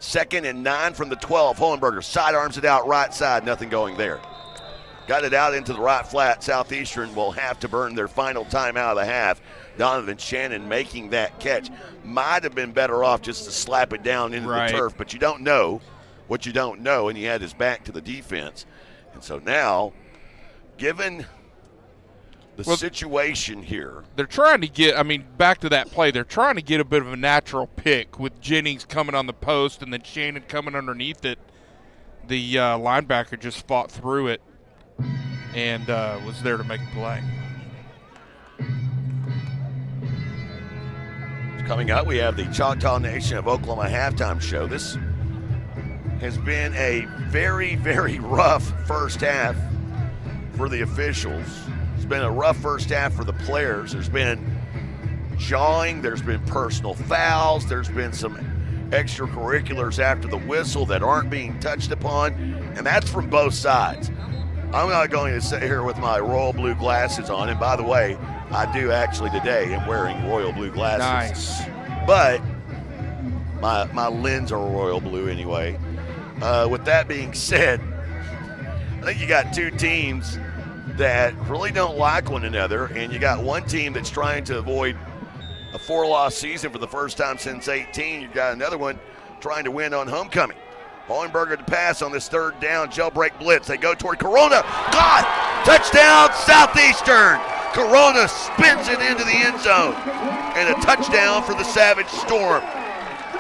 2nd and 9 from the 12. Hohenberger sidearms it out right side, nothing going there. Got it out into the right flat. Southeastern will have to burn their final timeout of the half. Donovan Shannon making that catch. Might have been better off just to slap it down into the turf, but you don't know what you don't know, and he had his back to the defense. And so now, given the situation here, they're trying to get, back to that play, they're trying to get a bit of a natural pick with Jennings coming on the post and then Shannon coming underneath it. The linebacker just fought through it and was there to make a play. Coming up, we have the Choctaw Nation of Oklahoma halftime show. This has been a very, very rough first half for the officials. It's been a rough first half for the players. There's been jawing, there's been personal fouls, there's been some extracurriculars after the whistle that aren't being touched upon, and that's from both sides. I'm not going to sit here with my royal blue glasses on, and by the way, I do actually today am wearing royal blue glasses. Nice. But my lens are royal blue anyway. With that being said, I think you got two teams that really don't like one another, and you got one team that's trying to avoid a 4-loss season for the first time since 18. You've got another one trying to win on homecoming. Hohenberger to pass on this third down, jailbreak blitz. They go toward Corona. God! Touchdown, Southeastern! Corona spins it into the end zone. And a touchdown for the Savage Storm.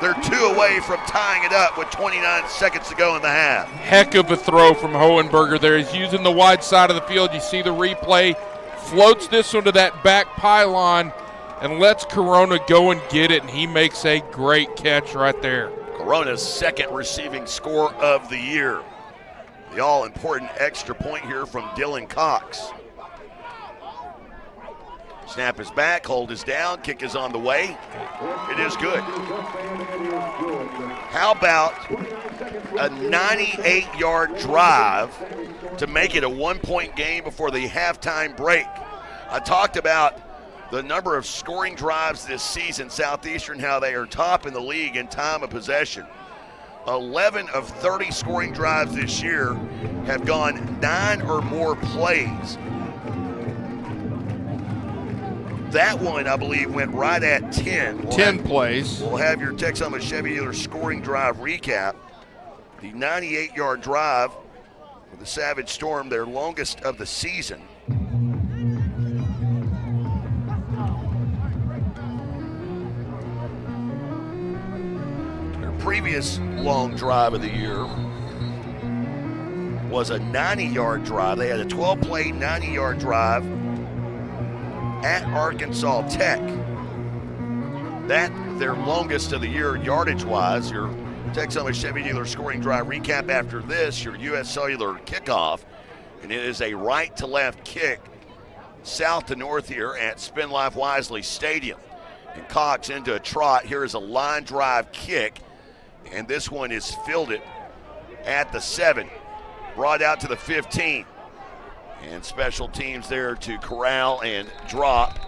They're 2 away from tying it up with 29 seconds to go in the half. Heck of a throw from Hohenberger there. He's using the wide side of the field. You see the replay. Floats this one to that back pylon and lets Corona go and get it, and he makes a great catch right there. Corona's second receiving score of the year. The all-important extra point here from Dylan Cox. Snap is back, hold is down, kick is on the way. It is good. How about a 98-yard drive to make it a 1-point game before the halftime break? I talked about the number of scoring drives this season, Southeastern, how they are top in the league in time of possession. 11 of 30 scoring drives this year have gone 9 or more plays. That one, I believe, went right at 10. 10 plays. We'll have your Texoma Chevy Dealer scoring drive recap. The 98-yard drive for the Savage Storm, their longest of the season. Their previous long drive of the year was a 90-yard drive. They had a 12-play, 90-yard drive at Arkansas Tech. That their longest of the year yardage-wise. Your Texoma Chevy Dealer scoring drive recap after this, your U.S. Cellular kickoff. And it is a right-to-left kick south to north here at Spin Life Wisely Stadium. And Cox into a trot. Here is a line drive kick. And this one is fielded at the 7. Brought out to the 15. And special teams there to corral and drop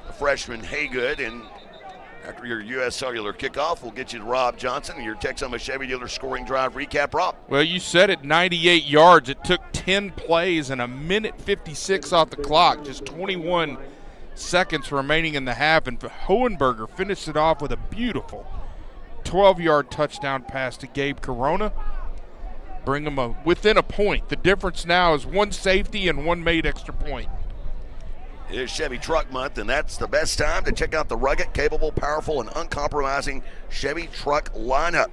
the freshman Haygood. And after your U.S. Cellular kickoff, we'll get you to Rob Johnson and your Texoma Chevy Dealer scoring drive recap. Rob. Well, you said it, 98 yards. It took 10 plays and a minute 56 off the clock. Just 21 seconds remaining in the half. And Hohenberger finished it off with a beautiful 12-yard touchdown pass to Gabe Corona. Bring them within a point. The difference now is one safety and one made extra point. It is Chevy Truck Month, and that's the best time to check out the rugged, capable, powerful, and uncompromising Chevy Truck lineup.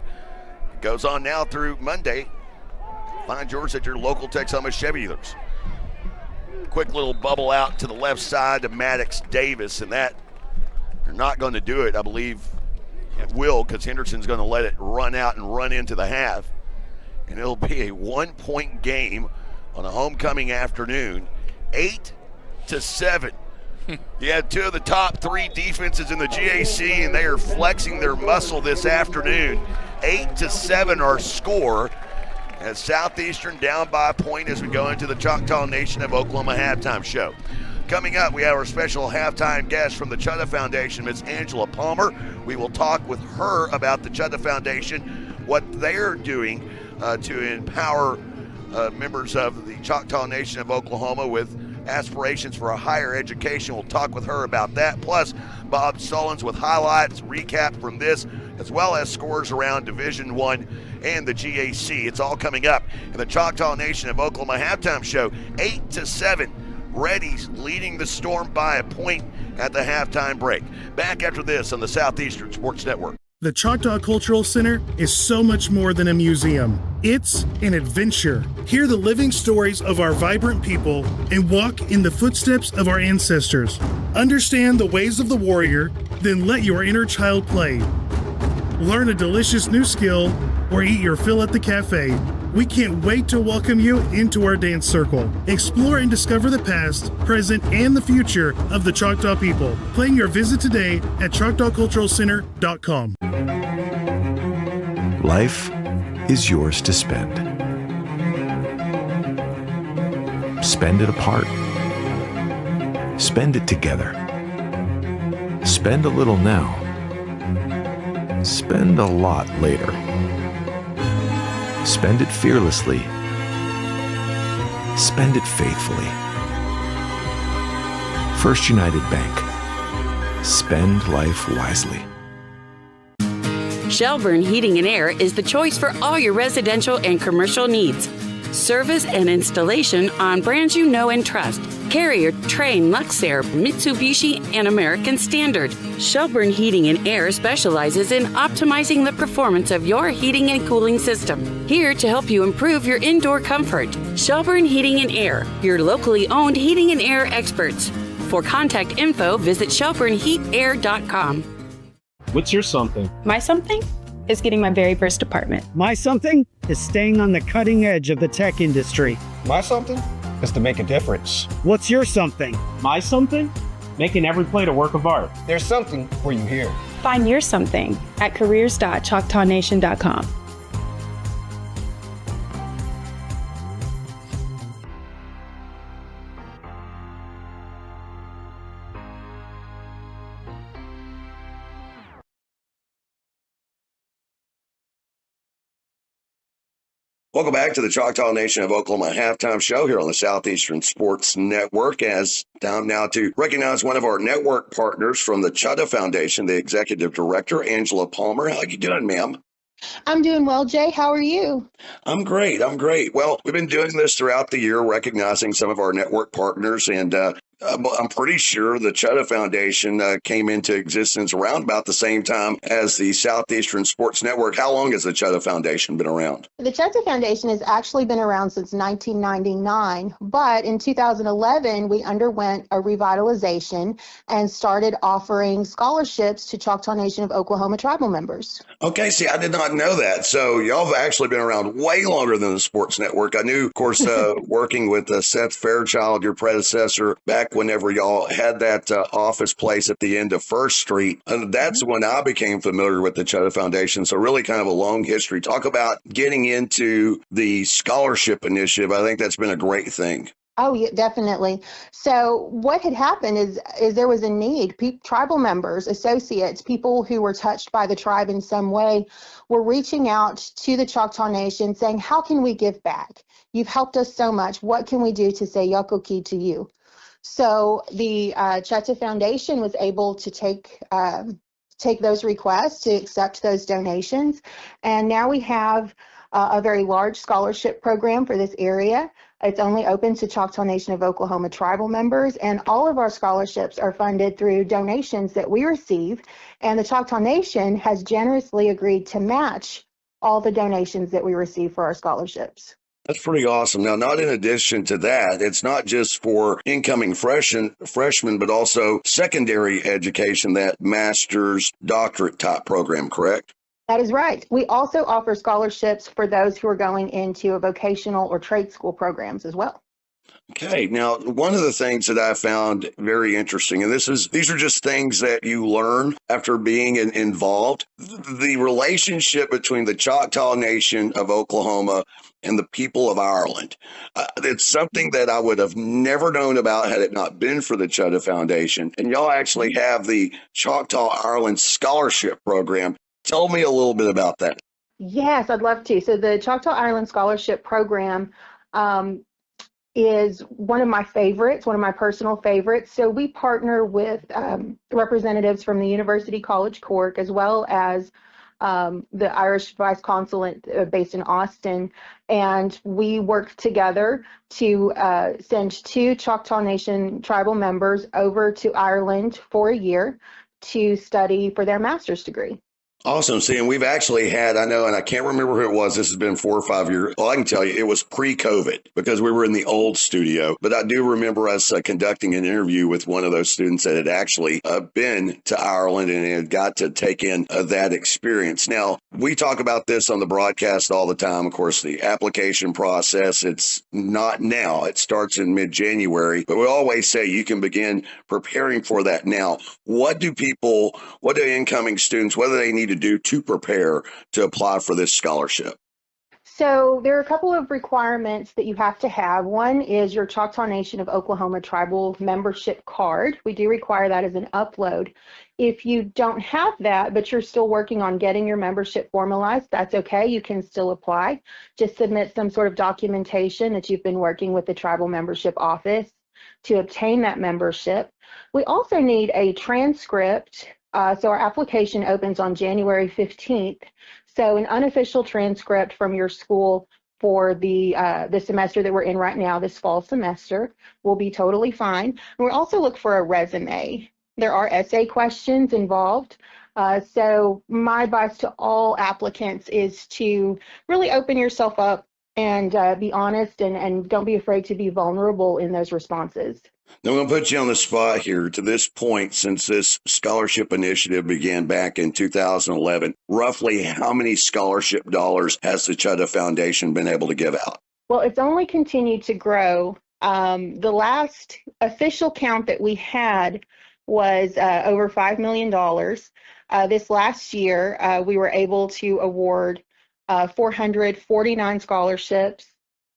It goes on now through Monday. Find yours at your local Texoma Chevy dealers. Quick little bubble out to the left side to Maddox Davis, and that they're not going to do it, I believe. It will, because Henderson's going to let it run out and run into the half. And it'll be a 1-point game on a homecoming afternoon, 8-7. You had 2 of the top 3 defenses in the GAC, and they are flexing their muscle this afternoon. 8-7 our score, as Southeastern down by a point as we go into the Choctaw Nation of Oklahoma halftime show. Coming up, we have our special halftime guest from the Chutta Foundation, Ms. Angela Palmer. We will talk with her about the Chutta Foundation, what they're doing to empower members of the Choctaw Nation of Oklahoma with aspirations for a higher education. We'll talk with her about that. Plus, Bob Sullins with highlights, recap from this, as well as scores around Division I and the GAC. It's all coming up in the Choctaw Nation of Oklahoma halftime show, 8-7. Reddy's leading the Storm by a point at the halftime break. Back after this on the Southeastern Sports Network. The Choctaw Cultural Center is so much more than a museum. It's an adventure. Hear the living stories of our vibrant people and walk in the footsteps of our ancestors. Understand the ways of the warrior, then let your inner child play. Learn a delicious new skill or eat your fill at the cafe. We can't wait to welcome you into our dance circle. Explore and discover the past, present, and the future of the Choctaw people. Plan your visit today at ChoctawCulturalCenter.com. Life is yours to spend. Spend it apart. Spend it together. Spend a little now. Spend a lot later. Spend it fearlessly. Spend it faithfully. First United Bank. Spend life wisely. Shelburne Heating and Air is the choice for all your residential and commercial needs. Service and installation on brands you know and trust. Carrier, Trane, Luxair, Mitsubishi, and American Standard. Shelburne Heating and Air specializes in optimizing the performance of your heating and cooling system. Here to help you improve your indoor comfort. Shelburne Heating and Air, your locally owned heating and air experts. For contact info, visit shelburneheatair.com. What's your something? My something is getting my very first apartment. My something is staying on the cutting edge of the tech industry. My something is to make a difference. What's your something? My something? Making every plate a work of art. There's something for you here. Find your something at careers.choctawnation.com. Welcome back to the Choctaw Nation of Oklahoma halftime show here on the Southeastern Sports Network. As time now to recognize one of our network partners from the Chutta Foundation, the executive director, Angela Palmer. How you doing, ma'am? I'm doing well, Jay. How are you? I'm great. Well, we've been doing this throughout the year, recognizing some of our network partners, and I'm pretty sure the Chutta Foundation came into existence around about the same time as the Southeastern Sports Network. How long has the Chutta Foundation been around? The Chutta Foundation has actually been around since 1999, but in 2011, we underwent a revitalization and started offering scholarships to Choctaw Nation of Oklahoma tribal members. Okay, see, I did not know that. So y'all have actually been around way longer than the Sports Network. I knew, of course, working with Seth Fairchild, your predecessor, back whenever y'all had that office place at the end of First Street. And that's when I became familiar with the Chutta Foundation. So really kind of a long history. Talk about getting into the scholarship initiative. I think that's been a great thing. Oh, yeah, definitely. So what had happened is there was a need. Tribal members, associates, people who were touched by the tribe in some way were reaching out to the Choctaw Nation saying, how can we give back? You've helped us so much. What can we do to say Yakoki to you? So the Chutta Foundation was able to take those requests, to accept those donations. And now we have a very large scholarship program for this area. It's only open to Choctaw Nation of Oklahoma tribal members, and all of our scholarships are funded through donations that we receive. And the Choctaw Nation has generously agreed to match all the donations that we receive for our scholarships. That's pretty awesome. Now, not in addition to that, it's not just for incoming freshmen, but also secondary education, that master's doctorate type program, correct? That is right. We also offer scholarships for those who are going into a vocational or trade school programs as well. Okay. Now, one of the things that I found very interesting, and these are just things that you learn after being involved, the relationship between the Choctaw Nation of Oklahoma and the people of Ireland. It's something that I would have never known about had it not been for the Chutta Foundation. And y'all actually have the Choctaw Ireland Scholarship Program. Tell me a little bit about that. Yes, I'd love to. So the Choctaw Ireland Scholarship Program is one of my favorites, one of my personal favorites. So we partner with representatives from the University College Cork, as well as the Irish Vice Consulate based in Austin, and we work together to send 2 Choctaw Nation tribal members over to Ireland for a year to study for their master's degree. Awesome. See, and we've actually had, I know, and I can't remember who it was. This has been 4 or 5 years. Well, I can tell you it was pre-COVID because we were in the old studio. But I do remember us conducting an interview with one of those students that had actually been to Ireland and had got to take in that experience. Now, we talk about this on the broadcast all the time. Of course, the application process, it's not now. It starts in mid-January. But we always say you can begin preparing for that now. What do incoming students, whether they need to do to prepare to apply for this scholarship? So there are a couple of requirements that you have to have. One is your Choctaw Nation of Oklahoma tribal membership card. We do require that as an upload. If you don't have that, but you're still working on getting your membership formalized, that's okay. You can still apply. Just submit some sort of documentation that you've been working with the tribal membership office to obtain that membership. We also need a transcript. So our application opens on January 15th. So an unofficial transcript from your school for the semester that we're in right now, this fall semester, will be totally fine. And we'll also look for a resume. There are essay questions involved. So my advice to all applicants is to really open yourself up and be honest, and don't be afraid to be vulnerable in those responses. Now, I'm going to put you on the spot here. To this point, since this scholarship initiative began back in 2011, roughly how many scholarship dollars has the Chutta Foundation been able to give out? Well, it's only continued to grow. The last official count that we had was over $5 million. This last year, we were able to award 449 scholarships,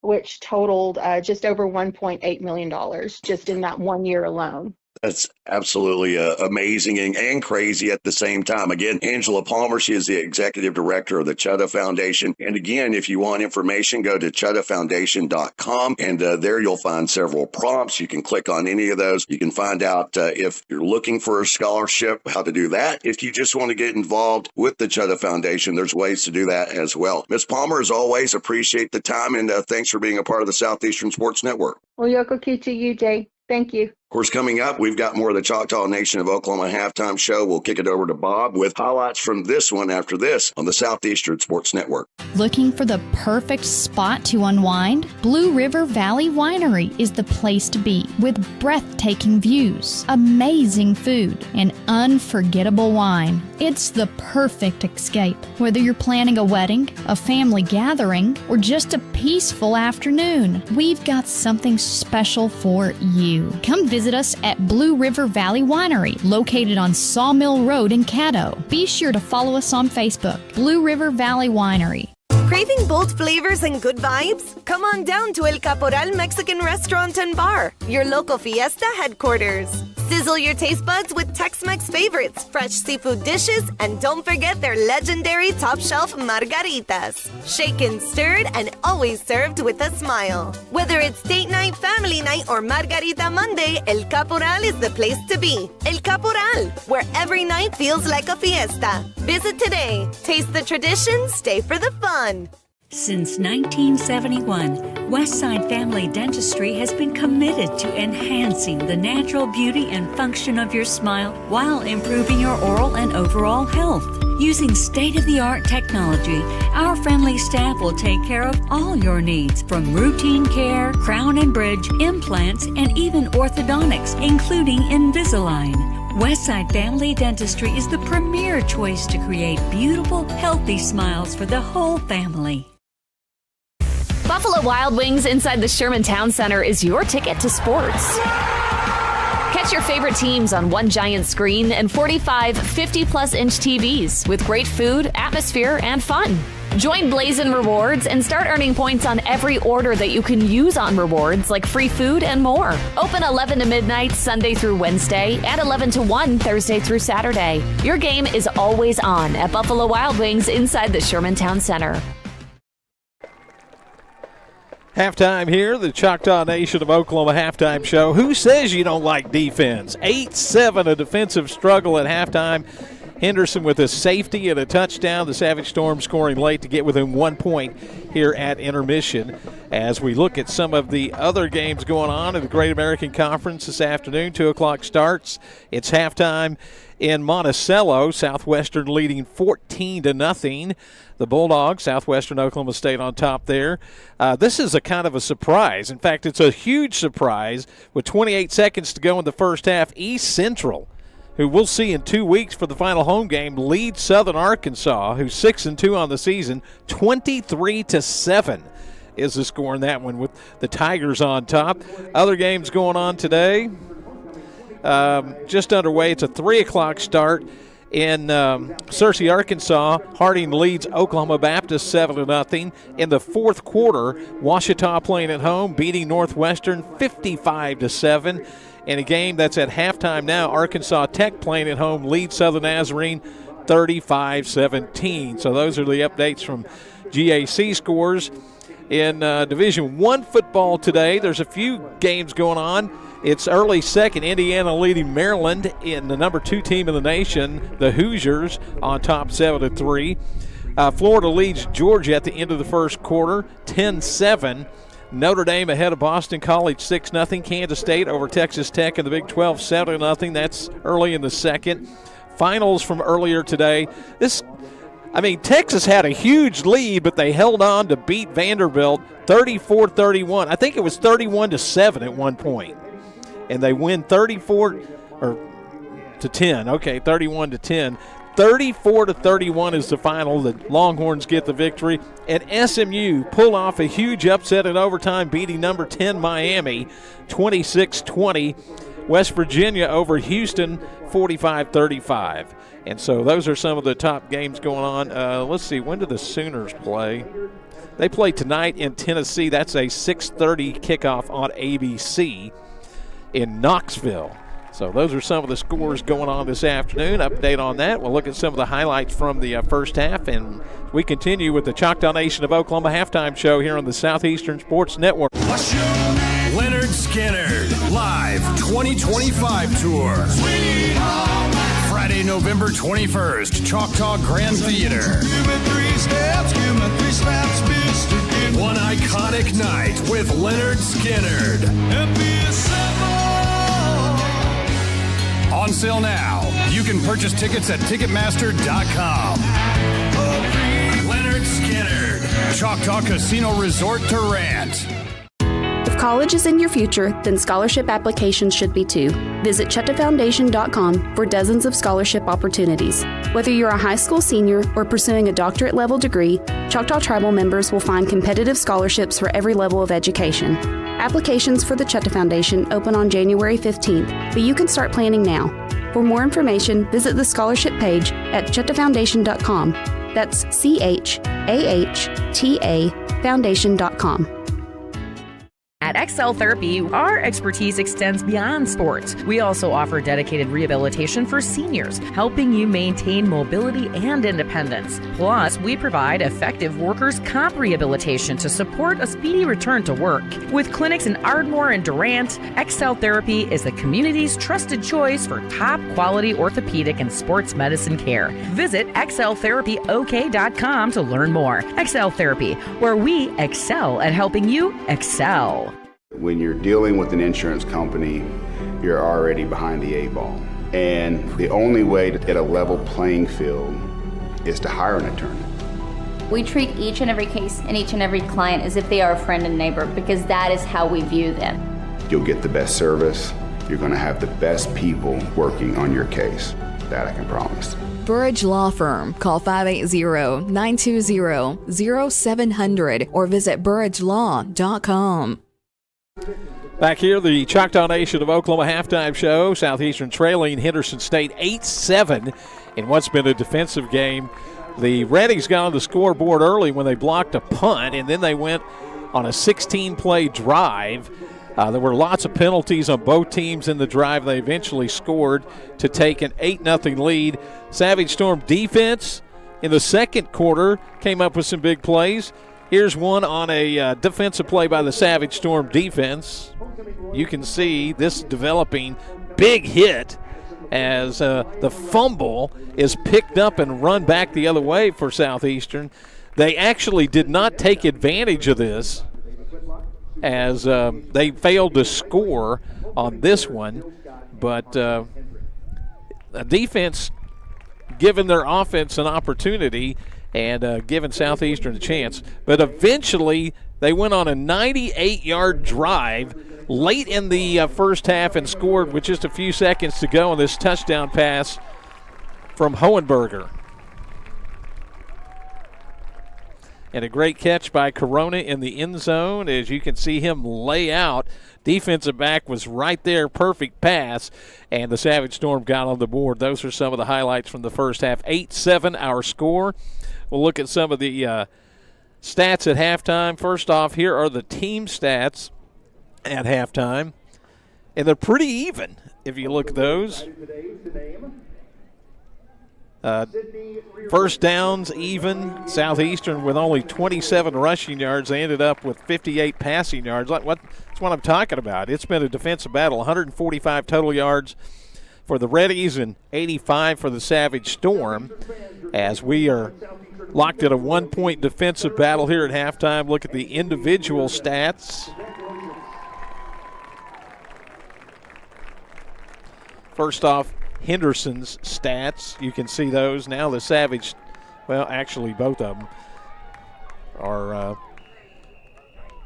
which totaled just over $1.8 million just in that 1 year alone. That's absolutely amazing and crazy at the same time. Again, Angela Palmer, she is the executive director of the Chutta Foundation. And again, if you want information, go to chuttafoundation.com, and there you'll find several prompts. You can click on any of those. You can find out if you're looking for a scholarship, how to do that. If you just want to get involved with the Chutta Foundation, there's ways to do that as well. Ms. Palmer, as always, appreciate the time, and thanks for being a part of the Southeastern Sports Network. Well, Yokoki to you, Jay. Thank you. Of course, coming up, we've got more of the Choctaw Nation of Oklahoma halftime show. We'll kick it over to Bob with highlights from this one after this on the Southeastern Sports Network. Looking for the perfect spot to unwind? Blue River Valley Winery is the place to be, with breathtaking views, amazing food, and unforgettable wine. It's the perfect escape, whether you're planning a wedding, a family gathering, or just a peaceful afternoon. We've got something special for you. Come visit us at Blue River Valley Winery, located on Sawmill Road in Caddo. Be sure to follow us on Facebook, Blue River Valley Winery. Craving bold flavors and good vibes? Come on down to El Caporal Mexican Restaurant and Bar, your local fiesta headquarters. Sizzle your taste buds with Tex-Mex favorites, fresh seafood dishes, and don't forget their legendary top-shelf margaritas. Shaken, stirred, and always served with a smile. Whether it's date night, family night, or Margarita Monday, El Caporal is the place to be. El Caporal, where every night feels like a fiesta. Visit today. Taste the tradition, stay for the fun. Since 1971, Westside Family Dentistry has been committed to enhancing the natural beauty and function of your smile while improving your oral and overall health. Using state-of-the-art technology, our friendly staff will take care of all your needs, from routine care, crown and bridge, implants, and even orthodontics, including Invisalign. Westside Family Dentistry is the premier choice to create beautiful, healthy smiles for the whole family. Buffalo Wild Wings inside the Sherman Town Center is your ticket to sports. Catch your favorite teams on one giant screen and 45 50-plus inch TVs with great food, atmosphere, and fun. Join Blazin' Rewards and start earning points on every order that you can use on rewards, like free food and more. Open 11 to midnight Sunday through Wednesday and 11 to 1 Thursday through Saturday. Your game is always on at Buffalo Wild Wings inside the Sherman Town Center. Halftime here, the Choctaw Nation of Oklahoma halftime show. Who says you don't like defense? 8-7, a defensive struggle at halftime. Henderson with a safety and a touchdown. The Savage Storm scoring late to get within 1 point here at intermission. As we look at some of the other games going on in the Great American Conference this afternoon, 2 o'clock starts. It's halftime in Monticello. Southwestern leading 14-0. The Bulldogs, Southwestern Oklahoma State on top there. This is a kind of a surprise. In fact, it's a huge surprise. With 28 seconds to go in the first half, East Central, who we'll see in 2 weeks for the final home game, leads Southern Arkansas, who's 6-2 on the season, 23-7 is the score in that one with the Tigers on top. Other games going on today, just underway. It's a 3 o'clock start in Searcy, Arkansas. Harding leads Oklahoma Baptist 7-0. In the fourth quarter, Ouachita playing at home, beating Northwestern 55-7. In a game that's at halftime now, Arkansas Tech playing at home leads Southern Nazarene 35-17. So those are the updates from GAC scores. In Division I football today, there's a few games going on. It's early second, Indiana leading Maryland in the number 2 team in the nation, the Hoosiers, on top 7-3. Florida leads Georgia at the end of the first quarter, 10-7. Notre Dame ahead of Boston College 6-0. Kansas State over Texas Tech in the Big 12 7-0. That's early in the second. Finals from earlier today. Texas had a huge lead, but they held on to beat Vanderbilt 34-31. I think it was 31-7 at one point. And they win 34 to 10. Okay, 31-10. 34-31 is the final. The Longhorns get the victory. And SMU pulled off a huge upset in overtime, beating number 10 Miami 26-20. West Virginia over Houston 45-35. And so those are some of the top games going on. Let's see, when do the Sooners play? They play tonight in Tennessee. That's a 6:30 kickoff on ABC in Knoxville. So those are some of the scores going on this afternoon. Update on that. We'll look at some of the highlights from the first half, and we continue with the Choctaw Nation of Oklahoma halftime show here on the Southeastern Sports Network. Leonard Skinner Live 2025 Tour. Friday, November 21st, Choctaw Grand Theater. One iconic night with Leonard Skinner. On sale now. You can purchase tickets at Ticketmaster.com. Leonard Skinner, Choctaw Casino Resort to Rant. If college is in your future, then scholarship applications should be too. Visit ChutaFoundation.com for dozens of scholarship opportunities. Whether you're a high school senior or pursuing a doctorate level degree, Choctaw Tribal members will find competitive scholarships for every level of education. Applications for the Chutta Foundation open on January 15th, but you can start planning now. For more information, visit the scholarship page at ChutaFoundation.com. That's CHAHTA Foundation.com. At Excel Therapy, our expertise extends beyond sports. We also offer dedicated rehabilitation for seniors, helping you maintain mobility and independence. Plus, we provide effective workers' comp rehabilitation to support a speedy return to work. With clinics in Ardmore and Durant, Excel Therapy is the community's trusted choice for top-quality orthopedic and sports medicine care. Visit exceltherapyok.com to learn more. Excel Therapy, where we excel at helping you excel. When you're dealing with an insurance company, you're already behind the eight ball. And the only way to get a level playing field is to hire an attorney. We treat each and every case and each and every client as if they are a friend and neighbor, because that is how we view them. You'll get the best service. You're going to have the best people working on your case. That I can promise. Burridge Law Firm. Call 580-920-0700 or visit burridgelaw.com. Back here, the Choctaw Nation of Oklahoma halftime show. Southeastern trailing Henderson State 8-7 in what's been a defensive game. The Reddies got on the scoreboard early when they blocked a punt, and then they went on a 16-play drive. There were lots of penalties on both teams in the drive. They eventually scored to take an 8-0 lead. Savage Storm defense in the second quarter came up with some big plays. Here's one on a defensive play by the Savage Storm defense. You can see this developing big hit as the fumble is picked up and run back the other way for Southeastern. They actually did not take advantage of this as they failed to score on this one. But the defense giving their offense an opportunity and giving Southeastern a chance. But eventually they went on a 98-yard drive late in the first half and scored with just a few seconds to go on this touchdown pass from Hohenberger. And a great catch by Corona in the end zone. As you can see him lay out, defensive back was right there, perfect pass, and the Savage Storm got on the board. Those are some of the highlights from the first half. 8-7 our score. We'll look at some of the stats at halftime. First off, here are the team stats at halftime, and they're pretty even if you look at those. First downs even. Southeastern with only 27 rushing yards. They ended up with 58 passing yards. That's what I'm talking about. It's been a defensive battle. 145 total yards for the Reddies and 85 for the Savage Storm, as we are locked in a 1-point defensive battle here at halftime. Look at the individual stats. First off, Henderson's stats. You can see those. Now the Savage, well, actually both of them are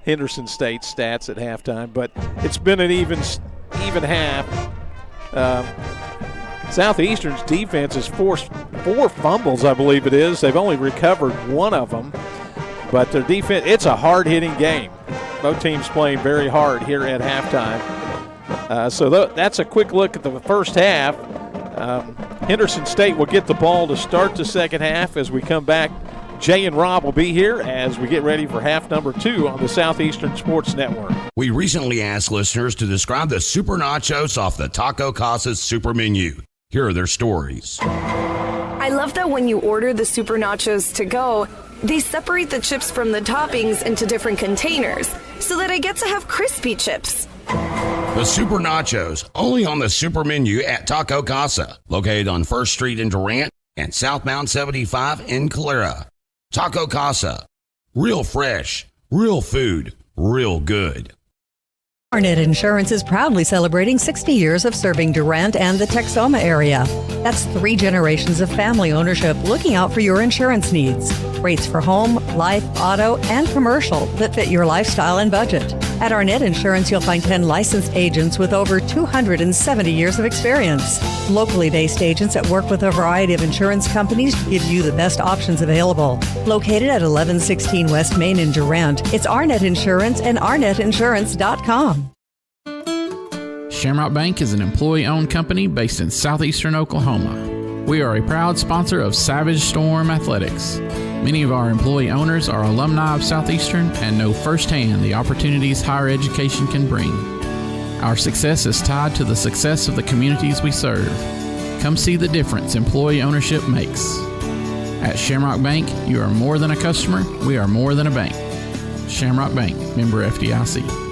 Henderson State stats at halftime, but it's been an even half. Southeastern's defense has forced 4 fumbles, I believe it is. They've only recovered 1 of them, but their defense, it's a hard-hitting game. Both teams playing very hard here at halftime. So that's a quick look at the first half. Henderson State will get the ball to start the second half. As we come back, Jay and Rob will be here as we get ready for half number 2 on the Southeastern Sports Network. We recently asked listeners to describe the Super Nachos off the Taco Casa's Super Menu. Here are their stories. I love that when you order the Super Nachos to go, they separate the chips from the toppings into different containers so that I get to have crispy chips. The Super Nachos, only on the Super Menu at Taco Casa, located on 1st Street in Durant and southbound 75 in Calera. Taco Casa, real fresh, real food, real good. Arnett Insurance is proudly celebrating 60 years of serving Durant and the Texoma area. That's 3 generations of family ownership looking out for your insurance needs. Rates for home, life, auto, and commercial that fit your lifestyle and budget. At Arnett Insurance, you'll find 10 licensed agents with over 270 years of experience. Locally based agents that work with a variety of insurance companies to give you the best options available. Located at 1116 West Main in Durant, it's Arnett Insurance and ArnettInsurance.com. Shamrock Bank is an employee-owned company based in southeastern Oklahoma. We are a proud sponsor of Savage Storm Athletics. Many of our employee owners are alumni of Southeastern and know firsthand the opportunities higher education can bring. Our success is tied to the success of the communities we serve. Come see the difference employee ownership makes. At Shamrock Bank, you are more than a customer, we are more than a bank. Shamrock Bank, member FDIC.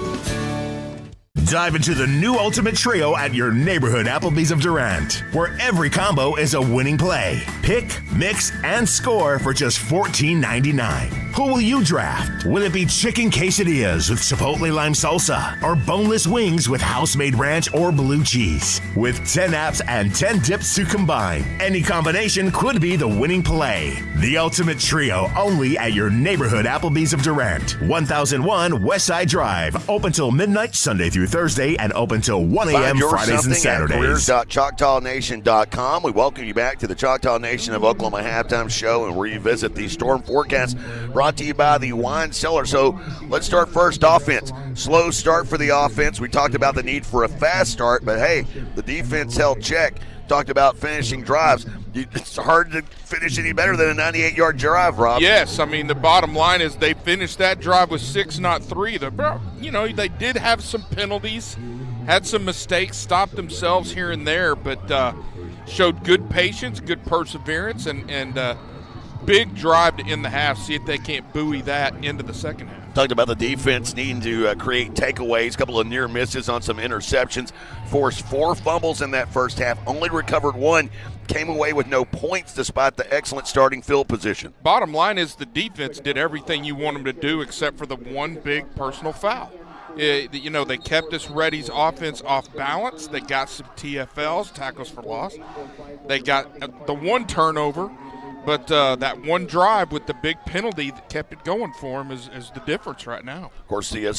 Dive into the new Ultimate Trio at your neighborhood Applebee's of Durant, where every combo is a winning play. Pick, mix, and score for just $14.99. Who will you draft? Will it be chicken quesadillas with chipotle lime salsa, or boneless wings with house-made ranch or blue cheese? With 10 apps and 10 dips to combine, any combination could be the winning play. The Ultimate Trio, only at your neighborhood Applebee's of Durant, 1001 Westside Drive, open till midnight Sunday through Thursday and open till 1 a.m. Fridays and Saturdays. careers.choctawNation.com. We welcome you back to the Choctaw Nation of Oklahoma halftime show and revisit the storm forecast brought to you by the Wine Cellar. So let's start first offense. Slow start for the offense. We talked about the need for a fast start, but hey, the defense held check. Talked about finishing drives. It's hard to finish any better than a 98-yard drive, Rob. Yes, I mean, the bottom line is they finished that drive with 6, not 3. They did have some penalties, had some mistakes, stopped themselves here and there, but showed good patience, good perseverance, and big drive to end the half. See if they can't buoy that into the second half. Talked about the defense needing to create takeaways, a couple of near misses on some interceptions, forced 4 fumbles in that first half, only recovered 1, came away with no points despite the excellent starting field position. Bottom line is the defense did everything you want them to do except for the one big personal foul. They kept this Reddy's offense off balance. They got some TFLs, tackles for loss. They got the 1 turnover. But that one drive with the big penalty that kept it going for him is the difference right now. Of course, the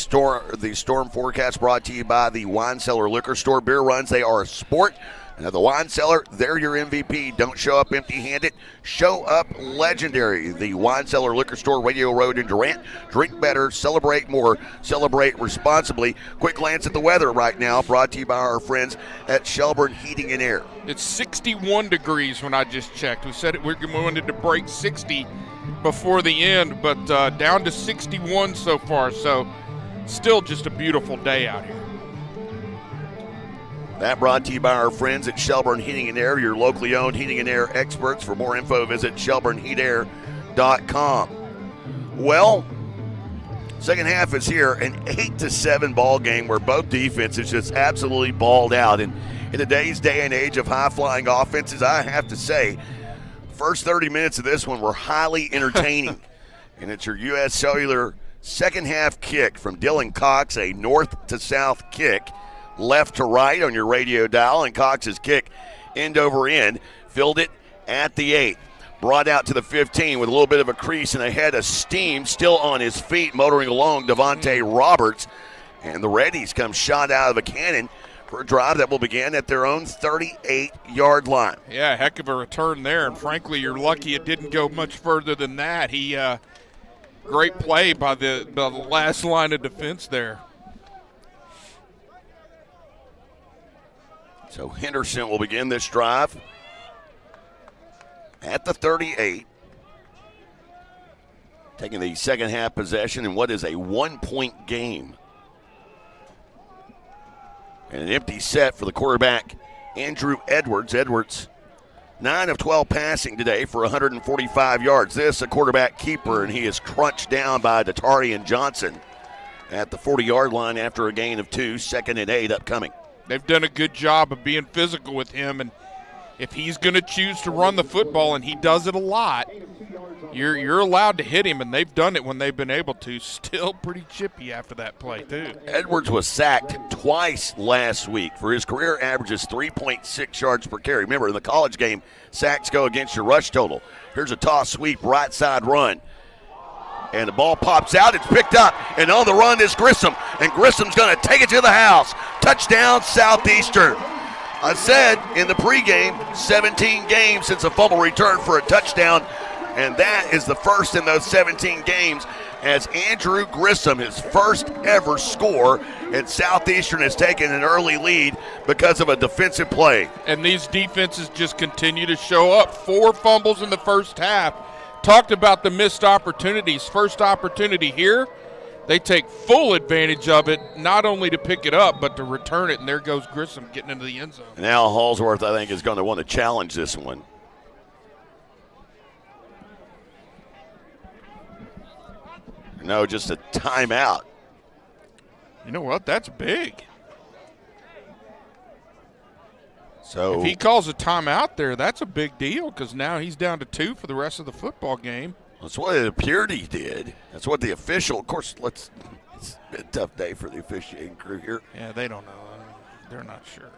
storm forecast brought to you by the Wine Cellar Liquor Store. Beer runs, they are a sport. And at the Wine Cellar, they're your MVP. Don't show up empty-handed. Show up legendary. The Wine Cellar Liquor Store, Radio Road in Durant. Drink better, celebrate more, celebrate responsibly. Quick glance at the weather right now, brought to you by our friends at Shelburne Heating and Air. It's 61 degrees when I just checked. We said we wanted to break 60 before the end, but down to 61 so far. So still just a beautiful day out here. That brought to you by our friends at Shelburne Heating and Air, your locally owned heating and air experts. For more info, visit shelburneheatair.com. Well, second half is here, an 8-7 ball game where both defenses just absolutely balled out. And in today's day and age of high-flying offenses, I have to say, first 30 minutes of this one were highly entertaining. And it's your U.S. Cellular second half kick from Dylan Cox, a north to south kick, left to right on your radio dial. And Cox's kick end over end filled it at the 8. Brought out to the 15 with a little bit of a crease and a head of steam, still on his feet, motoring along Devontae Roberts. And the Reddies come shot out of a cannon for a drive that will begin at their own 38-yard line. Yeah, heck of a return there, and frankly, you're lucky it didn't go much further than that. Great play by the last line of defense there. So Henderson will begin this drive at the 38, taking the second half possession in what is a 1-point game. And an empty set for the quarterback, Andrew Edwards. Edwards, 9 of 12 passing today for 145 yards. This a quarterback keeper, and he is crunched down by Datarian Johnson at the 40-yard line after a gain of 2, 2nd and 8 upcoming. They've done a good job of being physical with him, and if he's going to choose to run the football, and he does it a lot, you're allowed to hit him, and they've done it when they've been able to. Still pretty chippy after that play, too. Edwards was sacked twice last week. For his career averages 3.6 yards per carry. Remember, in the college game, sacks go against your rush total. Here's a toss sweep, right side run. And the ball pops out. It's picked up. And on the run is Grissom. And Grissom's going to take it to the house. Touchdown, Southeastern. I said in the pregame, 17 games since a fumble return for a touchdown. And that is the first in those 17 games as Andrew Grissom, his first ever score, and Southeastern has taken an early lead because of a defensive play. And these defenses just continue to show up. 4 fumbles in the first half. Talked about the missed opportunities. First opportunity here, they take full advantage of it, not only to pick it up, but to return it, and there goes Grissom getting into the end zone. And Al Hallsworth, I think, is going to want to challenge this one. No, just a timeout. You know what? That's big. So if he calls a timeout there, that's a big deal because now he's down to 2 for the rest of the football game. That's what it appeared he did. That's what the official, of course, it's been a tough day for the officiating crew here. Yeah, they don't know. They're not sure.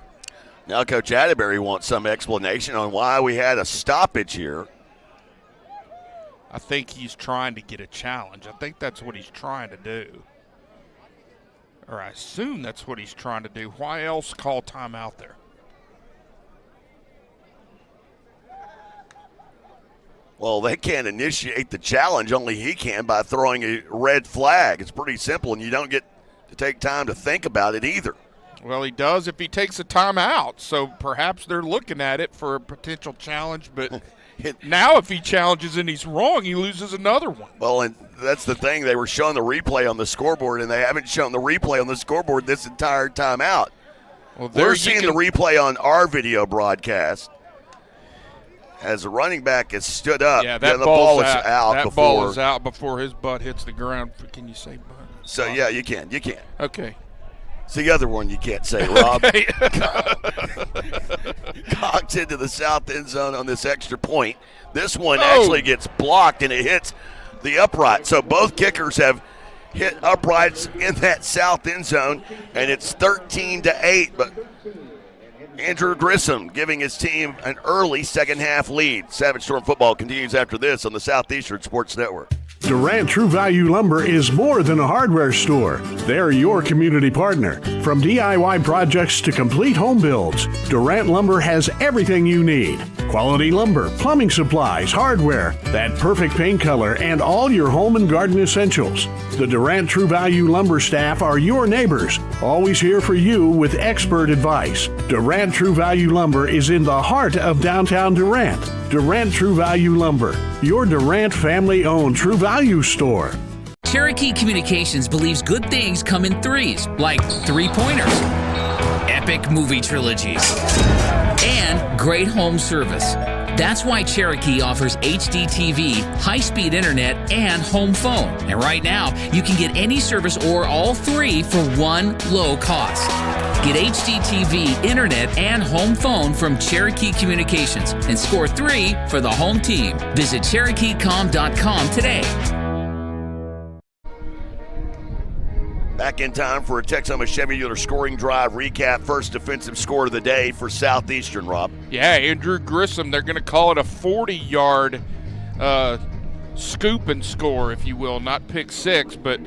Now Coach Adbury wants some explanation on why we had a stoppage here. I think he's trying to get a challenge. I think that's what he's trying to do. Or I assume that's what he's trying to do. Why else call timeout there? Well, they can't initiate the challenge. Only he can by throwing a red flag. It's pretty simple, and you don't get to take time to think about it either. Well, he does if he takes a timeout. So perhaps they're looking at it for a potential challenge, but now if he challenges and he's wrong, he loses another one. Well, and that's the thing. They were showing the replay on the scoreboard, and they haven't shown the replay on the scoreboard this entire timeout. Well, we're seeing the replay on our video broadcast. As the running back is stood up, yeah, the ball is out. That ball is out before his butt hits the ground. Can you say butt? So, yeah, you can. Okay. It's the other one you can't say, Rob. Okay. Cox into the south end zone on this extra point. This one actually gets blocked, and it hits the upright. So both kickers have hit uprights in that south end zone, and it's 13-8. But Andrew Grissom giving his team an early second-half lead. Savage Storm football continues after this on the Southeastern Sports Network. Durant True Value Lumber is more than a hardware store. They're your community partner. From DIY projects to complete home builds, Durant Lumber has everything you need. Quality lumber, plumbing supplies, hardware, that perfect paint color, and all your home and garden essentials. The Durant True Value Lumber staff are your neighbors, always here for you with expert advice. Durant True Value Lumber is in the heart of downtown Durant. Durant True Value Lumber, your Durant family-owned True Value store. Cherokee Communications believes good things come in threes, like 3-pointers, epic movie trilogies, and great home service. That's why Cherokee offers HD TV, high-speed internet, and home phone. And right now, you can get any service or all three for one low cost. Get HDTV, internet, and home phone from Cherokee Communications and score 3 for the home team. Visit CherokeeCom.com today. Back in time for a Texoma Chevy dealer scoring drive recap. First defensive score of the day for Southeastern, Rob. Yeah, Andrew Grissom, they're going to call it a 40-yard scoop and score, if you will. Not pick six, but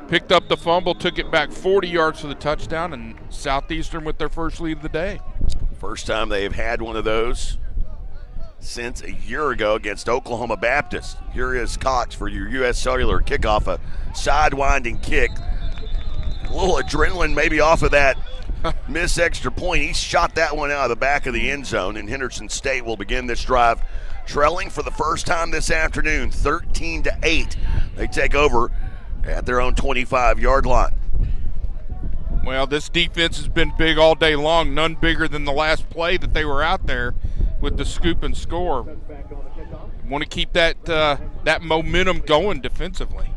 picked up the fumble, took it back 40 yards for the touchdown, and Southeastern with their first lead of the day. First time they have had one of those since a year ago against Oklahoma Baptist. Here is Cox for your U.S. Cellular kickoff, a sidewinding kick. A little adrenaline maybe off of that miss extra point. He shot that one out of the back of the end zone, and Henderson State will begin this drive trailing for the first time this afternoon, 13-8. They take over at their own 25-yard line. Well, this defense has been big all day long, none bigger than the last play that they were out there with the scoop and score. Want to keep that that momentum going defensively.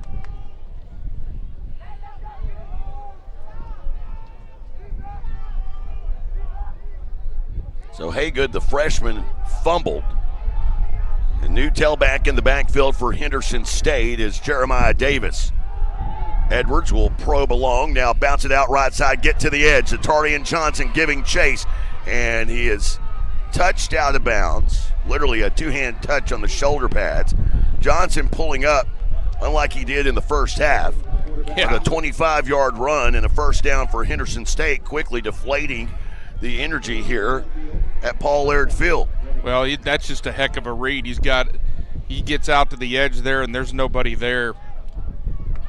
So Haygood, the freshman, fumbled. The new tailback in the backfield for Henderson State is Jeremiah Davis. Edwards will probe along, now bounce it out right side, get to the edge. Zatarian Johnson giving chase, and he is touched out of bounds. Literally a two-hand touch on the shoulder pads. Johnson pulling up, unlike he did in the first half. Yeah. With a 25-yard run and a first down for Henderson State, quickly deflating the energy here at Paul Laird Field. Well, that's just a heck of a read. He gets out to the edge there, and there's nobody there.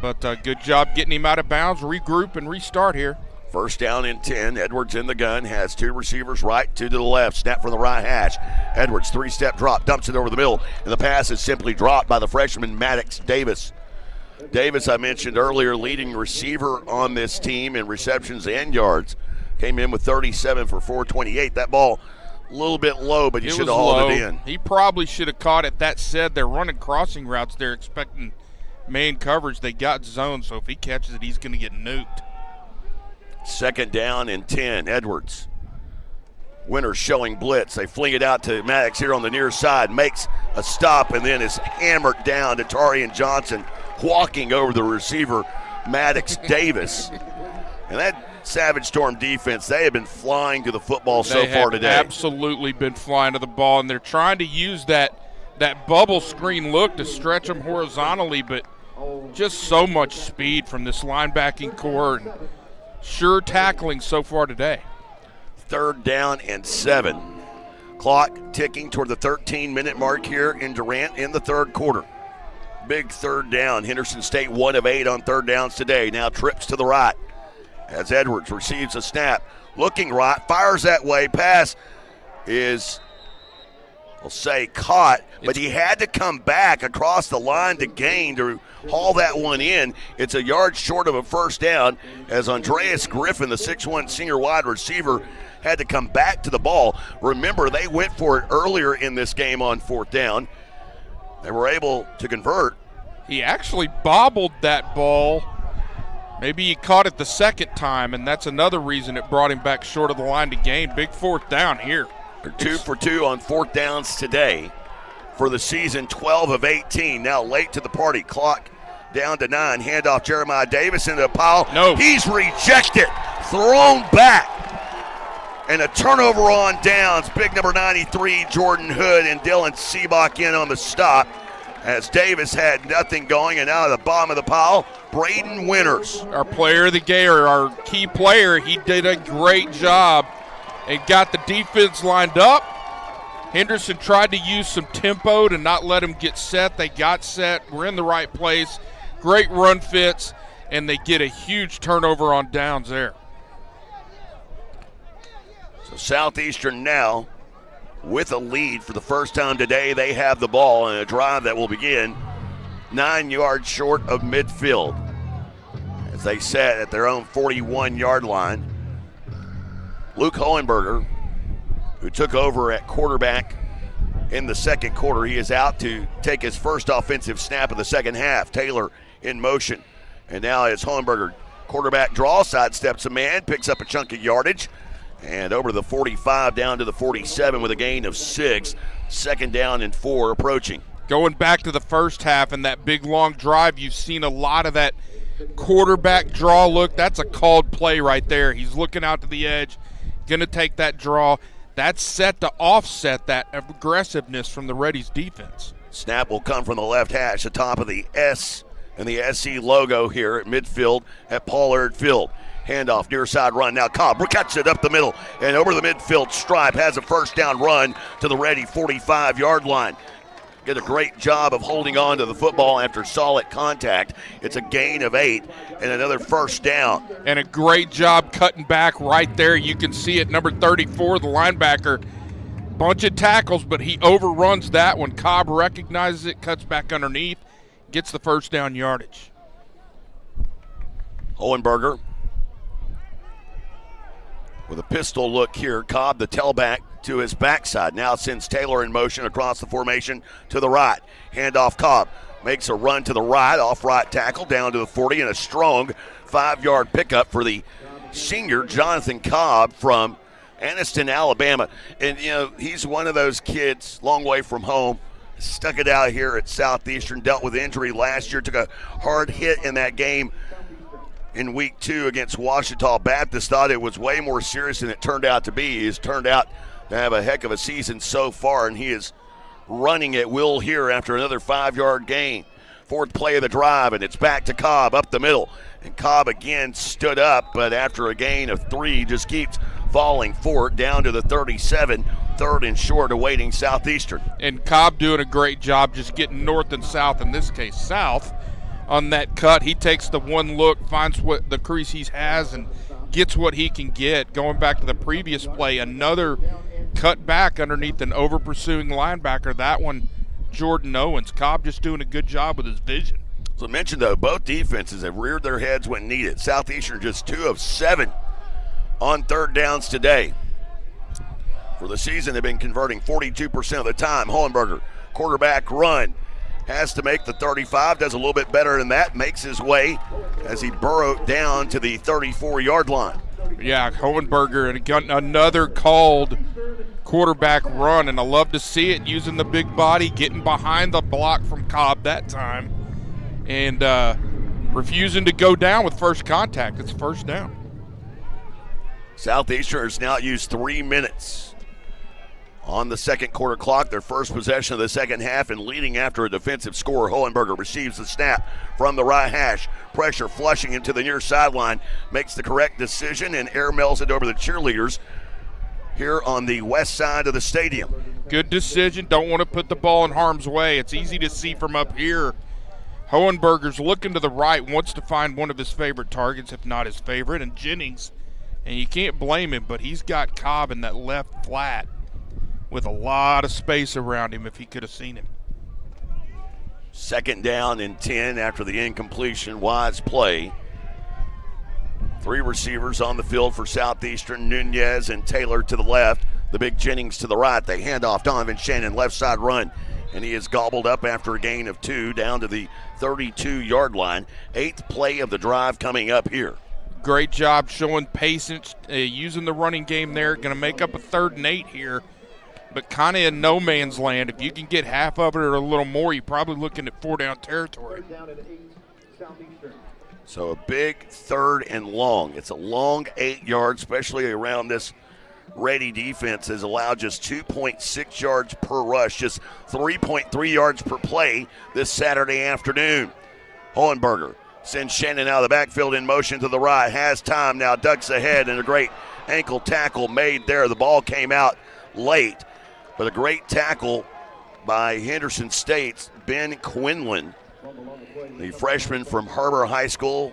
But good job getting him out of bounds, regroup, and restart here. First down and 10. Edwards in the gun, has two receivers right, two to the left. Snap from the right hash. Edwards, three-step drop, dumps it over the middle, and the pass is simply dropped by the freshman Maddox Davis. Davis, I mentioned earlier, leading receiver on this team in receptions and yards. Came in with 37 for 428. That ball a little bit low, but you should have hauled it in. He probably should have caught it. That said, they're running crossing routes. They're expecting man coverage. They got zone, so if he catches it, he's going to get nuked. Second down and 10. Edwards. Winters showing blitz. They fling it out to Maddox here on the near side. Makes a stop and then is hammered down to Tarian Johnson, walking over the receiver, Maddox Davis. And that Savage Storm defense, they have been flying to the football so far today. They have absolutely been flying to the ball, and they're trying to use that bubble screen look to stretch them horizontally, but just so much speed from this linebacking core and sure tackling so far today. Third down and 7. Clock ticking toward the 13-minute mark here in Durant in the third quarter. Big third down. Henderson State 1 of 8 on third downs today. Now trips to the right as Edwards receives a snap. Looking right, fires that way. Pass is, we'll say, caught, but he had to come back across the line to gain to haul that one in. It's a yard short of a first down as Andreas Griffin, the 6'1 senior wide receiver, had to come back to the ball. Remember, they went for it earlier in this game on fourth down. They were able to convert. He actually bobbled that ball. Maybe he caught it the second time, and that's another reason it brought him back short of the line to gain. Big fourth down here. They're 2 for 2 on fourth downs today for the season, 12 of 18. Now late to the party. Clock down to 9. Handoff Jeremiah Davis into a pile. No. He's rejected. Thrown back. And a turnover on downs. Big number 93, Jordan Hood, and Dylan Seabach in on the stop as Davis had nothing going. And now at the bottom of the pile, Braden Winters. Our player of the game, or our key player, he did a great job and got the defense lined up. Henderson tried to use some tempo to not let him get set. They got set. We're in the right place. Great run fits, and they get a huge turnover on downs there. So Southeastern now with a lead for the first time today. They have the ball in a drive that will begin 9 yards short of midfield as they set at their own 41-yard line. Luke Hohenberger, who took over at quarterback in the second quarter, he is out to take his first offensive snap of the second half. Taylor in motion. And now as Hohenberger Quarterback draw, sidesteps a man, picks up a chunk of yardage, and over the 45 down to the 47 with a gain of 6. 2nd down and 4 approaching. Going back to the first half and that big long drive, you've seen a lot of that quarterback draw look. That's a called play right there. He's looking out to the edge, going to take that draw. That's set to offset that aggressiveness from the Reddy's defense. Snap will come from the left hash, the top of the S and the SC logo here at midfield at Pollard Field. Handoff, near side run. Now Cobb cuts it up the middle and over the midfield stripe. Has a first down run to the Reddy 45-yard line. Did a great job of holding on to the football after solid contact. It's a gain of 8 and another first down. And a great job cutting back right there. You can see it, number 34, the linebacker. Bunch of tackles, but he overruns that one. Cobb recognizes it, cuts back underneath, gets the first down yardage. Hohenberger with a pistol look here. Cobb, the tailback, to his backside. Now sends Taylor in motion across the formation to the right. Handoff, Cobb makes a run to the right, off right tackle down to the 40, and a strong 5-yard pickup for the senior Jonathan Cobb from Anniston, Alabama. And, you know, he's one of those kids, long way from home, stuck it out here at Southeastern, dealt with injury last year, took a hard hit in that game in week 2 against Ouachita Baptist. Thought it was way more serious than it turned out to be. He's turned out to have a heck of a season so far, and he is running at will here after another 5-yard gain. 4th play of the drive, and it's back to Cobb up the middle. And Cobb again stood up, but after a gain of 3, just keeps falling forward down to the 37, 3rd and short, awaiting Southeastern. And Cobb doing a great job just getting north and south, in this case south, on that cut. He takes the one look, finds what the crease he has, and gets what he can get. Going back to the previous play, another cut back underneath an over-pursuing linebacker. That one, Jordan Owens. Cobb just doing a good job with his vision. So I mentioned, though, both defenses have reared their heads when needed. Southeastern just 2 of 7 on 3rd downs today. For the season, they've been converting 42% of the time. Hohenberger, quarterback run. Has to make the 35, does a little bit better than that, makes his way as he burrowed down to the 34-yard line. Yeah, Hohenberger, and got another called quarterback run, and I love to see it, using the big body, getting behind the block from Cobb that time, and refusing to go down with first contact. It's first down. Southeastern has now used 3 minutes on the second quarter clock, their first possession of the second half, and leading after a defensive score. Hohenberger receives the snap from the right hash. Pressure flushing into the near sideline. Makes the correct decision and airmails it over the cheerleaders here on the west side of the stadium. Good decision. Don't want to put the ball in harm's way. It's easy to see from up here. Hohenberger's looking to the right, wants to find one of his favorite targets, if not his favorite, and Jennings. And you can't blame him, but he's got Cobb in that left flat with a lot of space around him if he could have seen him. 2nd down and 10 after the incompletion. Wise play. 3 receivers on the field for Southeastern. Nunez and Taylor to the left. The big Jennings to the right. They hand off Donovan Shannon, left side run. And he is gobbled up after a gain of 2 down to the 32-yard line. 8th play of the drive coming up here. Great job showing patience, using the running game there. Going to make up a 3rd and 8 here, but kind of in no man's land. If you can get half of it or a little more, you're probably looking at 4-down territory. So a big 3rd and long. It's a long 8 yards, especially around this Reddy defense has allowed just 2.6 yards per rush, just 3.3 yards per play this Saturday afternoon. Hohenberger sends Shannon out of the backfield in motion to the right. Has time now, ducks ahead, and a great ankle tackle made there. The ball came out late, but a great tackle by Henderson State's Ben Quinlan, the freshman from Harbor High School,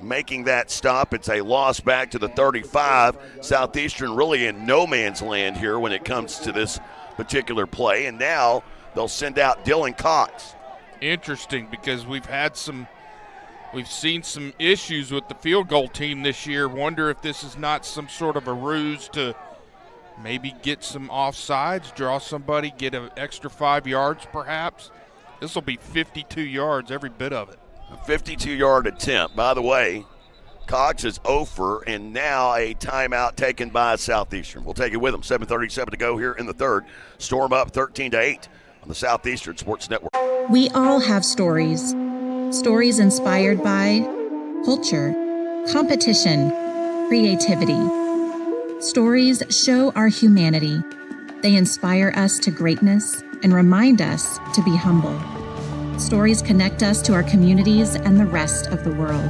making that stop. It's a loss back to the 35. Southeastern really in no man's land here when it comes to this particular play, and now they'll send out Dylan Cox. Interesting, because we've seen some issues with the field goal team this year. Wonder if this is not some sort of a ruse to maybe get some offsides, draw somebody, get an extra 5 yards perhaps. This will be 52 yards, every bit of it. A 52-yard attempt. By the way, Cox is over, and now a timeout taken by Southeastern. We'll take it with them. 7:37 to go here in the third. Storm up 13-8 on the Southeastern Sports Network. We all have stories. Stories inspired by culture, competition, creativity. Stories show our humanity. They inspire us to greatness and remind us to be humble. Stories connect us to our communities and the rest of the world.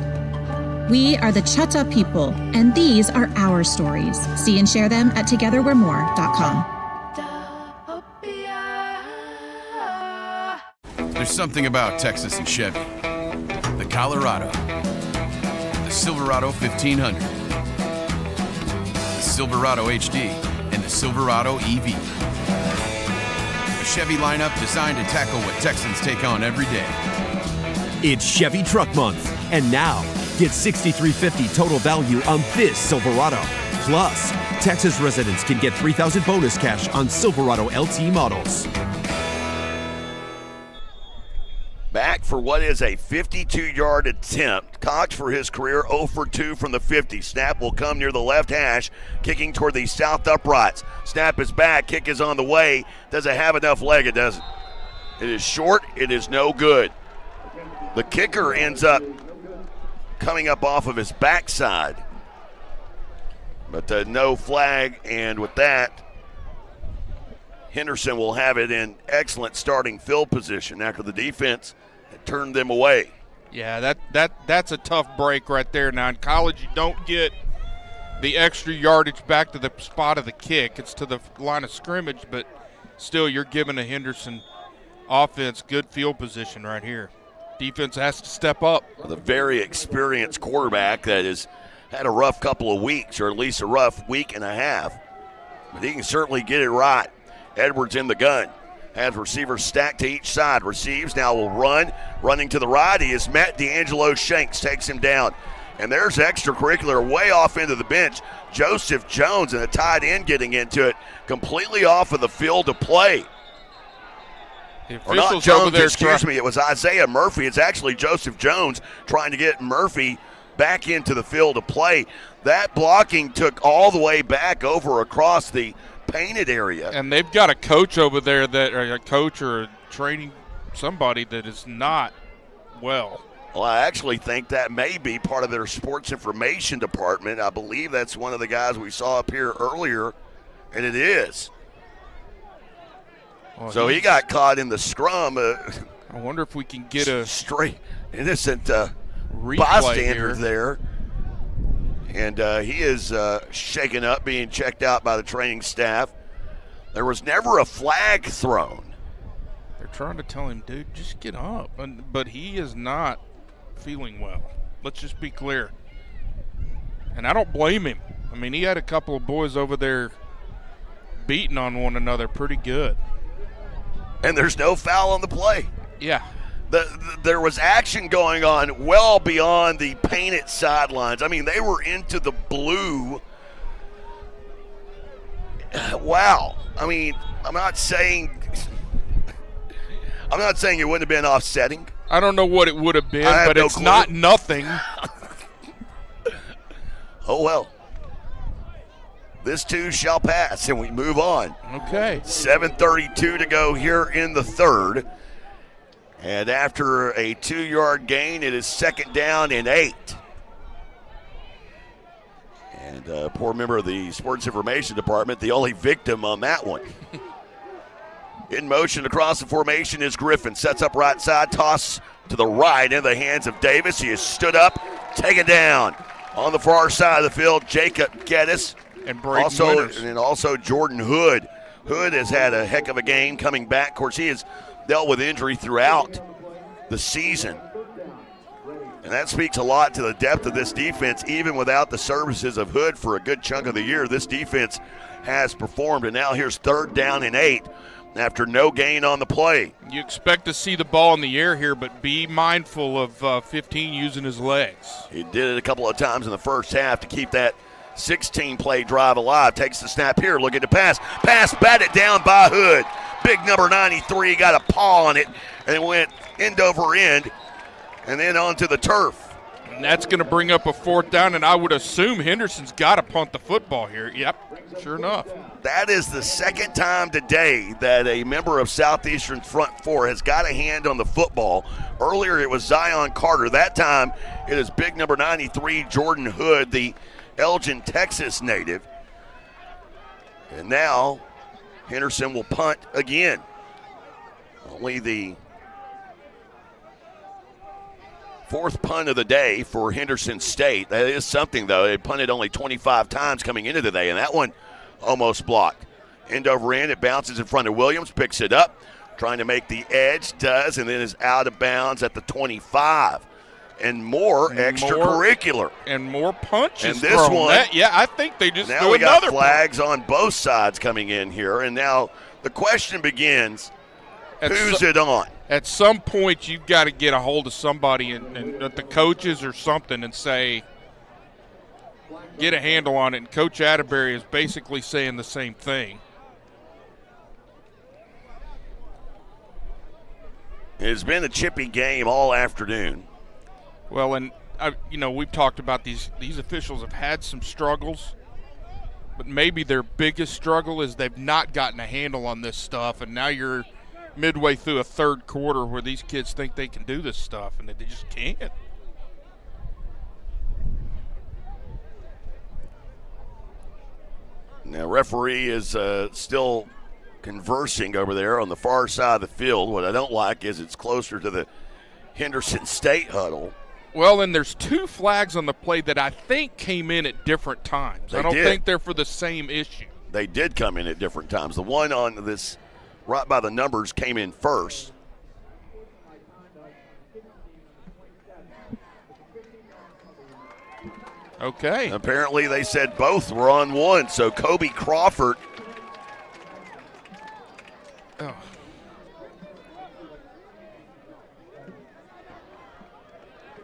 We are the Chutta people, and these are our stories. See and share them at togetherwe'remore.com. There's something about Texas and Chevy. The Colorado, the Silverado 1500, the Silverado HD, and the Silverado EV. A Chevy lineup designed to tackle what Texans take on every day. It's Chevy Truck Month, and now get $6,350 total value on this Silverado. Plus, Texas residents can get $3,000 bonus cash on Silverado LT models. Back for what is a 52-yard attempt. Cox for his career 0 for 2 from the 50. Snap will come near the left hash, kicking toward the south uprights. Snap is back, kick is on the way. Does it have enough leg? It doesn't. It is short, it is no good. The kicker ends up coming up off of his backside. But no flag, and with that, Henderson will have it in excellent starting field position after the defense had turned them away. Yeah, that's a tough break right there. Now, in college, you don't get the extra yardage back to the spot of the kick. It's to the line of scrimmage, but still you're giving a Henderson offense good field position right here. Defense has to step up. The very experienced quarterback that has had a rough couple of weeks, or at least a rough week and a half, but he can certainly get it right. Edwards in the gun. Has receivers stacked to each side. Receives, now will run. Running to the right, he is met. D'Angelo Shanks takes him down. And there's extracurricular way off into the bench. Joseph Jones and a tight end getting into it. Completely off of the field to play. Or not Jones, excuse me. It was Isaiah Murphy. It's actually Joseph Jones trying to get Murphy back into the field to play. That blocking took all the way back over across the painted area. And they've got a coach over there that, or a coach or a training somebody that is not well. Well, I actually think that may be part of their sports information department. I believe that's one of the guys we saw up here earlier, and it is. Well, so he got caught in the scrum. I wonder if we can get a straight innocent bystander there. And he is shaken up, being checked out by the training staff. There was never a flag thrown. They're trying to tell him, dude, just get up. But he is not feeling well. Let's just be clear. And I don't blame him. I mean, he had a couple of boys over there beating on one another pretty good. And there's no foul on the play. Yeah. There was action going on well beyond the painted sidelines. I mean, they were into the blue. Wow. I mean, I'm not saying it wouldn't have been offsetting. I don't know what it would have been, but it's not nothing. Oh, well. This too shall pass, and we move on. Okay. 7:32 to go here in the third. And after a 2-yard gain, it is 2nd down and 8. And a poor member of the sports information department, the only victim on that one. In motion across the formation is Griffin. Sets up right side, toss to the right in the hands of Davis. He is stood up, taken down. On the far side of the field, Jacob Geddes. And also Jordan Hood. Hood has had a heck of a game coming back. Of course, he has dealt with injury throughout the season. And that speaks a lot to the depth of this defense. Even without the services of Hood for a good chunk of the year, this defense has performed. And now here's 3rd down and 8 after no gain on the play. You expect to see the ball in the air here, but be mindful of 15 using his legs. He did it a couple of times in the first half to keep that 16-play drive alive. Takes the snap here, looking to pass. Pass batted down by Hood. Big number 93 got a paw on it and went end over end and then onto the turf. And that's going to bring up a 4th down, and I would assume Henderson's got to punt the football here. Yep, sure enough. That is the second time today that a member of Southeastern's front four has got a hand on the football. Earlier it was Zion Carter. That time it is big number 93, Jordan Hood, the Elgin, Texas native. And now Henderson will punt again. Only the 4th punt of the day for Henderson State. That is something, though. They punted only 25 times coming into today, and that one almost blocked. End over end, it bounces in front of Williams, picks it up, trying to make the edge, does, and then is out of bounds at the 25. And more extracurricular. And more punches. And this one. I think they just now do we got another flags on both sides coming in here, and now the question begins, who's it on? At some point, you've got to get a hold of somebody and the coaches or something and say, get a handle on it. And Coach Adbury is basically saying the same thing. It's been a chippy game all afternoon. Well, and we've talked about these officials have had some struggles, but maybe their biggest struggle is they've not gotten a handle on this stuff, and now you're midway through a 3rd quarter where these kids think they can do this stuff, and they just can't. Now, referee is still conversing over there on the far side of the field. What I don't like is it's closer to the Henderson State huddle. Well, and there's 2 flags on the play that I think came in at different times. I don't think they're for the same issue. They did come in at different times. The one on this right by the numbers came in first. Okay. Apparently they said both were on one, so Kobe Crawford. Oh.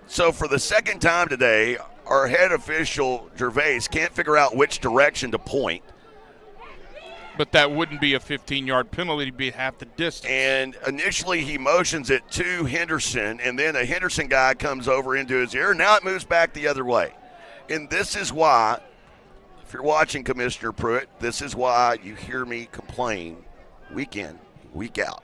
So for the second time today, our head official, Gervais, can't figure out which direction to point. But that wouldn't be a 15-yard penalty. It'd be half the distance. And initially he motions it to Henderson, and then a Henderson guy comes over into his ear. Now it moves back the other way. And this is why, if you're watching Commissioner Pruitt, this is why you hear me complain week in, week out.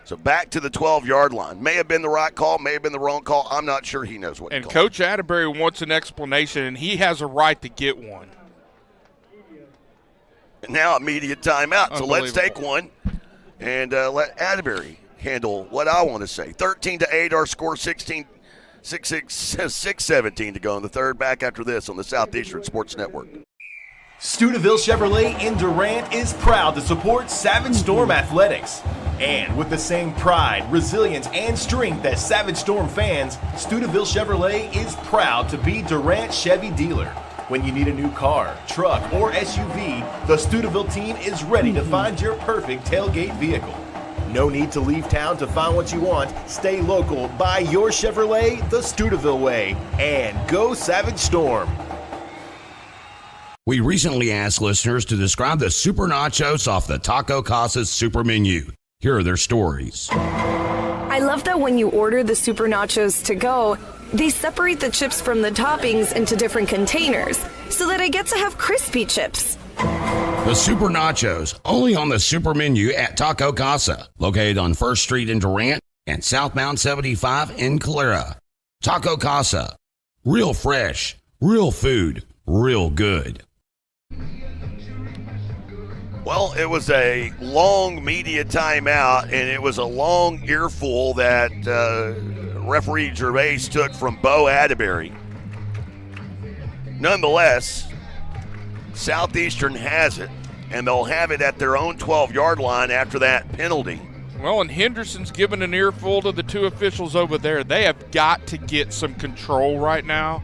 So back to the 12-yard line. May have been the right call, may have been the wrong call. I'm not sure he knows what. And Coach Adbury wants an explanation, and he has a right to get one. And now immediate timeout. So let's take one and let Adbury handle what I want to say. 13-8, our score 6-17 to go in the 3rd. Back after this on the Southeastern Sports Network. Steubenville Chevrolet in Durant is proud to support Savage Storm Athletics. And with the same pride, resilience, and strength as Savage Storm fans, Steubenville Chevrolet is proud to be Durant Chevy dealer. When you need a new car, truck, or SUV, the Steubenville team is ready to find your perfect tailgate vehicle. No need to leave town to find what you want. Stay local, buy your Chevrolet the Steubenville way, and go Savage Storm. We recently asked listeners to describe the super nachos off the Taco Casa's super menu. Here are their stories. I love that when you order the super nachos to go, they separate the chips from the toppings into different containers so that I get to have crispy chips. The super nachos, only on the super menu at Taco Casa, located on 1st Street in Durant and Southbound 75 in Calera. Taco Casa, real fresh, real food, real good. Well, it was a long media timeout, and it was a long earful that referee Gervais took from Bo Adbury. Nonetheless, Southeastern has it, and they'll have it at their own 12-yard line after that penalty. Well, and Henderson's given an earful to the 2 officials over there. They have got to get some control right now,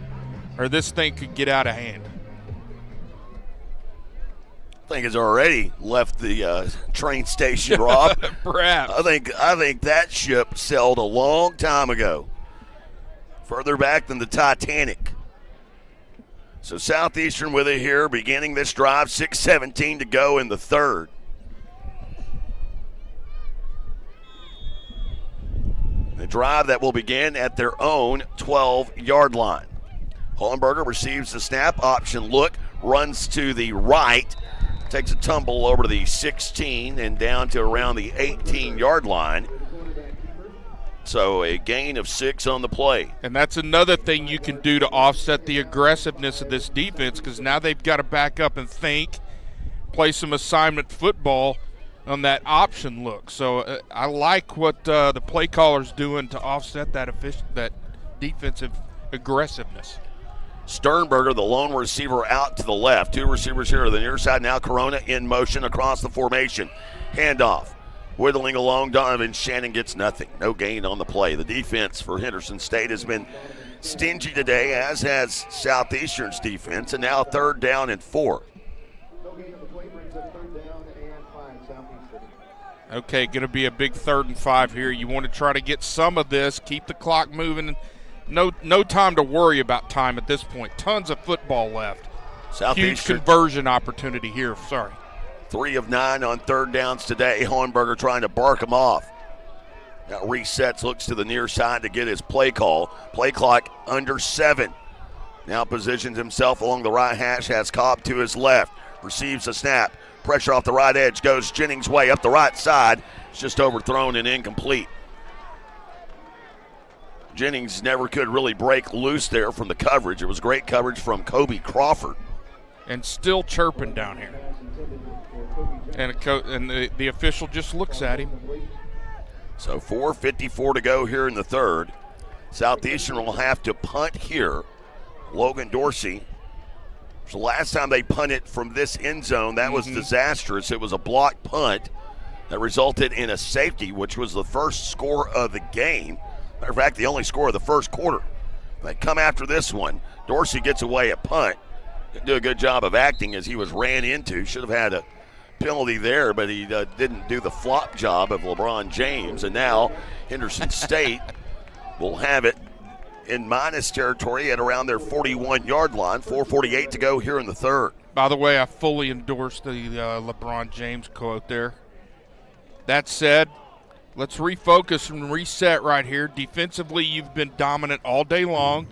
or this thing could get out of hand. I think it's already left the train station, Rob. Perhaps. I think that ship sailed a long time ago, further back than the Titanic. So Southeastern with it here, beginning this drive, 6:17 to go in the 3rd. The drive that will begin at their own 12-yard line. Hohenberger receives the snap, option look, runs to the right, takes a tumble over to the 16 and down to around the 18-yard line. So a gain of 6 on the play. And that's another thing you can do to offset the aggressiveness of this defense, because now they've got to back up and think, play some assignment football on that option look. So I like what the play caller's doing to offset that defensive aggressiveness. Sternberger, the lone receiver, out to the left. 2 receivers here to the near side. Now Corona in motion across the formation. Handoff. Whittling along, Donovan Shannon gets nothing. No gain on the play. The defense for Henderson State has been stingy today, as has Southeastern's defense, and now 3rd down and 4. Okay, going to be a big 3rd and 5 here. You want to try to get some of this, keep the clock moving. No time to worry about time at this point. Tons of football left. Huge conversion opportunity here. Sorry. 3 of 9 on 3rd downs today. Hohenberger trying to bark him off. Now resets, looks to the near side to get his play call. Play clock under 7. Now positions himself along the right hash, has Cobb to his left. Receives the snap. Pressure off the right edge, goes Jennings' way up the right side. It's just overthrown and incomplete. Jennings never could really break loose there from the coverage. It was great coverage from Kobe Crawford. And still chirping down here. And the official just looks at him. So 4:54 to go here in the 3rd. Southeastern will have to punt here. Logan Dorsey. It was the last time they punted from this end zone. That was disastrous. It was a blocked punt that resulted in a safety, which was the first score of the game. Matter of fact, the only score of the first quarter. They come after this one. Dorsey gets away at punt. Didn't do a good job of acting as he was ran into. Should have had a penalty there, but he didn't do the flop job of LeBron James. And now Henderson State will have it in minus territory at around their 41-yard line. 4:48 to go here in the 3rd. By the way, I fully endorse the LeBron James quote there. That said, let's refocus and reset right here. Defensively, you've been dominant all day long.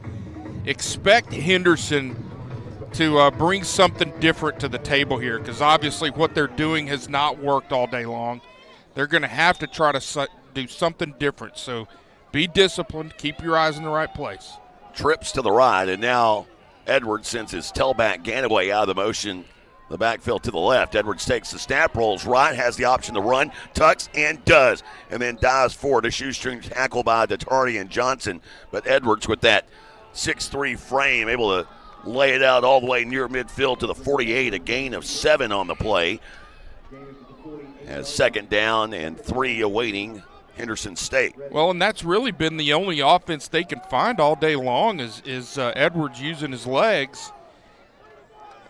Expect Henderson to bring something different to the table here, because obviously what they're doing has not worked all day long. They're going to have to try to do something different. So be disciplined. Keep your eyes in the right place. Trips to the right, and now Edwards sends his tailback Ganaway out of the motion. The backfield to the left. Edwards takes the snap, rolls right, has the option to run, tucks, and does, and then dives forward. A shoestring tackle by Datari and Johnson. But Edwards, with that 6'3 frame, able to lay it out all the way near midfield to the 48, a gain of 7 on the play. As 2nd down and 3 awaiting Henderson State. Well, and that's really been the only offense they can find all day long is Edwards using his legs.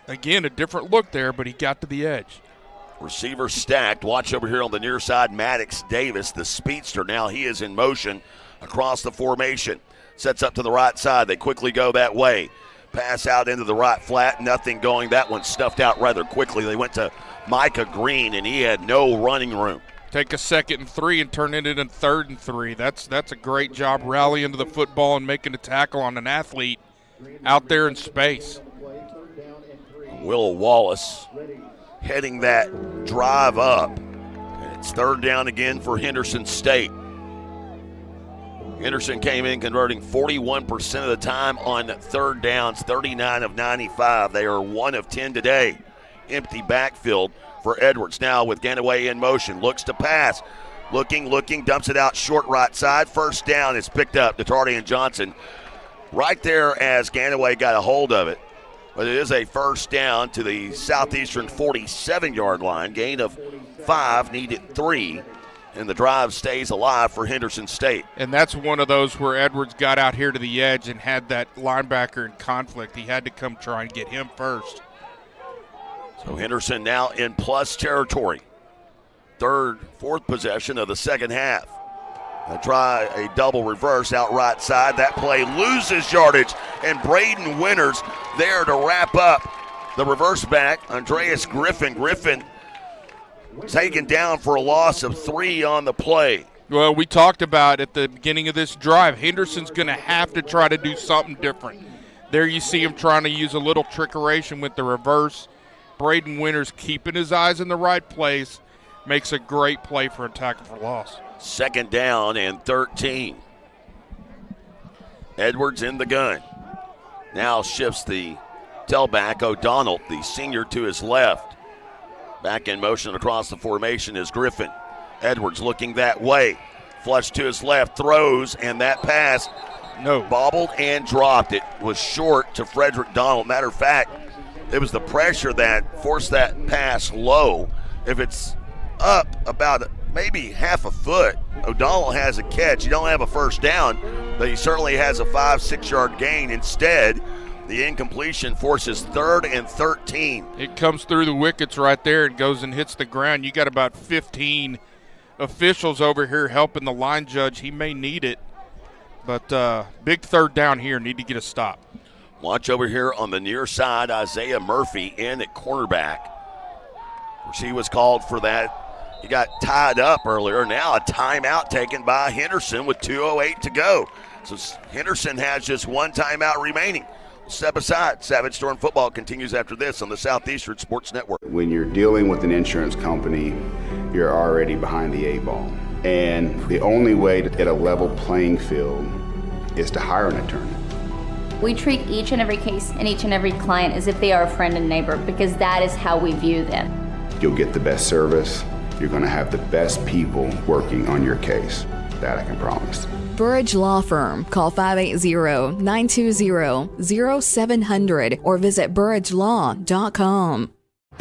Again, a different look there, but he got to the edge. Receiver stacked. Watch over here on the near side, Maddox Davis, the speedster. Now he is in motion across the formation. Sets up to the right side. They quickly go that way. Pass out into the right flat, nothing going. That one stuffed out rather quickly. They went to Micah Green, and he had no running room. Take a 2nd and 3 and turn it into 3rd and 3. That's a great job rallying to the football and making a tackle on an athlete out there in space. Will Wallace heading that drive up. And it's 3rd down again for Henderson State. Henderson came in converting 41% of the time on 3rd downs, 39 of 95. They are 1 of 10 today. Empty backfield for Edwards now with Ganaway in motion. Looks to pass. Looking, dumps it out short right side. 1st down is picked up. Detardi and Johnson right there as Ganaway got a hold of it. But it is a 1st down to the Southeastern 47-yard line. Gain of 5, needed 3. And the drive stays alive for Henderson State. And that's one of those where Edwards got out here to the edge and had that linebacker in conflict. He had to come try and get him first. So Henderson now in plus territory. 4th possession of the 2nd half. They try a double reverse out right side. That play loses yardage, and Braden Winters there to wrap up the reverse back. Andreas Griffin taken down for a loss of 3 on the play. Well, we talked about at the beginning of this drive, Henderson's going to have to try to do something different. There you see him trying to use a little trickeration with the reverse. Braden Winters keeping his eyes in the right place, makes a great play for a tackle for loss. 2nd down and 13. Edwards in the gun. Now shifts the tailback, O'Donnell, the senior, to his left. Back in motion across the formation is Griffin. Edwards looking that way. Flush to his left, throws, and that pass bobbled and dropped. It was short to Frederick Donald. Matter of fact, it was the pressure that forced that pass low. If it's up about maybe half a foot, O'Donnell has a catch. You don't have a first down, but he certainly has a 5-6 yard gain. Instead, the incompletion forces 3rd and 13. It comes through the wickets right there and goes and hits the ground. You got about 15 officials over here helping the line judge. He may need it, but big 3rd down here. Need to get a stop. Watch over here on the near side, Isaiah Murphy in at cornerback. He was called for that. He got tied up earlier. Now a timeout taken by Henderson with 2:08 to go. So Henderson has just one timeout remaining. Step aside. Savage Storm football continues after this on the Southeastern Sports Network. When you're dealing with an insurance company, you're already behind the 8 ball. And the only way to get a level playing field is to hire an attorney. We treat each and every case and each and every client as if they are a friend and neighbor because that is how we view them. You'll get the best service. You're going to have the best people working on your case. That I can promise. Burridge Law Firm. Call 580-920-0700 or visit burridgelaw.com.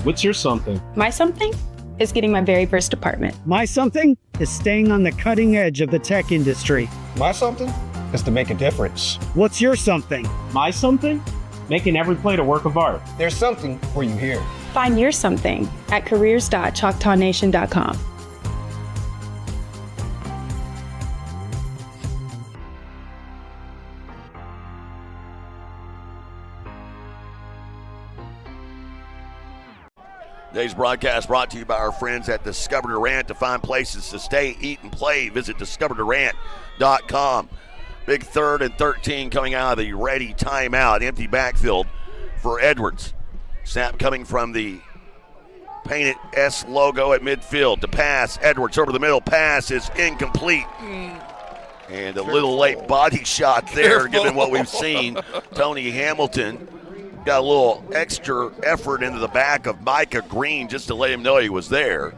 What's your something? My something is getting my very first apartment. My something is staying on the cutting edge of the tech industry. My something is to make a difference. What's your something? My something? Making every plate a work of art. There's something for you here. Find your something at careers.choctawnation.com. Today's broadcast brought to you by our friends at Discover Durant. To find places to stay, eat, and play, visit discoverdurant.com. Big 3rd and 13 coming out of the ready timeout. Empty backfield for Edwards. Snap coming from the painted S logo at midfield. To pass, Edwards over the middle. Pass is incomplete. And a little late body shot there, given what we've seen. Tony Hamilton got a little extra effort into the back of Micah Green just to let him know he was there.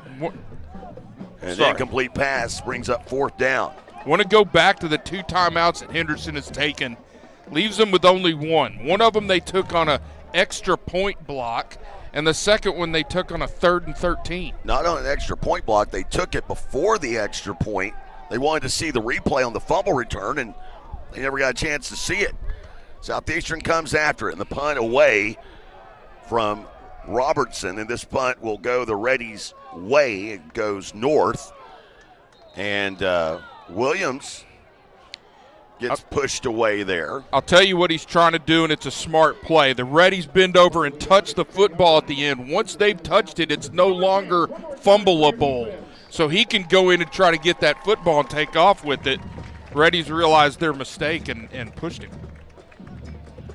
An incomplete pass brings up 4th down. Want to go back to the 2 timeouts that Henderson has taken. Leaves them with only one. One of them they took on an extra point block, and the second one they took on a 3rd and 13. Not on an extra point block. They took it before the extra point. They wanted to see the replay on the fumble return, and they never got a chance to see it. Southeastern comes after it, and the punt away from Robertson, and this punt will go the Reddies' way. It goes north, and Williams gets pushed away there. I'll tell you what he's trying to do, and it's a smart play. The Reddies bend over and touch the football at the end. Once they've touched it, it's no longer fumbleable. So he can go in and try to get that football and take off with it. Reddies realized their mistake and pushed him.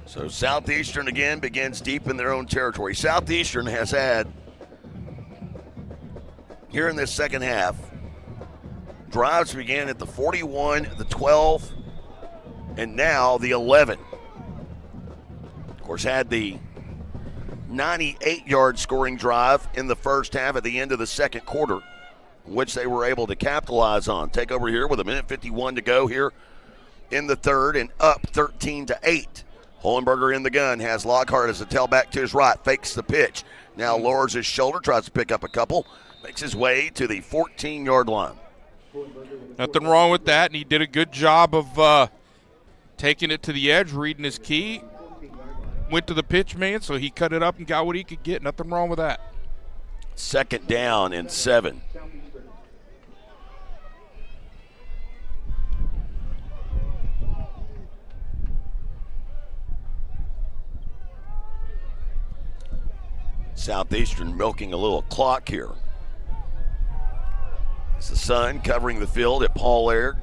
So Southeastern again begins deep in their own territory. Southeastern has had, here in this second half, drives began at the 41, the 12, and now the 11. Of course, had the 98-yard scoring drive in the first half at the end of the second quarter, which they were able to capitalize on. Take over here with 1:51 to go here in the 3rd, and up 13-8. Holenberger in the gun, has Lockhart as a tailback to his right, fakes the pitch. Now lowers his shoulder, tries to pick up a couple, makes his way to the 14-yard line. Nothing wrong with that, and he did a good job of taking it to the edge, reading his key. Went to the pitch man, so he cut it up and got what he could get. Nothing wrong with that. 2nd down and 7. Southeastern milking a little clock here. It's the sun covering the field at Paul Laird.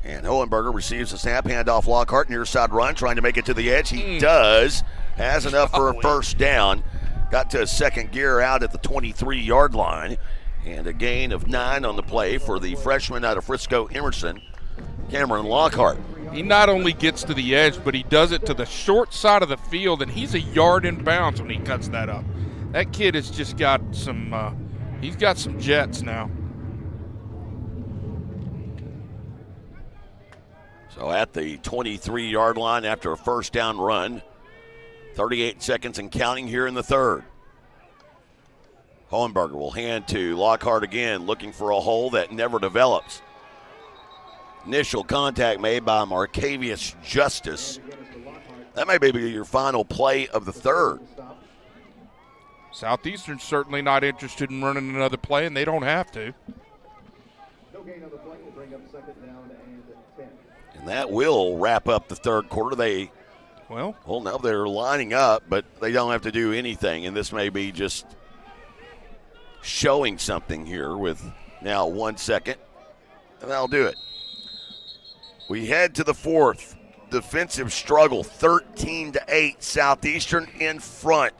And Hohenberger receives the snap, handoff Lockhart, near side run, trying to make it to the edge. He does. Has enough for a first down. Got to a second gear out at the 23-yard line. And a gain of 9 on the play for the freshman out of Frisco, Emerson, Cameron Lockhart. He not only gets to the edge, but he does it to the short side of the field, and he's a yard in bounds when he cuts that up. That kid has just got some he's got some jets now. So at the 23-yard line after a first down run, 38 seconds and counting here in the third. Hohenberger will hand to Lockhart again, looking for a hole that never develops. Initial contact made by Marcavius Justice. That may be your final play of the third. Southeastern's certainly not interested in running another play, and they don't have to. And that will wrap up the third quarter. Well, now they're lining up, but they don't have to do anything, and this may be just showing something here with now 1 second, and that'll do it. We head to the fourth. Defensive struggle, 13-8, Southeastern in front.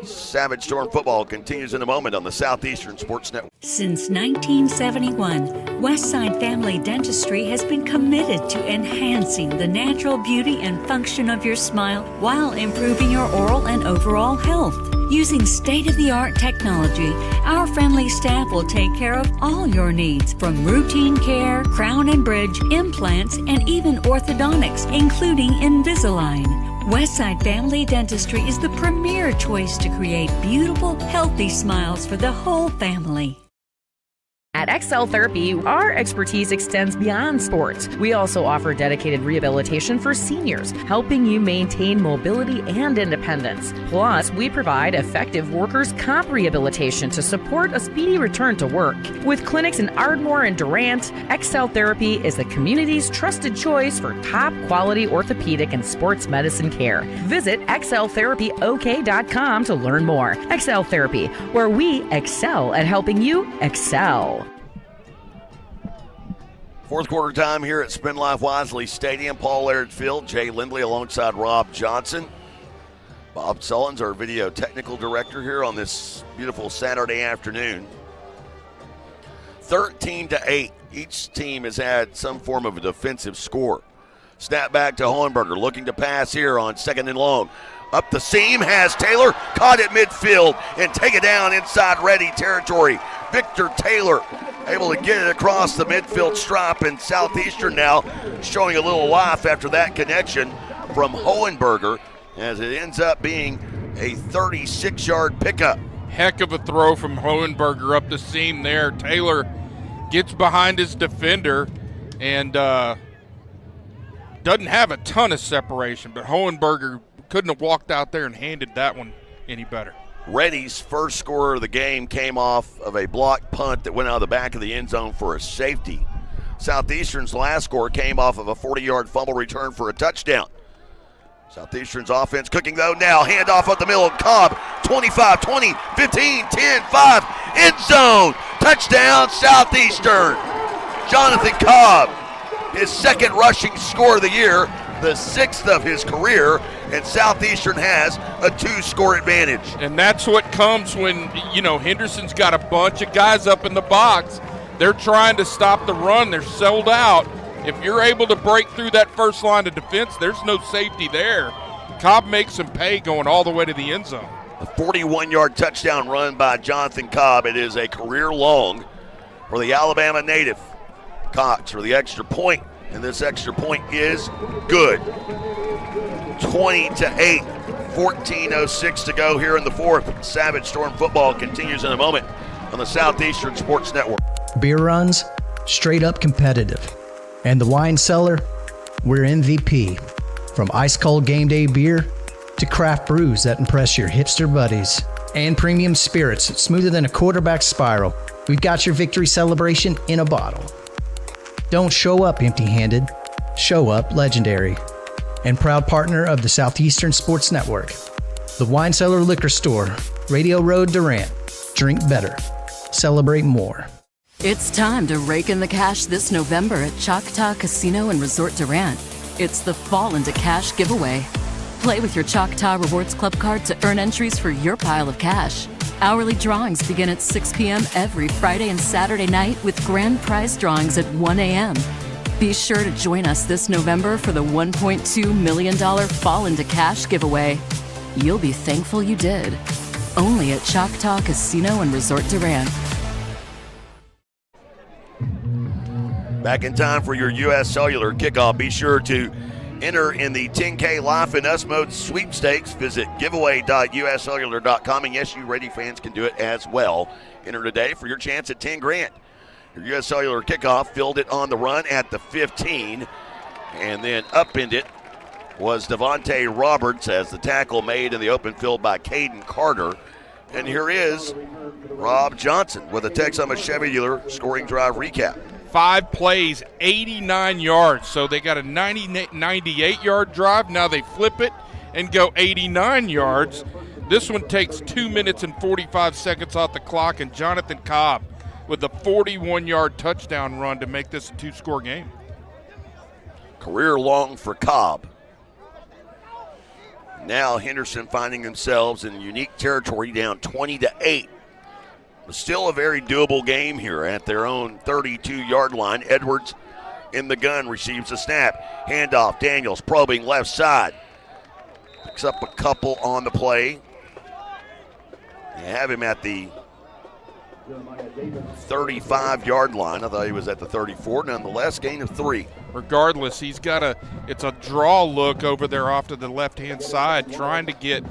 Savage Storm football continues in a moment on the Southeastern Sports Network. Since 1971, Westside Family Dentistry has been committed to enhancing the natural beauty and function of your smile while improving your oral and overall health. Using state-of-the-art technology, our friendly staff will take care of all your needs, from routine care, crown and bridge, implants, and even orthodontics, including Invisalign. Westside Family Dentistry is the premier choice to create beautiful, healthy smiles for the whole family. At Excel Therapy, our expertise extends beyond sports. We also offer dedicated rehabilitation for seniors, helping you maintain mobility and independence. Plus, we provide effective workers' comp rehabilitation to support a speedy return to work. With clinics in Ardmore and Durant, Excel Therapy is the community's trusted choice for top-quality orthopedic and sports medicine care. Visit exceltherapyok.com to learn more. Excel Therapy, where we excel at helping you excel. Fourth quarter time here at Spin Life Wisely Stadium, Paul Laird Field. Jay Lindley alongside Rob Johnson. Bob Sullins, our video technical director here on this beautiful Saturday afternoon. 13-8. Each team has had some form of a defensive score. Snap back to Hohenberger, looking to pass here on second and long. Up the seam, has Taylor, caught at midfield, and take it down inside ready territory. Victor Taylor able to get it across the midfield stripe, and Southeastern now showing a little life after that connection from Hohenberger, as it ends up being a 36-yard pickup. Heck of a throw from Hohenberger up the seam there. Taylor gets behind his defender and doesn't have a ton of separation, but Hohenberger couldn't have walked out there and handed that one any better. Reddy's first score of the game came off of a blocked punt that went out of the back of the end zone for a safety. Southeastern's last score came off of a 40-yard fumble return for a touchdown. Southeastern's offense cooking, though, now. Handoff up the middle. Cobb, 25, 20, 15, 10, 5, end zone. Touchdown, Southeastern. Jonathan Cobb, his second rushing score of the year, the sixth of his career, and Southeastern has a 2-score advantage. And that's what comes when, Henderson's got a bunch of guys up in the box. They're trying to stop the run. They're sold out. If you're able to break through that first line of defense, there's no safety there. Cobb makes him pay going all the way to the end zone. A 41-yard touchdown run by Jonathan Cobb. It is a career long for the Alabama native. Cox for the extra point, and this extra point is good. 20-8, 14:06 to go here in the fourth. Savage Storm football continues in a moment on the Southeastern Sports Network. Beer runs, straight up competitive. And the wine cellar, we're MVP. From ice cold game day beer to craft brews that impress your hipster buddies. And premium spirits smoother than a quarterback spiral. We've got your victory celebration in a bottle. Don't show up empty-handed. Show up legendary. And proud partner of the Southeastern Sports Network. The Wine Cellar Liquor Store, Radio Road, Durant. Drink better. Celebrate more. It's time to rake in the cash this November at Choctaw Casino and Resort Durant. It's the Fall into Cash giveaway. Play with your Choctaw Rewards Club card to earn entries for your pile of cash. Hourly drawings begin at 6 p.m. every Friday and Saturday night with grand prize drawings at 1 a.m. Be sure to join us this November for the $1.2 million Fall into Cash giveaway. You'll be thankful you did. Only at Choctaw Casino and Resort Durant. Back in time for your U.S. Cellular kickoff. Be sure to enter in the 10K Life in Us Mode sweepstakes. Visit giveaway.uscellular.com. And yes, you Ready fans can do it as well. Enter today for your chance at $10,000. Your U.S. Cellular kickoff filled it on the run at the 15, and then upended it was Devontae Roberts as the tackle made in the open field by Caden Carter. And here is Rob Johnson with a Texoma Chevy dealer scoring drive recap. 5 plays, 89 yards. So they got a 98-yard drive. Now they flip it and go 89 yards. This one takes 2 minutes and 45 seconds off the clock, and Jonathan Cobb with a 41-yard touchdown run to make this a 2-score game. Career long for Cobb. Now Henderson finding themselves in unique territory, down 20-8. Still a very doable game here at their own 32-yard line. Edwards in the gun, receives a snap. Handoff, Daniels probing left side. Picks up a couple on the play. They have him at the 35-yard line. I thought he was at the 34. Nonetheless, gain of 3. Regardless, it's a draw look over there off to the left-hand side, trying to get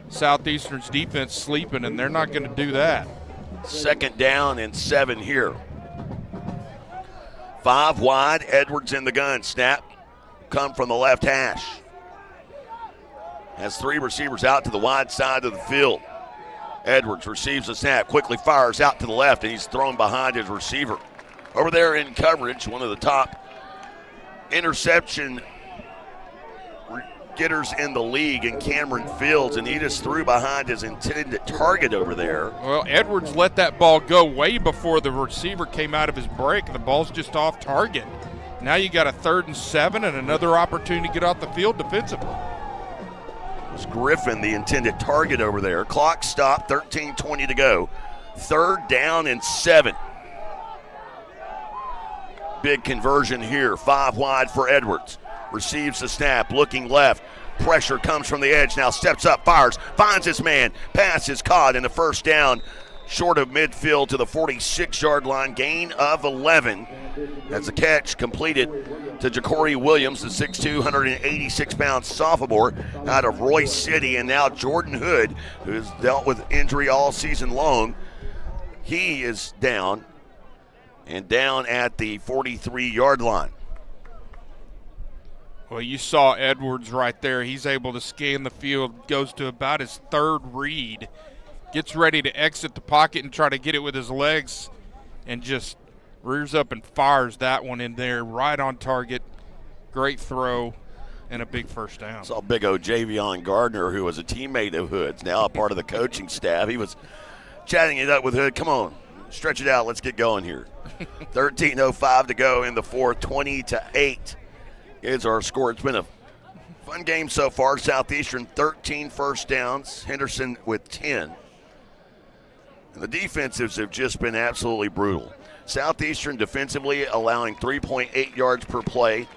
Southeastern's defense sleeping, and they're not going to do that. 2nd down and 7 here. 5 wide, Edwards in the gun. Snap, come from the left hash. Has 3 receivers out to the wide side of the field. Edwards receives the snap, quickly fires out to the left, and he's thrown behind his receiver. Over there in coverage, one of the top interception getters in the league, and Cameron Fields, and he just threw behind his intended target over there. Well, Edwards let that ball go way before the receiver came out of his break. The ball's just off target. Now you got a 3rd and 7 and another opportunity to get off the field defensively. It was Griffin, the intended target over there. Clock stopped, 13:20 to go. 3rd down and 7. Big conversion here, 5 wide for Edwards. Receives the snap, looking left. Pressure comes from the edge, now steps up, fires, finds his man. Pass is caught, and the 1st down short of midfield to the 46-yard line. Gain of 11 as the catch completed to Ja'Cory Williams, the 6'2", 186-pound sophomore out of Royce City. And now Jordan Hood, who has dealt with injury all season long, he is down, and down at the 43-yard line. Well, you saw Edwards right there. He's able to scan the field, goes to about his 3rd read, gets ready to exit the pocket and try to get it with his legs, and just rears up and fires that one in there right on target. Great throw and a big 1st down. Saw big O Javion Gardner, who was a teammate of Hood's, now a part of the coaching staff. He was chatting it up with Hood. Come on, stretch it out. Let's get going here. 13:05 to go in the 4th, 20-8. Is our score. It's been a fun game so far. Southeastern 13 first downs, Henderson with 10. And the defensives have just been absolutely brutal. Southeastern defensively allowing 3.8 yards per play.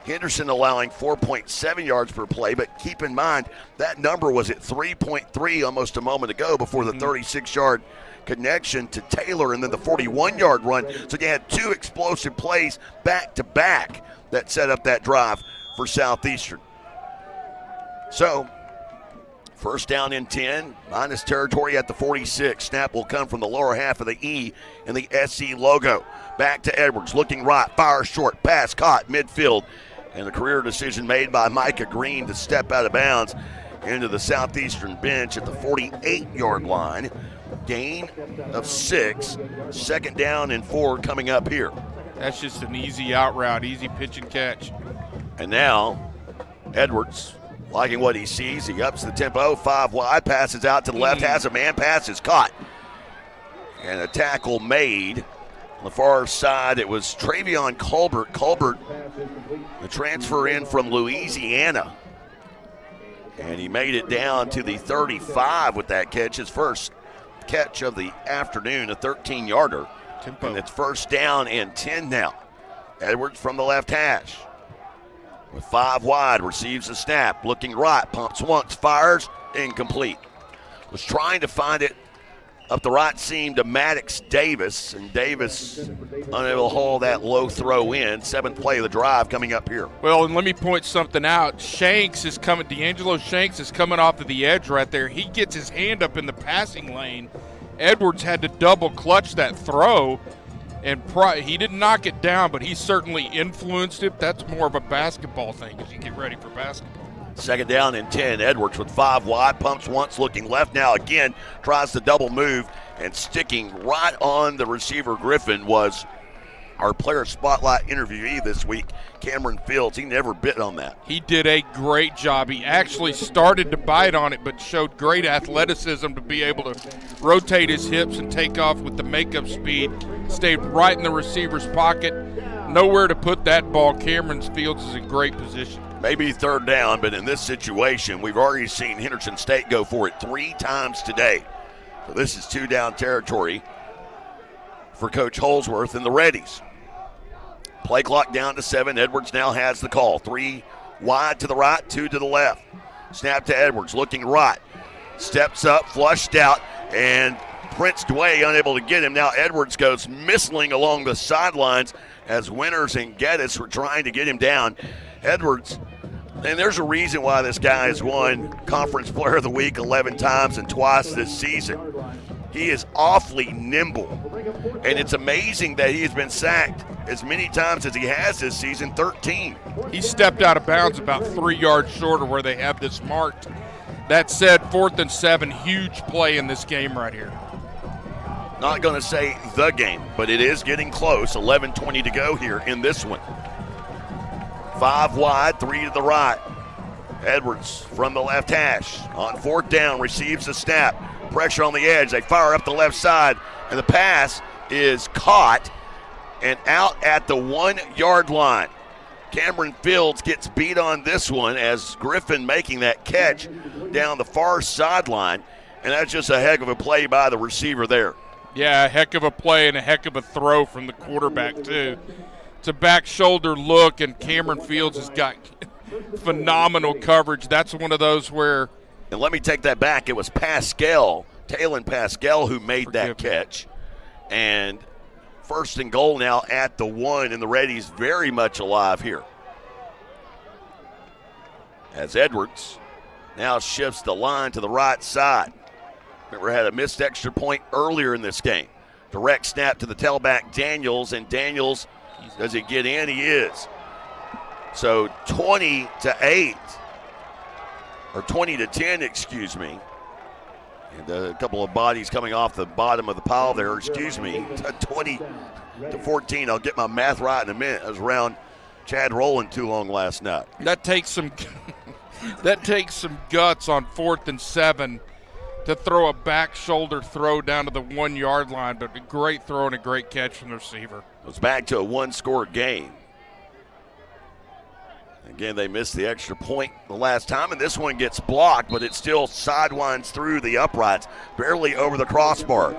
Henderson allowing 4.7 yards per play, but keep in mind that number was at 3.3 almost a moment ago before the 36-yard connection to Taylor and then the 41-yard run. So they had 2 explosive plays back-to-back that set up that drive for Southeastern. So, 1st down and 10, minus territory at the 46. Snap will come from the lower half of the E in the SC logo. Back to Edwards, looking right, fires short, pass caught midfield, and a career decision made by Micah Green to step out of bounds into the Southeastern bench at the 48-yard line. Gain of 6, 2nd down and 4 coming up here. That's just an easy out route, easy pitch and catch. And now, Edwards, liking what he sees, he ups the tempo, 5 wide, passes out to the left, has a man, pass is caught. And a tackle made On the far side, it was Travion Colbert. Colbert, the transfer in from Louisiana. And he made it down to the 35 with that catch. His first catch of the afternoon, a 13-yarder. And it's first down and 10 now. Edwards from the left hash. With 5 wide, receives the snap. Looking right, pumps once, fires, incomplete. Was trying to find it up the right seam to Maddox Davis, and Davis unable to haul that low throw in. 7th play of the drive coming up here. Well, and let me point something out. D'Angelo Shanks is coming off of the edge right there. He gets his hand up in the passing lane. Edwards had to double clutch that throw, and he didn't knock it down, but he certainly influenced it. That's more of a basketball thing as you get ready for basketball. 2nd down and 10. Edwards with 5 wide, pumps once, looking left now again, tries to double move, and sticking right on the receiver Griffin was our player spotlight interviewee this week, Cameron Fields. He never bit on that. He did a great job. He actually started to bite on it, but showed great athleticism to be able to rotate his hips and take off with the makeup speed. Stayed right in the receiver's pocket. Nowhere to put that ball. Cameron Fields is in great position. Maybe 3rd down, but in this situation, we've already seen Henderson State go for it 3 times today. So this is 2-down territory for Coach Holsworth and the Reddies. Play clock down to 7. Edwards now has the call. 3 wide to the right, 2 to the left. Snap to Edwards, looking right. Steps up, flushed out, and Prince Dway unable to get him. Now Edwards goes missling along the sidelines as Winters and Geddes were trying to get him down. Edwards, and there's a reason why this guy has won Conference Player of the Week 11 times and twice this season. He is awfully nimble, and it's amazing that he has been sacked as many times as he has this season, 13. He stepped out of bounds about 3 yards short of where they have this marked. That said, 4th and 7, huge play in this game right here. Not going to say the game, but it is getting close. 11:20 to go here in this one. 5 wide, 3 to the right. Edwards from the left hash. On 4th down, receives the snap. Pressure on the edge. They fire up the left side, and the pass is caught and out at the 1-yard line. Cameron Fields gets beat on this one as Griffin making that catch down the far sideline, and that's just a heck of a play by the receiver there. Yeah, a heck of a play and a heck of a throw from the quarterback, too. It's a back shoulder look, and Cameron Fields has got phenomenal coverage. That's one of those where... And let me take that back. It was Talon Pascal, who made that catch. And 1st and goal now at the 1, and the Reddies very much alive here. As Edwards now shifts the line to the right side. Remember, had a missed extra point earlier in this game. Direct snap to the tailback, Daniels, and Daniels, does he get in? He is. So 20-8, or 20-10, excuse me. And a couple of bodies coming off the bottom of the pile there, 20-14. I'll get my math right in a minute. I was around Chad Rowland too long last night. That takes some guts on 4th and 7 to throw a back shoulder throw down to the 1-yard line, but a great throw and a great catch from the receiver. It's back to a 1-score game. Again, they missed the extra point the last time, and this one gets blocked, but it still sidewinds through the uprights, barely over the crossbar.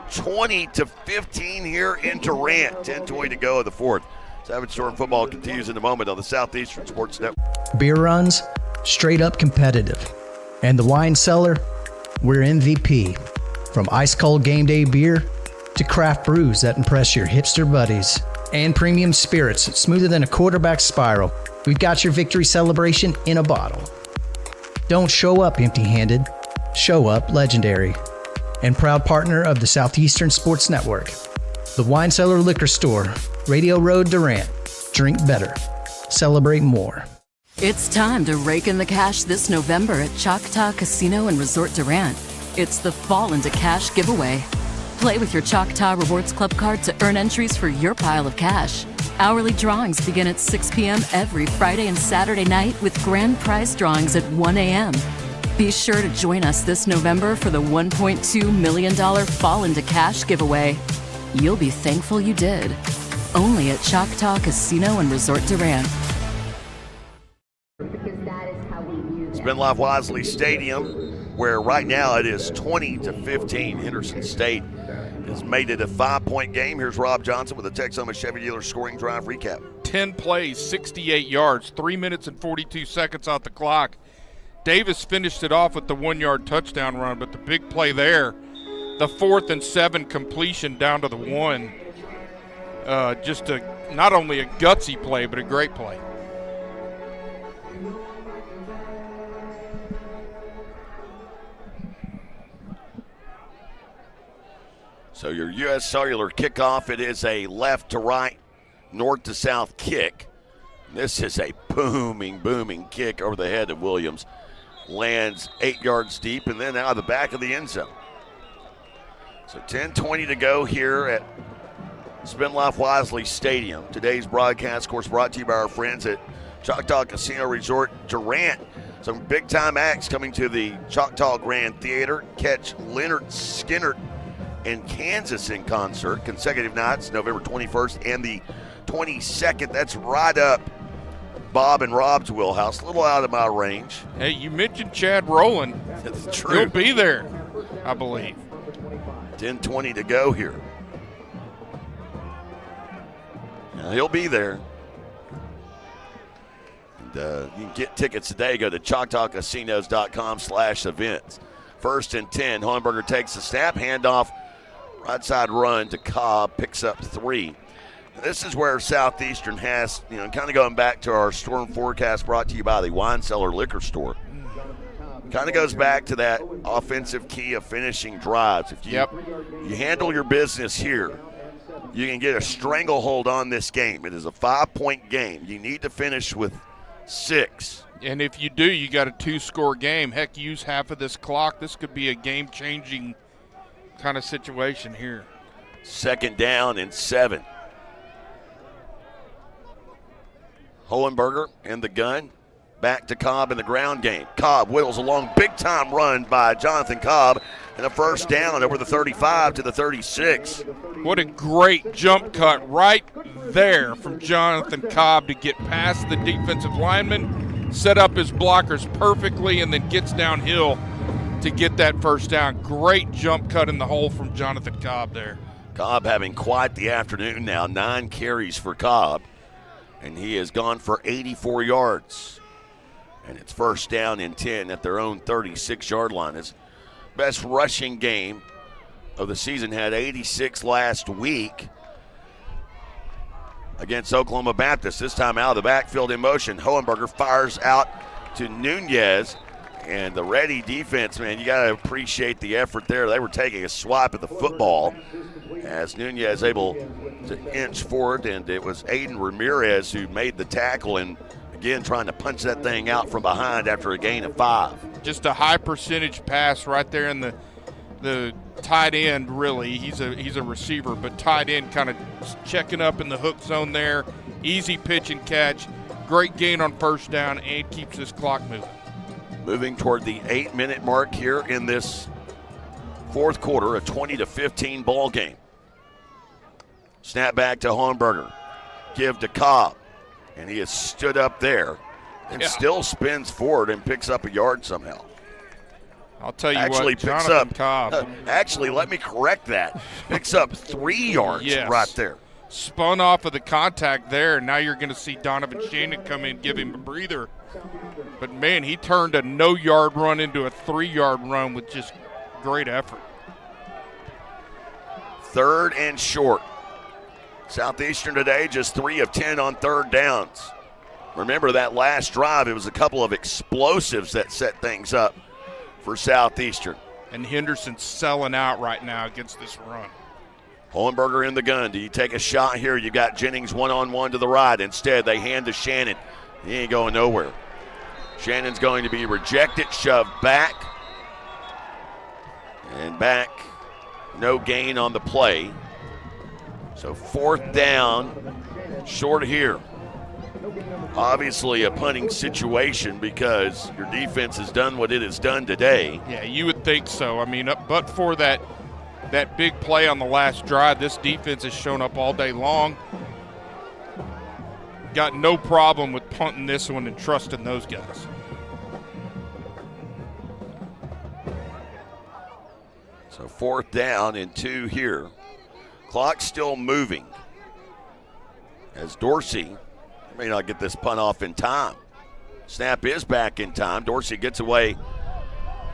20-15 here in Durant. 10:20 to go in the 4th. Savage Storm football continues in a moment on the Southeastern Sports Network. Beer runs, straight up competitive. And the wine cellar, we're MVP. From ice cold game day beer to craft brews that impress your hipster buddies. And premium spirits smoother than a quarterback spiral. We've got your victory celebration in a bottle. Don't show up empty-handed. Show up legendary. And proud partner of the Southeastern Sports Network. The Wine Cellar Liquor Store, Radio Road, Durant. Drink better. Celebrate more. It's time to rake in the cash this November at Choctaw Casino and Resort Durant. It's the Fall into Cash giveaway. Play with your Choctaw Rewards Club card to earn entries for your pile of cash. Hourly drawings begin at 6 p.m. every Friday and Saturday night with grand prize drawings at 1 a.m. Be sure to join us this November for the $1.2 million Fall into Cash giveaway. You'll be thankful you did. Only at Choctaw Casino and Resort Durant. Spin Life Wisely Stadium, where right now it is 20-15. Henderson State has made it a 5-point game. Here's Rob Johnson with the Texoma Chevy Dealer scoring drive recap. 10 plays, 68 yards, 3 minutes and 42 seconds off the clock. Davis finished it off with the 1-yard touchdown run, but the big play there, the 4th and 7 completion down to the 1. Just not only a gutsy play, but a great play. So your U.S. Cellular kickoff, it is a left to right, north to south kick. This is a booming kick over the head of Williams. Lands 8 yards deep and then out of the back of the end zone. So 10:20 to go here at Spin Life Wisely Stadium. Today's broadcast, of course, brought to you by our friends at Choctaw Casino Resort Durant. Some big-time acts coming to the Choctaw Grand Theater. Catch Leonard Skinner and Kansas in concert, consecutive nights, November 21st and the 22nd. That's right up Bob and Rob's wheelhouse, a little out of my range. Hey, you mentioned Chad Rowland. That's true. He'll be there, I believe. 10:20 to go here. Now, he'll be there. And you can get tickets today. Go to ChoctawCasinos.com/events. 1st and 10. Hohenberger takes the snap, handoff, right side run to Cobb, picks up 3. This is where Southeastern has, kind of going back to our storm forecast brought to you by the Wine Cellar Liquor Store. Kind of goes back to that offensive key of finishing drives. If you handle your business here, you can get a stranglehold on this game. It is a 5-point game. You need to finish with 6. And if you do, you got a 2-score game. Heck, use half of this clock. This could be a game-changing kind of situation here. 2nd down and 7. Hohenberger in the gun. Back to Cobb in the ground game. Cobb whittles along, big-time run by Jonathan Cobb, and a 1st down over the 35 to the 36. What a great jump cut right there from Jonathan Cobb to get past the defensive lineman, set up his blockers perfectly, and then gets downhill to get that 1st down. Great jump cut in the hole from Jonathan Cobb there. Cobb having quite the afternoon now. 9 carries for Cobb, and he has gone for 84 yards. And it's 1st down and 10 at their own 36-yard line. His best rushing game of the season, had 86 last week against Oklahoma Baptist. This time out of the backfield in motion. Hohenberger fires out to Nunez. And the ready defense, man, you got to appreciate the effort there. They were taking a swipe at the football as Nunez able to inch forward, and it was Aiden Ramirez who made the tackle and again trying to punch that thing out from behind after a gain of 5. Just a high percentage pass right there in the tight end, really. He's a receiver, but tight end kind of checking up in the hook zone there. Easy pitch and catch. Great gain on 1st down and keeps this clock moving. Moving toward the 8-minute mark here in this 4th quarter, a 20-15 ball game. Snap back to Hohenberger. Give to Cobb. And he has stood up there and still spins forward and picks up a yard somehow. I'll tell you actually what, picks Jonathan up, Cobb. Actually, let me correct that. Picks up 3 yards right there. Spun off of the contact there. Now you're going to see Donovan Shannon come in, give him a breather. But, man, he turned a no-yard run into a 3-yard run with just great effort. 3rd and short. Southeastern today just 3 of 10 on 3rd downs. Remember that last drive, it was a couple of explosives that set things up for Southeastern. And Henderson's selling out right now against this run. Hohenberger in the gun. Do you take a shot here? You got Jennings one-on-one to the right. Instead, they hand to Shannon. He ain't going nowhere. Shannon's going to be rejected, shoved back. And back. No gain on the play. So 4th down, short here. Obviously a punting situation because your defense has done what it has done today. Yeah, you would think so. I mean, but for that that big play on the last drive. This defense has shown up all day long. Got no problem with punting this one and trusting those guys. So 4th down and 2 here. Clock still moving as Dorsey may not get this punt off in time. Snap is back in time. Dorsey gets away.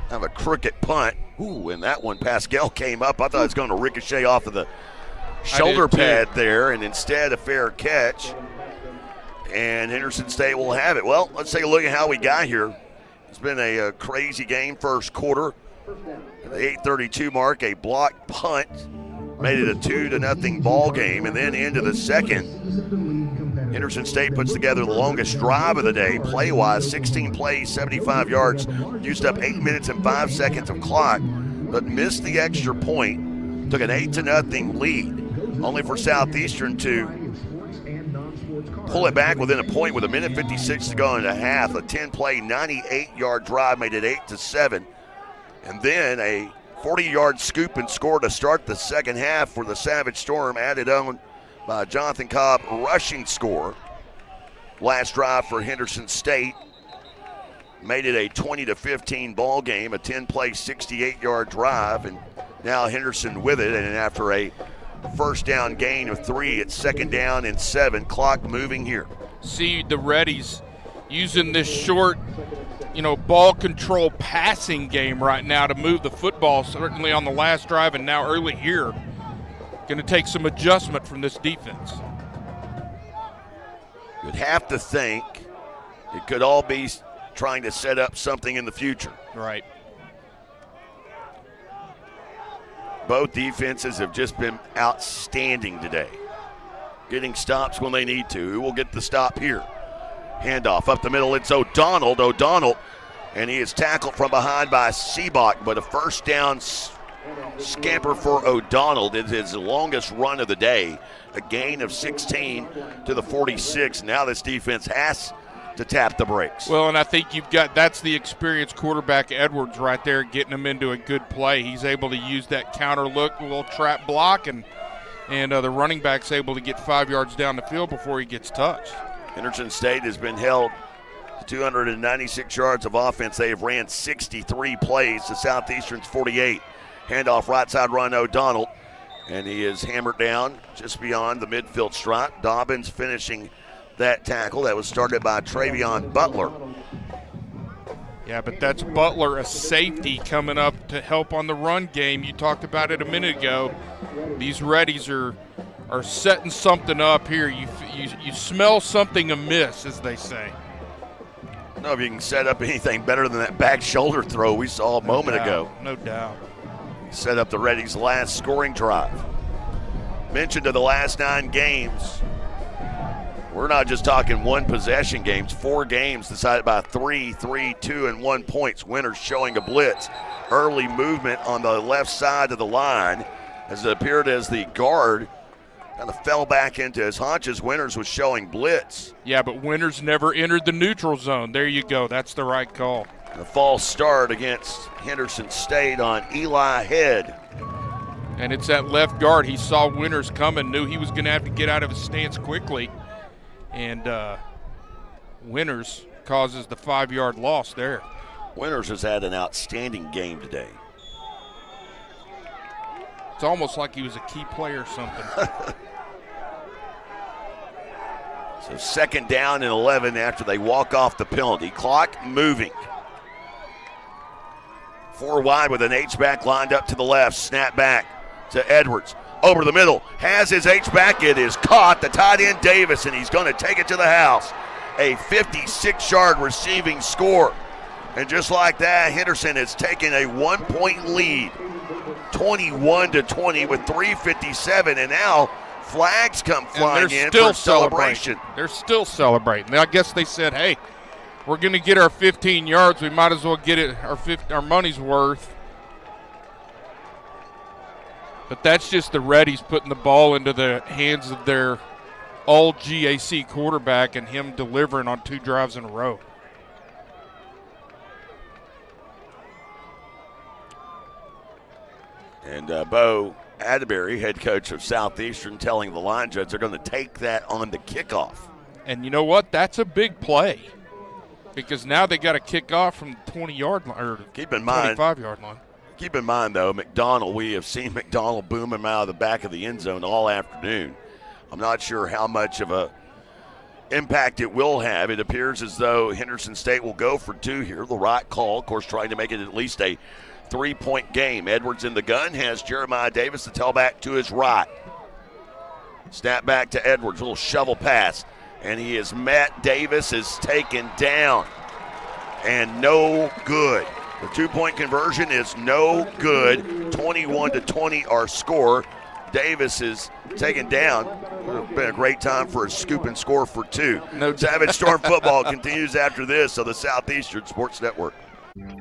Have a crooked punt. Ooh, and that one, Pascal came up. I thought it was going to ricochet off of the shoulder pad there, and instead a fair catch. And Henderson State will have it. Well, let's take a look at how we got here. It's been a crazy game first quarter. At the 8:32 mark, a blocked punt made it a 2-0 ball game, and then into the second, Henderson State puts together the longest drive of the day, play-wise, 16 plays, 75 yards, used up 8 minutes and 5 seconds of clock, but missed the extra point, took an 8-0 lead, only for Southeastern to pull it back within a point with 1:56 to go in a half. A 10-play, 98-yard drive made it 8-7, and then a 40-yard scoop and score to start the second half for the Savage Storm, added on by Jonathan Cobb, rushing score. Last drive for Henderson State made it a 20-15 ball game, a 10-play, 68-yard drive, and now Henderson with it. And after a first down gain of 3, it's 2nd down and 7. Clock moving here. See the Reddies using this short, ball control passing game right now to move the football, certainly on the last drive and now early here. Going to take some adjustment from this defense. You'd have to think it could all be trying to set up something in the future. Right. Both defenses have just been outstanding today, getting stops when they need to. Who will get the stop here? Handoff up the middle, it's O'Donnell, and he is tackled from behind by Seabach, but a first down scamper for O'Donnell. It is his longest run of the day, a gain of 16 to the 46. Now this defense has to tap the brakes. Well, and I think that's the experienced quarterback Edwards right there, getting him into a good play. He's able to use that counter look, a little trap block, and the running back's able to get 5 yards down the field before he gets touched. Henderson State has been held to 296 yards of offense. They have ran 63 plays to Southeastern's 48. Handoff right side run, O'Donnell, and he is hammered down just beyond the midfield stripe. Dobbins finishing that tackle. That was started by Travion Butler. Yeah, but that's Butler, a safety, coming up to help on the run game. You talked about it a minute ago. These Reddies are setting something up here. You smell something amiss, as they say. I don't know if you can set up anything better than that back shoulder throw we saw a moment ago. No doubt. Set up the Reddies' last scoring drive. Mentioned of the last 9 games, we're not just talking one possession games. 4 games decided by 3, 2, and 1 points. Winters showing a blitz. Early movement on the left side of the line as it appeared as the guard kind of fell back into his haunches. Winters was showing blitz. Yeah, but Winters never entered the neutral zone. There you go. That's the right call. A false start against Henderson State on Eli Head. And it's that left guard. He saw Winters coming, knew he was going to have to get out of his stance quickly. And Winters causes the 5-yard loss there. Winters has had an outstanding game today. It's almost like he was a key player or something. So 2nd down and 11 after they walk off the penalty. Clock moving. 4 wide with an H-back lined up to the left. Snap back to Edwards. Over the middle. Has his H-back. It is caught. The tight end Davis, and he's going to take it to the house. A 56-yard receiving score. And just like that, Henderson has taken a 1-point lead. 21-20 with 3:57, and now flags come flying in for celebration. They're still celebrating. I guess they said, hey, we're going to get our 15 yards. We might as well get it our money's worth. But that's just the Reddies putting the ball into the hands of their all-GAC quarterback and him delivering on 2 drives in a row. And Bo Adbury, head coach of Southeastern, telling the line judge they're going to take that on the kickoff. And you know what? That's a big play because now they got to kick off from the 20-yard line or 25-yard line. Keep in mind, though, McDonald, we have seen McDonald boom him out of the back of the end zone all afternoon. I'm not sure how much of a impact it will have. It appears as though Henderson State will go for 2 here. The right call, of course, trying to make it at least a 3-point game. Edwards in the gun, has Jeremiah Davis, the tailback, to his right. Snap back to Edwards, a little shovel pass, and he is met. Davis is taken down, and no good. The 2-point conversion is no good. 21-20 our score. Davis is taken down. It would have been a great time for a scoop and score for 2. Savage Storm football continues after this on the Southeastern Sports Network.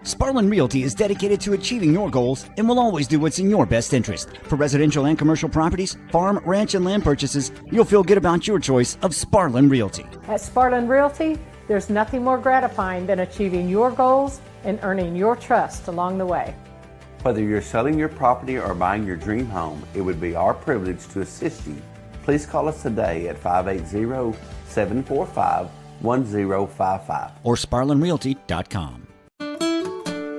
Sparlin Realty is dedicated to achieving your goals and will always do what's in your best interest. For residential and commercial properties, farm, ranch, and land purchases, you'll feel good about your choice of Sparlin Realty. At Sparlin Realty, there's nothing more gratifying than achieving your goals and earning your trust along the way. Whether you're selling your property or buying your dream home, it would be our privilege to assist you. Please call us today at 580-745-1055 or SparlinRealty.com.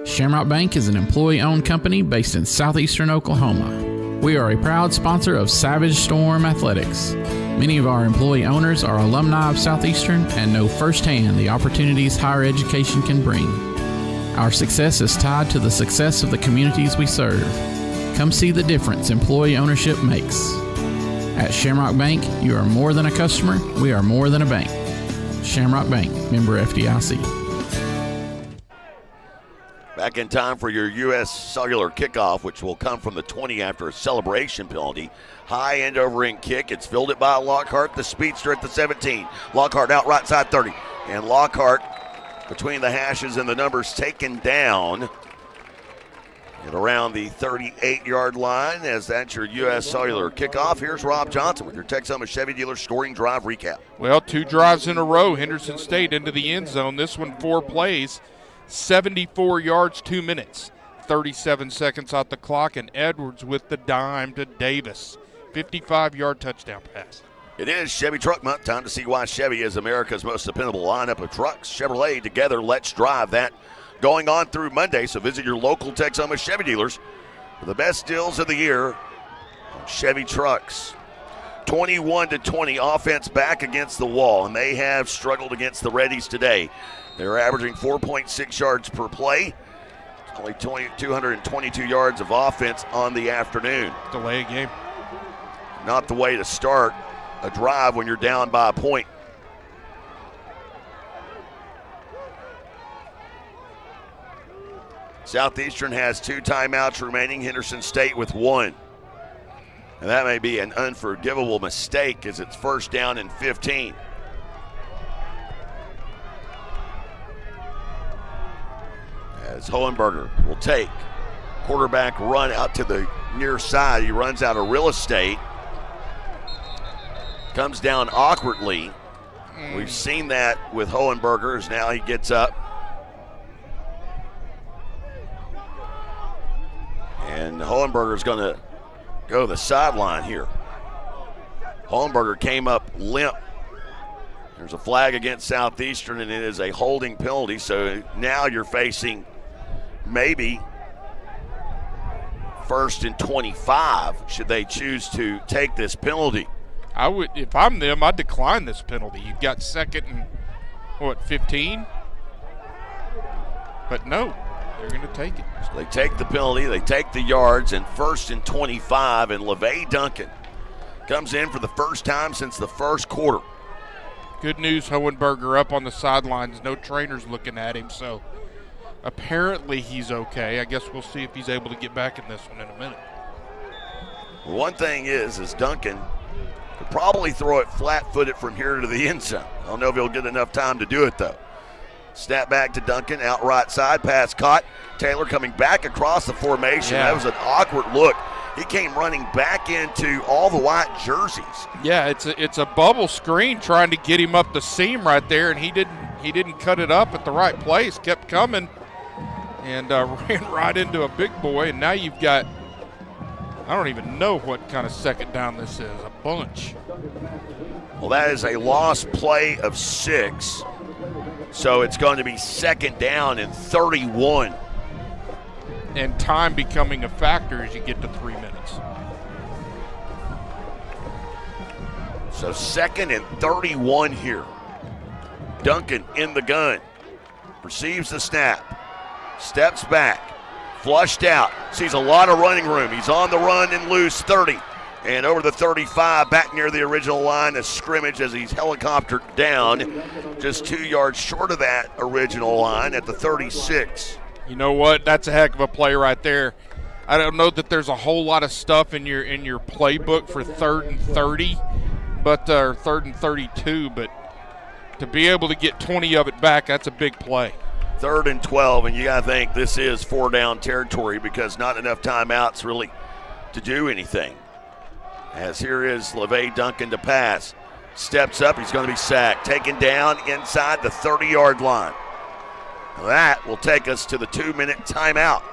Shamrock Bank is an employee-owned company based in southeastern Oklahoma. We are a proud sponsor of Savage Storm Athletics. Many of our employee owners are alumni of Southeastern and know firsthand the opportunities higher education can bring. Our success is tied to the success of the communities we serve. Come see the difference employee ownership makes. At Shamrock Bank, you are more than a customer, we are more than a bank. Shamrock Bank, member FDIC. Back in time for your U.S. Cellular kickoff, which will come from the 20 after a celebration penalty. High end over end kick. It's fielded by Lockhart, the speedster at the 17. Lockhart out right side 30. And Lockhart between the hashes and the numbers taken down at around the 38-yard line, as that's your U.S. Cellular kickoff. Here's Rob Johnson with your Texoma Chevy dealer scoring drive recap. Well, 2 drives in a row. Henderson State into the end zone. This one 4 plays. 74 yards, 2 minutes, 37 seconds off the clock, and Edwards with the dime to Davis. 55-yard touchdown pass. It is Chevy Truck Month. Time to see why Chevy is America's most dependable lineup of trucks. Chevrolet, together, let's drive. That going on through Monday, so visit your local Texoma Chevy dealers for the best deals of the year on Chevy trucks. 21-20, offense back against the wall, and they have struggled against the Reddies today. They're averaging 4.6 yards per play. Only 222 yards of offense on the afternoon. Delay a game. Not the way to start a drive when you're down by a point. Southeastern has 2 timeouts remaining. Henderson State with 1. And that may be an unforgivable mistake as it's first down and 15. As Hohenberger will take quarterback run out to the near side. He runs out of real estate. Comes down awkwardly. We've seen that with Hohenberger as now he gets up. And Hohenberger's going to go to the sideline here. Hohenberger came up limp. There's a flag against Southeastern, and it is a holding penalty. So now you're facing maybe 1st and 25 should they choose to take this penalty. I would, if I'm them, I'd decline this penalty. You've got 2nd and 15? But no, they're going to take it. So they take the penalty, they take the yards, and 1st and 25, and LeVay Duncan comes in for the first time since the first quarter. Good news, Hohenberger up on the sidelines. No trainers looking at him, so apparently he's okay. I guess we'll see if he's able to get back in this one in a minute. One thing is Duncan could probably throw it flat-footed from here to the end zone. I don't know if he'll get enough time to do it, though. Snap back to Duncan, out right side, pass caught. Taylor coming back across the formation. Yeah. That was an awkward look. He came running back into all the white jerseys. Yeah, it's a bubble screen trying to get him up the seam right there, and he didn't cut it up at the right place. Kept coming and ran right into a big boy. And now you've got I don't even know what kind of second down this is. A bunch. Well, that is a lost play of 6. So it's going to be second down and 31. And time becoming a factor as you get to 3 minutes. So second and 31 here. Duncan in the gun. Receives the snap. Steps back. Flushed out. Sees a lot of running room. He's on the run and loose 30. And over the 35, back near the original line of scrimmage as he's helicoptered down. Just 2 yards short of that original line at the 36. You know what? That's a heck of a play right there. I don't know that there's a whole lot of stuff in your playbook for 3rd and 30, but or 3rd and 32, but to be able to get 20 of it back, that's a big play. 3rd and 12, and you got to think this is 4-down territory because not enough timeouts really to do anything. As here is LeVay Duncan to pass. Steps up, he's going to be sacked. Taken down inside the 30-yard line. That will take us to the 2-minute timeout.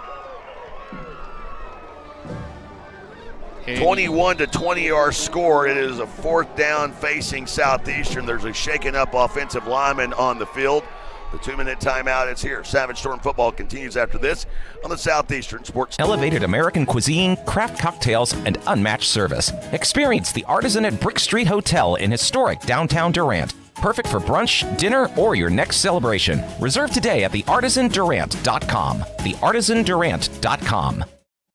21-20 our score. It is a 4th down facing Southeastern. There's a shaken up offensive lineman on the field. The 2-minute timeout is here. Savage Storm football continues after this on the Southeastern Sports. Elevated American cuisine, craft cocktails, and unmatched service. Experience the Artisan at Brick Street Hotel in historic downtown Durant. Perfect for brunch, dinner, or your next celebration. Reserve today at theartisandurant.com. Theartisandurant.com.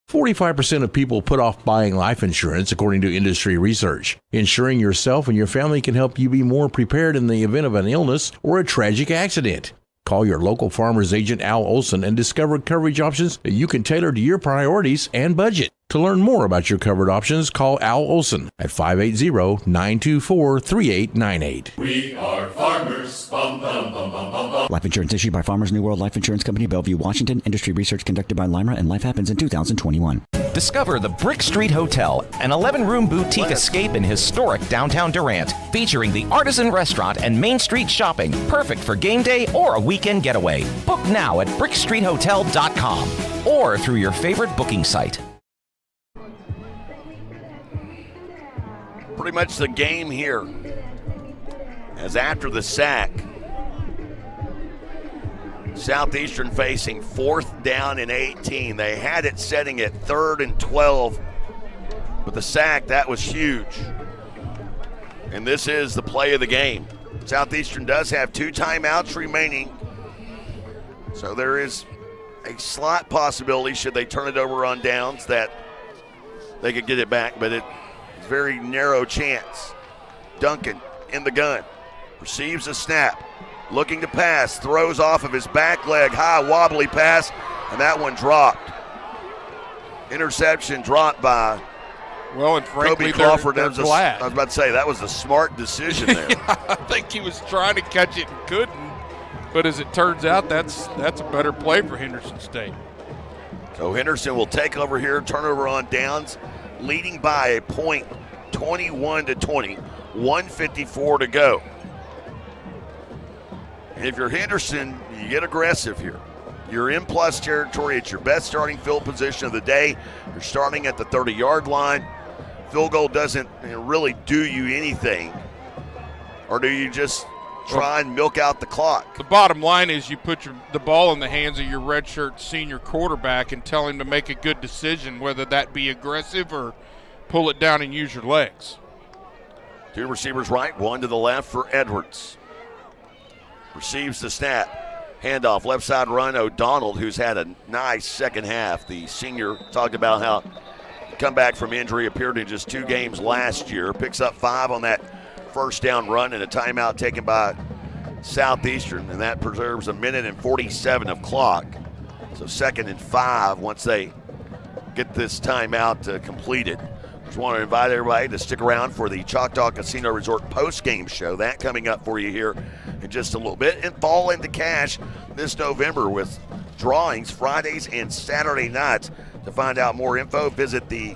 45% of people put off buying life insurance, according to industry research. Insuring yourself and your family can help you be more prepared in the event of an illness or a tragic accident. Call your local Farmers agent Al Olson and discover coverage options that you can tailor to your priorities and budget. To learn more about your covered options, call Al Olson at 580-924-3898. We are farmers. Bum, bum, bum, bum, bum, bum. Life insurance issued by Farmers New World Life Insurance Company, Bellevue, Washington. Industry research conducted by Lima, and Life Happens in 2021. Discover the Brick Street Hotel, an 11-room boutique escape in historic downtown Durant, featuring the Artisan Restaurant and Main Street shopping, perfect for game day or a weekend getaway. Book now at brickstreethotel.com or through your favorite booking site. Pretty much the game here, as after the sack, Southeastern facing 4th down and 18. They had it setting at 3rd and 12, but the sack, that was huge. And this is the play of the game. Southeastern does have 2 timeouts remaining, so there is a slight possibility, should they turn it over on downs, that they could get it back, but it's a very narrow chance. Duncan in the gun, receives a snap, looking to pass, throws off of his back leg, high wobbly pass, and that one dropped. Interception dropped by and frankly, Kobe Crawford. They're glad. I was about to say, that was a smart decision there. Yeah, I think he was trying to catch it and couldn't, but as it turns out, that's a better play for Henderson State. So Henderson will take over here, turnover on downs, leading by a point, 21-20, 1:54 to go. And if you're Henderson, you get aggressive here. You're in plus territory. It's your best starting field position of the day. You're starting at the 30-yard line. Field goal doesn't really do you anything. Or do you just try and milk out the clock? The bottom line is you put the ball in the hands of your redshirt senior quarterback and tell him to make a good decision, whether that be aggressive or pull it down and use your legs. 2 receivers right, 1 to the left for Edwards. Receives the snap. Handoff, left side run, O'Donnell, who's had a nice second half. The senior talked about how he come back from injury, appeared in just 2 games last year. Picks up 5 on that first down run and a timeout taken by Southeastern, and that preserves 1:47 of clock. So 2nd and 5 once they get this timeout completed. Just want to invite everybody to stick around for the Choctaw Casino Resort post-game show. That coming up for you here in just a little bit. And fall into cash this November with drawings Fridays and Saturday nights. To find out more info, visit the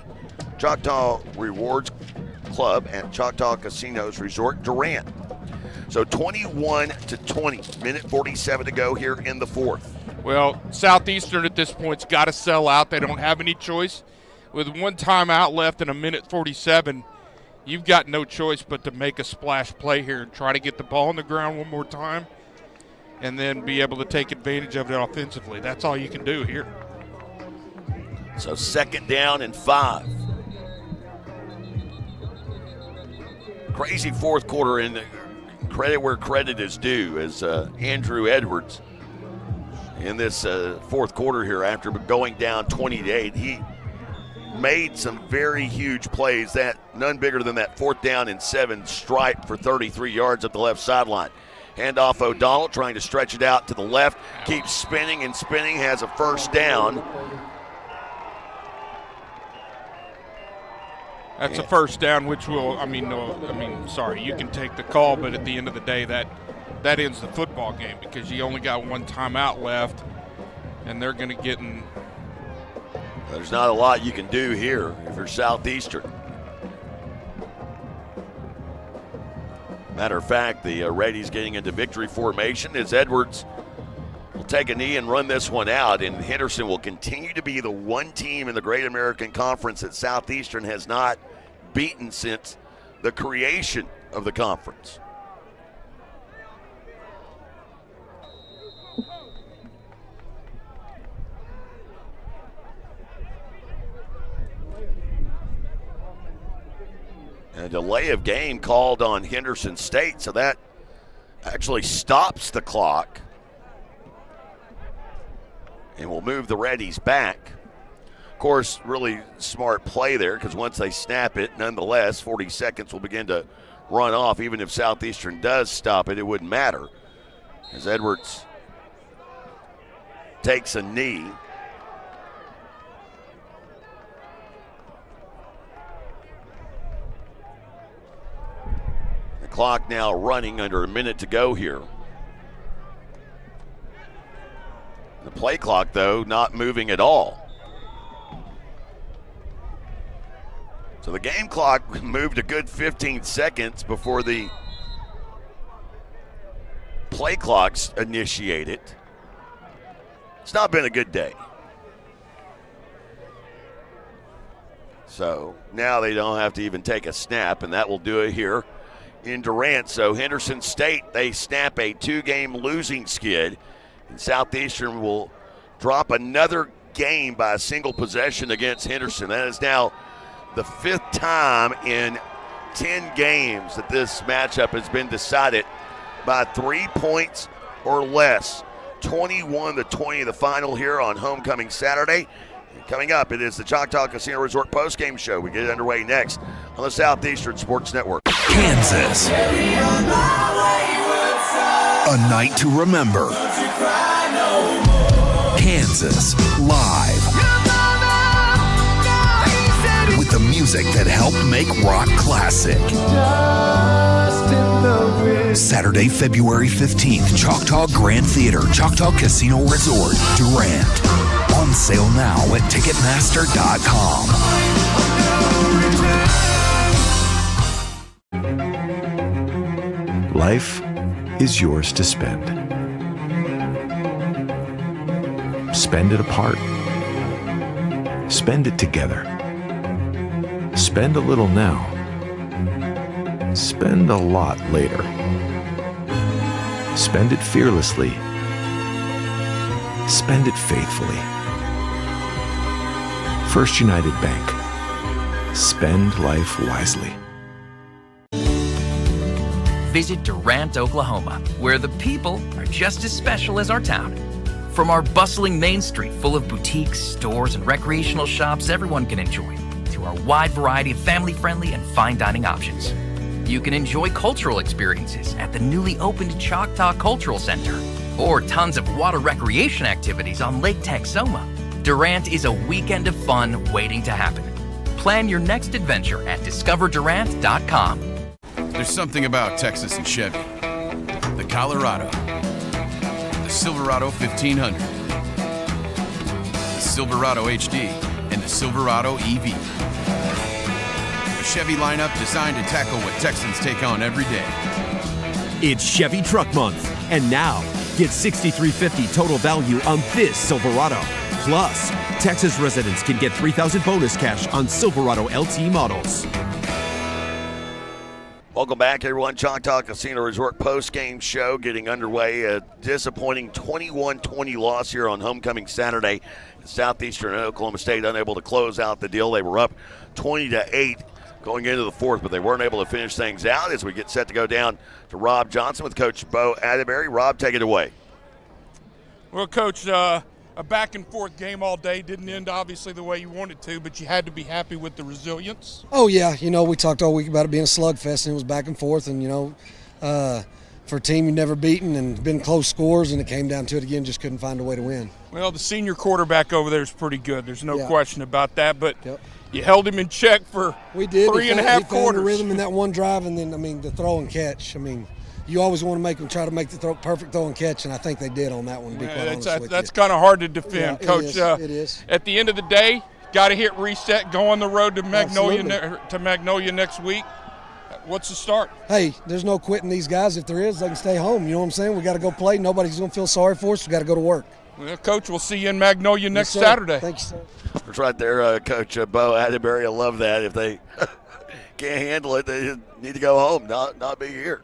Choctaw Rewards Club at Choctaw Casinos Resort Durant. So 21-20, minute 47 to go here in the 4th. Well, Southeastern at this point's got to sell out. They don't have any choice. with one timeout left in a minute 47, you've got no choice but to make a splash play here and try to get the ball on the ground one more time and then be able to take advantage of it offensively. That's all you can do here. So 2nd down and 5. Crazy fourth quarter, and credit where credit is due, as Andrew Edwards in this fourth quarter here, after going down 20-8, he made some very huge plays, that none bigger than that 4th down and 7 stripe for 33 yards at the left sideline. Handoff O'Donnell, trying to stretch it out to the left, keeps spinning and spinning, has a first down. That's a first down, which will, sorry, you can take the call, but at the end of the day, that ends the football game because you only got one timeout left, and they're going to get in. There's not a lot you can do here if you're Southeastern. Matter of fact, the Redies getting into victory formation as Edwards will take a knee and run this one out, and Henderson will continue to be the one team in the Great American Conference that Southeastern has not beaten since the creation of the conference. A delay of game called on Henderson State, so that actually stops the clock and will move the Redies back. Of course, really smart play there, because once they snap it, nonetheless, 40 seconds will begin to run off. Even if Southeastern does stop it, it wouldn't matter, as Edwards takes a knee. The clock now running, under a minute to go here. The play clock, though, not moving at all. So the game clock moved a good 15 seconds before the play clocks initiated. It's not been a good day. So now they don't have to even take a snap, and that will do it here in Durant. So Henderson State, they snap a 2-game losing skid, and Southeastern will drop another game by a single possession against Henderson. That is now the 5th time in 10 games that this matchup has been decided by 3 points or less. 21-20 the final here on homecoming Saturday. And coming up, it is the Choctaw Casino Resort postgame show. We get it underway next on the Southeastern Sports Network. Kansas. A night to remember. Kansas live. With the music that helped make rock classic. Saturday, February 15th, Choctaw Grand Theater, Choctaw Casino Resort, Durant. On sale now at Ticketmaster.com. Life is yours to spend. Spend it apart. Spend it together. Spend a little now. Spend a lot later. Spend it fearlessly. Spend it faithfully. First United Bank. Spend life wisely. Visit Durant, Oklahoma, where the people are just as special as our town. From our bustling Main Street full of boutiques, stores, and recreational shops everyone can enjoy, to our wide variety of family-friendly and fine dining options. You can enjoy cultural experiences at the newly opened Choctaw Cultural Center, or tons of water recreation activities on Lake Texoma. Durant is a weekend of fun waiting to happen. Plan your next adventure at discoverdurant.com. There's something about Texas and Chevy. The Colorado, the Silverado 1500, the Silverado HD, and the Silverado EV. A Chevy lineup designed to tackle what Texans take on every day. It's Chevy Truck Month, and now get $6,350 total value on this Silverado. Plus, Texas residents can get $3,000 bonus cash on Silverado LT models. Welcome back, everyone. Choctaw Casino Resort post-game show getting underway. A disappointing 21-20 loss here on homecoming Saturday. Southeastern and Oklahoma State unable to close out the deal. They were up 20-8 going into the fourth, but they weren't able to finish things out as we get set to go down to Rob Johnson with Coach Bo Adbury. Rob, take it away. Well, Coach, a back-and-forth game all day. Didn't end, obviously, the way you wanted to, but you had to be happy with the resilience. Oh, yeah. We talked all week about it being a slugfest, and it was back and forth. And, for a team you've never beaten and been close scores, and it came down to it again, just couldn't find a way to win. Well, the senior quarterback over there is pretty good. There's no question about that, but you held him in check for 3.5 quarters. He found the rhythm in that one drive, and then, the throw and catch. You always want to try to make the perfect throw and catch, and I think they did on that one. That's kind of hard to defend, Coach. It is. At the end of the day, got to hit reset, go on the road to Magnolia next week. What's the start? Hey, there's no quitting these guys. If there is, they can stay home. You know what I'm saying? We got to go play. Nobody's going to feel sorry for us. We got to go to work. Well, Coach, we'll see you in Magnolia next Saturday. Thank you, sir. That's right there, Coach Bo Adbury. I love that. If they can't handle it, they need to go home, not be here.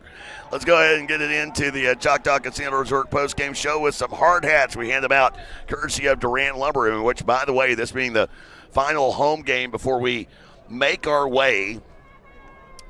Let's go ahead and get it into the Choctaw Casino Resort post-game show with some hard hats. We hand them out courtesy of Durant Lumber, which, by the way, this being the final home game before we make our way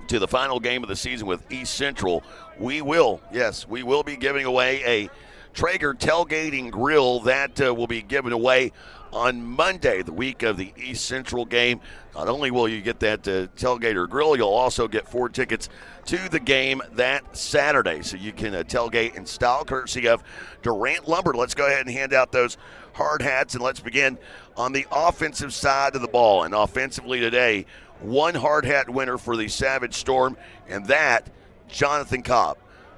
to the final game of the season with East Central, we will be giving away a Traeger tailgating grill that will be given away on Monday, the week of the East Central game. Not only will you get that tailgater grill, you'll also get 4 tickets to the game that Saturday. So you can tailgate in style, courtesy of Durant Lumber. Let's go ahead and hand out those hard hats, and let's begin on the offensive side of the ball. And offensively today, one hard hat winner for the Savage Storm, and that, Jonathan Cobb.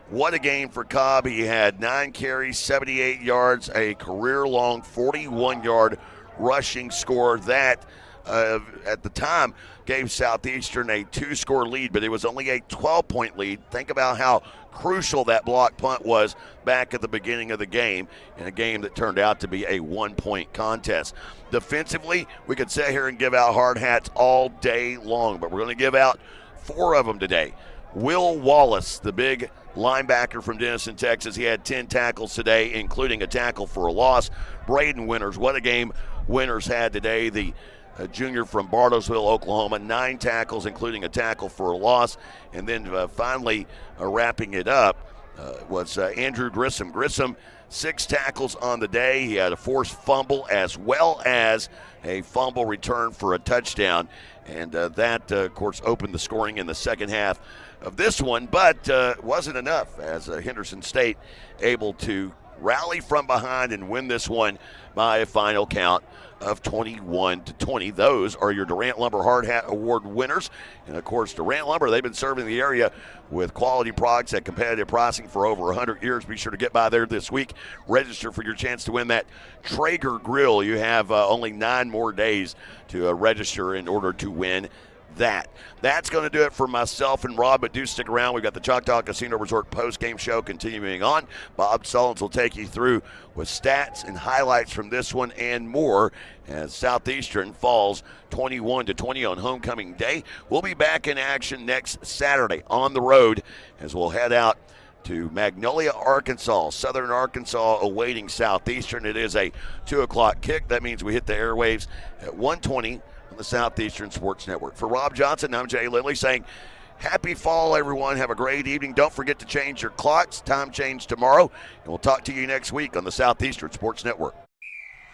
What a game for Cobb. He had 9 carries, 78 yards, a career-long 41-yard rushing score that, at the time, gave Southeastern a 2-score lead, but it was only a 12-point lead. Think about how crucial that block punt was back at the beginning of the game, in a game that turned out to be a 1-point contest. Defensively, we could sit here and give out hard hats all day long, but we're going to give out 4 of them today. Will Wallace, the big linebacker from Denison, Texas, he had 10 tackles today, including a tackle for a loss. Braden Winters, what a game Winters had today. The junior from Bartlesville, Oklahoma, 9 tackles, including a tackle for a loss. And then finally wrapping it up was Andrew Grissom. Grissom, 6 tackles on the day. He had a forced fumble as well as a fumble return for a touchdown. And that, of course, opened the scoring in the second half of this one, but wasn't enough as Henderson State able to rally from behind and win this one by a final count of 21-20. Those are your Durant Lumber Hard Hat Award winners. And, of course, Durant Lumber, they've been serving the area with quality products at competitive pricing for over 100 years. Be sure to get by there this week. Register for your chance to win that Traeger grill. You have only 9 more days to register in order to win that. That's going to do it for myself and Rob, but do stick around. We've got the Choctaw Casino Resort post-game show continuing on. Bob Sullins will take you through with stats and highlights from this one and more as Southeastern falls 21-20 on homecoming day. We'll be back in action next Saturday on the road as we'll head out to Magnolia, Arkansas. Southern Arkansas awaiting Southeastern. It is a 2 o'clock kick. That means we hit the airwaves at 1:20 on the Southeastern Sports Network. For Rob Johnson, I'm Jay Lindley saying happy fall, everyone. Have a great evening. Don't forget to change your clocks. Time change tomorrow. And we'll talk to you next week on the Southeastern Sports Network.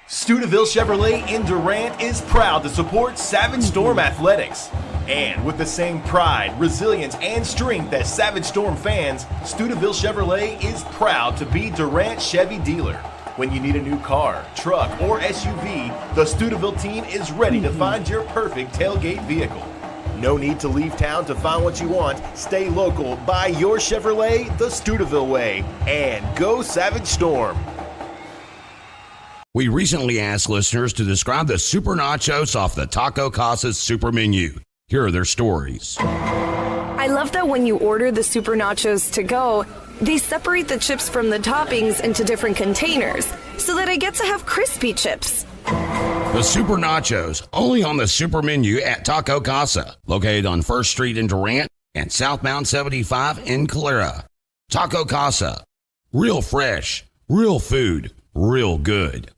Steubenville Chevrolet in Durant is proud to support Savage Storm Athletics. And with the same pride, resilience, and strength as Savage Storm fans, Steubenville Chevrolet is proud to be Durant Chevy dealer. When you need a new car, truck, or SUV, the Steubenville team is ready to find your perfect tailgate vehicle. No need to leave town to find what you want. Stay local, buy your Chevrolet the Steubenville way, and go Savage Storm. We recently asked listeners to describe the super nachos off the Taco Casa's super menu. Here are their stories. I love that when you order the super nachos to go, they separate the chips from the toppings into different containers so that I get to have crispy chips. The Super Nachos, only on the Super Menu at Taco Casa, located on 1st Street in Durant and southbound 75 in Calera. Taco Casa, real fresh, real food, real good.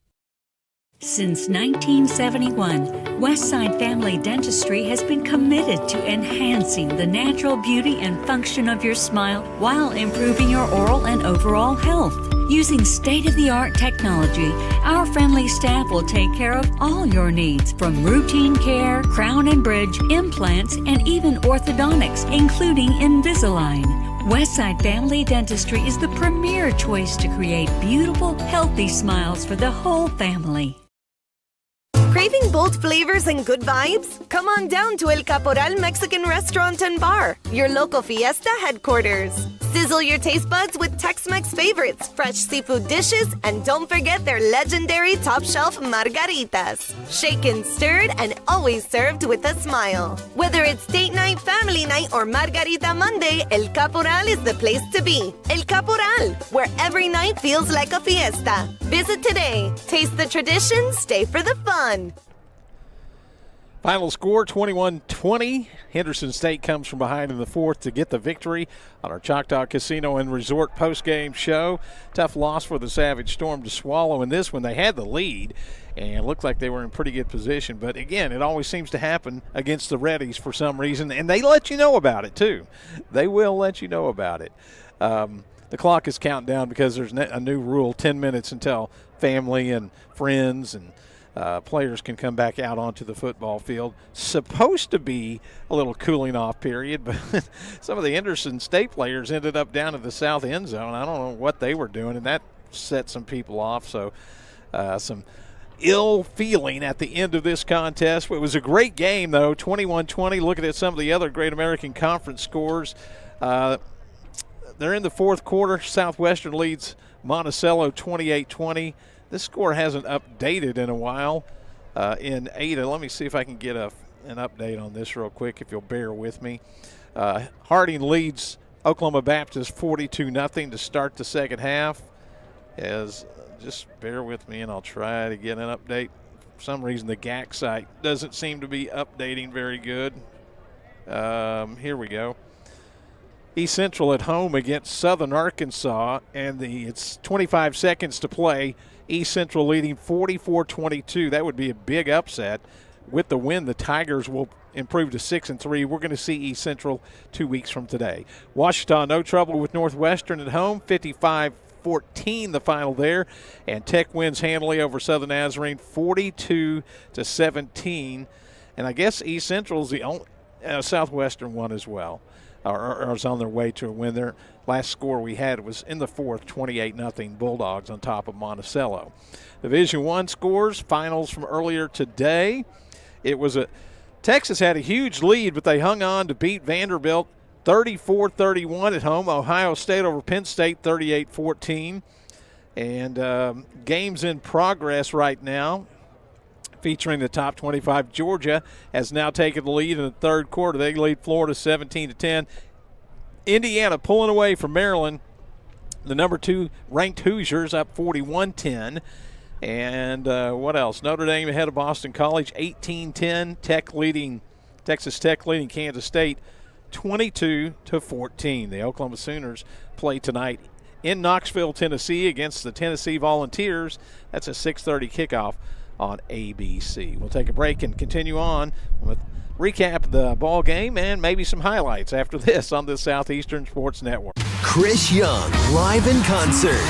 Since 1971, Westside Family Dentistry has been committed to enhancing the natural beauty and function of your smile while improving your oral and overall health. Using state-of-the-art technology, our friendly staff will take care of all your needs, from routine care, crown and bridge, implants, and even orthodontics, including Invisalign. Westside Family Dentistry is the premier choice to create beautiful, healthy smiles for the whole family. Craving bold flavors and good vibes? Come on down to El Caporal Mexican Restaurant and Bar, your local fiesta headquarters. Sizzle your taste buds with Tex-Mex favorites, fresh seafood dishes, and don't forget their legendary top-shelf margaritas. Shaken, stirred, and always served with a smile. Whether it's date night, family night, or Margarita Monday, El Caporal is the place to be. El Caporal, where every night feels like a fiesta. Visit today. Taste the tradition, stay for the fun. Final score, 21-20. Henderson State comes from behind in the fourth to get the victory on our Choctaw Casino and Resort postgame show. Tough loss for the Savage Storm to swallow in this one. They had the lead and looked like they were in pretty good position. But, again, it always seems to happen against the Reddies for some reason, and they let you know about it, too. They will let you know about it. The clock is counting down because there's a new rule, 10 minutes until family and friends and players can come back out onto the football field. Supposed to be a little cooling off period, but some of the Henderson State players ended up down at the south end zone. I don't know what they were doing, and that set some people off. So some ill feeling at the end of this contest. It was a great game, though, 21-20. Looking at some of the other Great American Conference scores, they're in the fourth quarter. Southwestern leads Monticello 28-20. This score hasn't updated in a while in Ada. Let me see if I can get an update on this real quick, if you'll bear with me. Harding leads Oklahoma Baptist 42-0 to start the second half. Just bear with me, and I'll try to get an update. For some reason, the GAC site doesn't seem to be updating very good. Here we go. East Central at home against Southern Arkansas, and it's 25 seconds to play. East Central leading 44-22. That would be a big upset. With the win, the Tigers will improve to 6-3. We're going to see East Central 2 weeks from today. Washita, no trouble with Northwestern at home, 55-14 the final there. And Tech wins handily over Southern Nazarene, 42-17. And I guess East Central is the only Southwestern one as well. Or is on their way to a win. Their last score we had was in the fourth, 28-0 Bulldogs on top of Monticello. Division I scores, finals from earlier today. Texas had a huge lead, but they hung on to beat Vanderbilt 34-31 at home. Ohio State over Penn State 38-14. And games in progress right now, featuring the top 25. Georgia has now taken the lead in the third quarter. They lead Florida 17-10. Indiana pulling away from Maryland. The number 2 ranked Hoosiers up 41-10. And what else? Notre Dame ahead of Boston College 18-10. Texas Tech leading Kansas State 22-14. The Oklahoma Sooners play tonight in Knoxville, Tennessee against the Tennessee Volunteers. That's a 6:30 kickoff on ABC. We'll take a break and continue on with recap the ball game and maybe some highlights after this on the Southeastern Sports Network. Chris Young live in concert.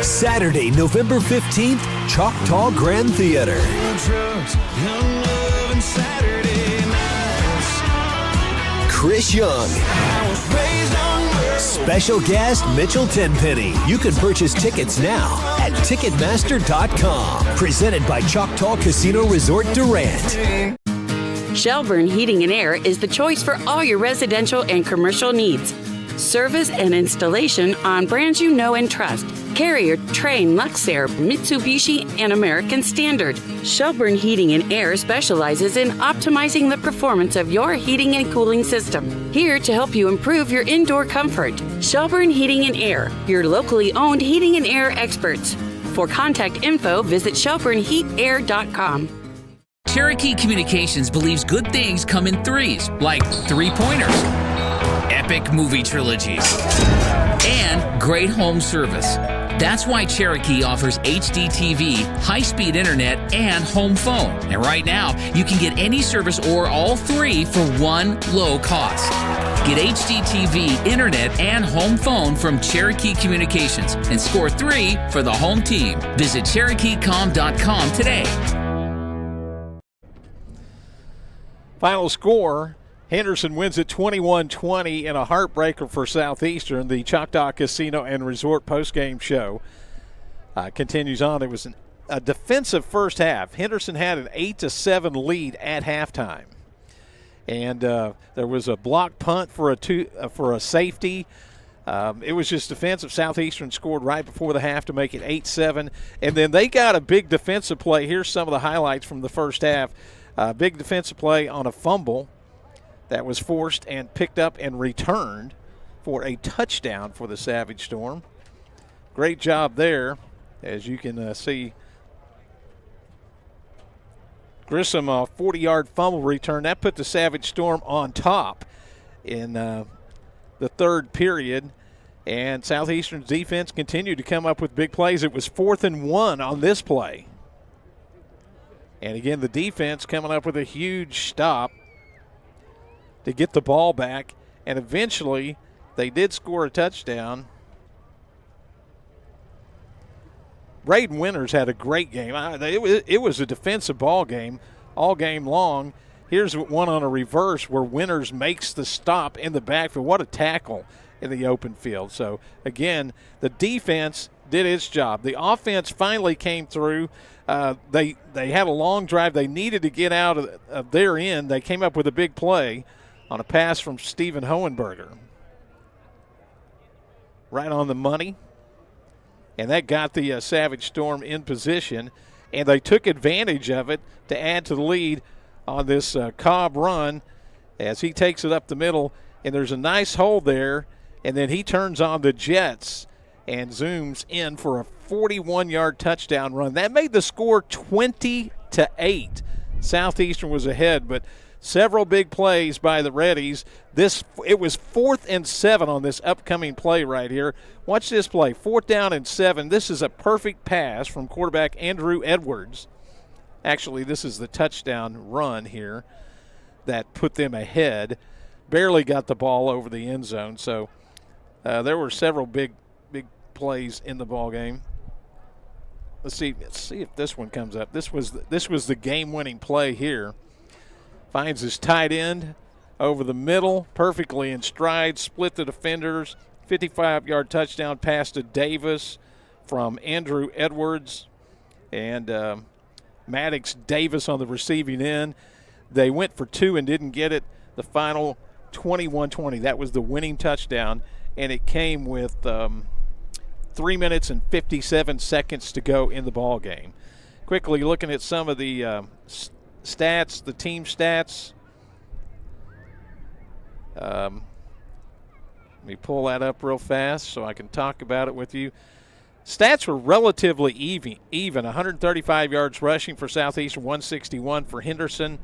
Saturday, November 15th, Choctaw Grand Theater. Chris Young. Special guest Mitchell Tenpenny. You can purchase tickets now at Ticketmaster.com. Presented by Choctaw Casino Resort Durant. Shelburne Heating and Air is the choice for all your residential and commercial needs. Service and installation on brands you know and trust. Carrier, Trane, Luxair, Mitsubishi, and American Standard. Shelburne Heating and Air specializes in optimizing the performance of your heating and cooling system. Here to help you improve your indoor comfort. Shelburne Heating and Air, your locally owned heating and air experts. For contact info, visit shelburneheatair.com. Cherokee Communications believes good things come in threes, like 3-pointers, epic movie trilogies, and great home service. That's why Cherokee offers HD TV, high-speed internet, and home phone. And right now, you can get any service or all three for one low cost. Get HD TV, internet, and home phone from Cherokee Communications and score 3 for the home team. Visit CherokeeCom.com today. Final score, Henderson wins at 21-20 in a heartbreaker for Southeastern. The Choctaw Casino and Resort postgame show continues on. It was a defensive first half. Henderson had an 8-7 lead at halftime. And there was a block punt for a safety. It was just defensive. Southeastern scored right before the half to make it 8-7. And then they got a big defensive play. Here's some of the highlights from the first half. Big defensive play on a fumble that was forced and picked up and returned for a touchdown for the Savage Storm. Great job there, as you can see. Grissom, a 40-yard fumble return. That put the Savage Storm on top in the third period. And Southeastern's defense continued to come up with big plays. It was 4th and 1 on this play. And again, the defense coming up with a huge stop to get the ball back. And eventually, they did score a touchdown. Braden Winters had a great game. It was a defensive ball game all game long. Here's one on a reverse where Winters makes the stop in the backfield. What a tackle in the open field. So, again, the defense did its job. The offense finally came through. They had a long drive. They needed to get out of their end. They came up with a big play on a pass from Stephen Hohenberger. Right on the money. And that got the Savage Storm in position. And they took advantage of it to add to the lead on this Cobb run as he takes it up the middle. And there's a nice hole there. And then he turns on the jets and zooms in for a 41-yard touchdown run. That made the score 20-8. Southeastern was ahead, but several big plays by the Reddies. It was 4th and 7 on this upcoming play right here. Watch this play, 4th down and 7. This is a perfect pass from quarterback Andrew Edwards. Actually, this is the touchdown run here that put them ahead. Barely got the ball over the end zone, so there were several big plays in the ball game. Let's see if this one comes up. This was the game-winning play here. Finds his tight end over the middle, perfectly in stride, split the defenders. 55-yard touchdown pass to Davis from Andrew Edwards and Maddox Davis on the receiving end. They went for 2 and didn't get it. The final 21-20. That was the winning touchdown, and it came with 3 minutes and 57 seconds to go in the ball game. Quickly looking at some of the stats, the team stats. Let me pull that up real fast so I can talk about it with you. Stats were relatively even. 135 yards rushing for Southeastern, 161 for Henderson.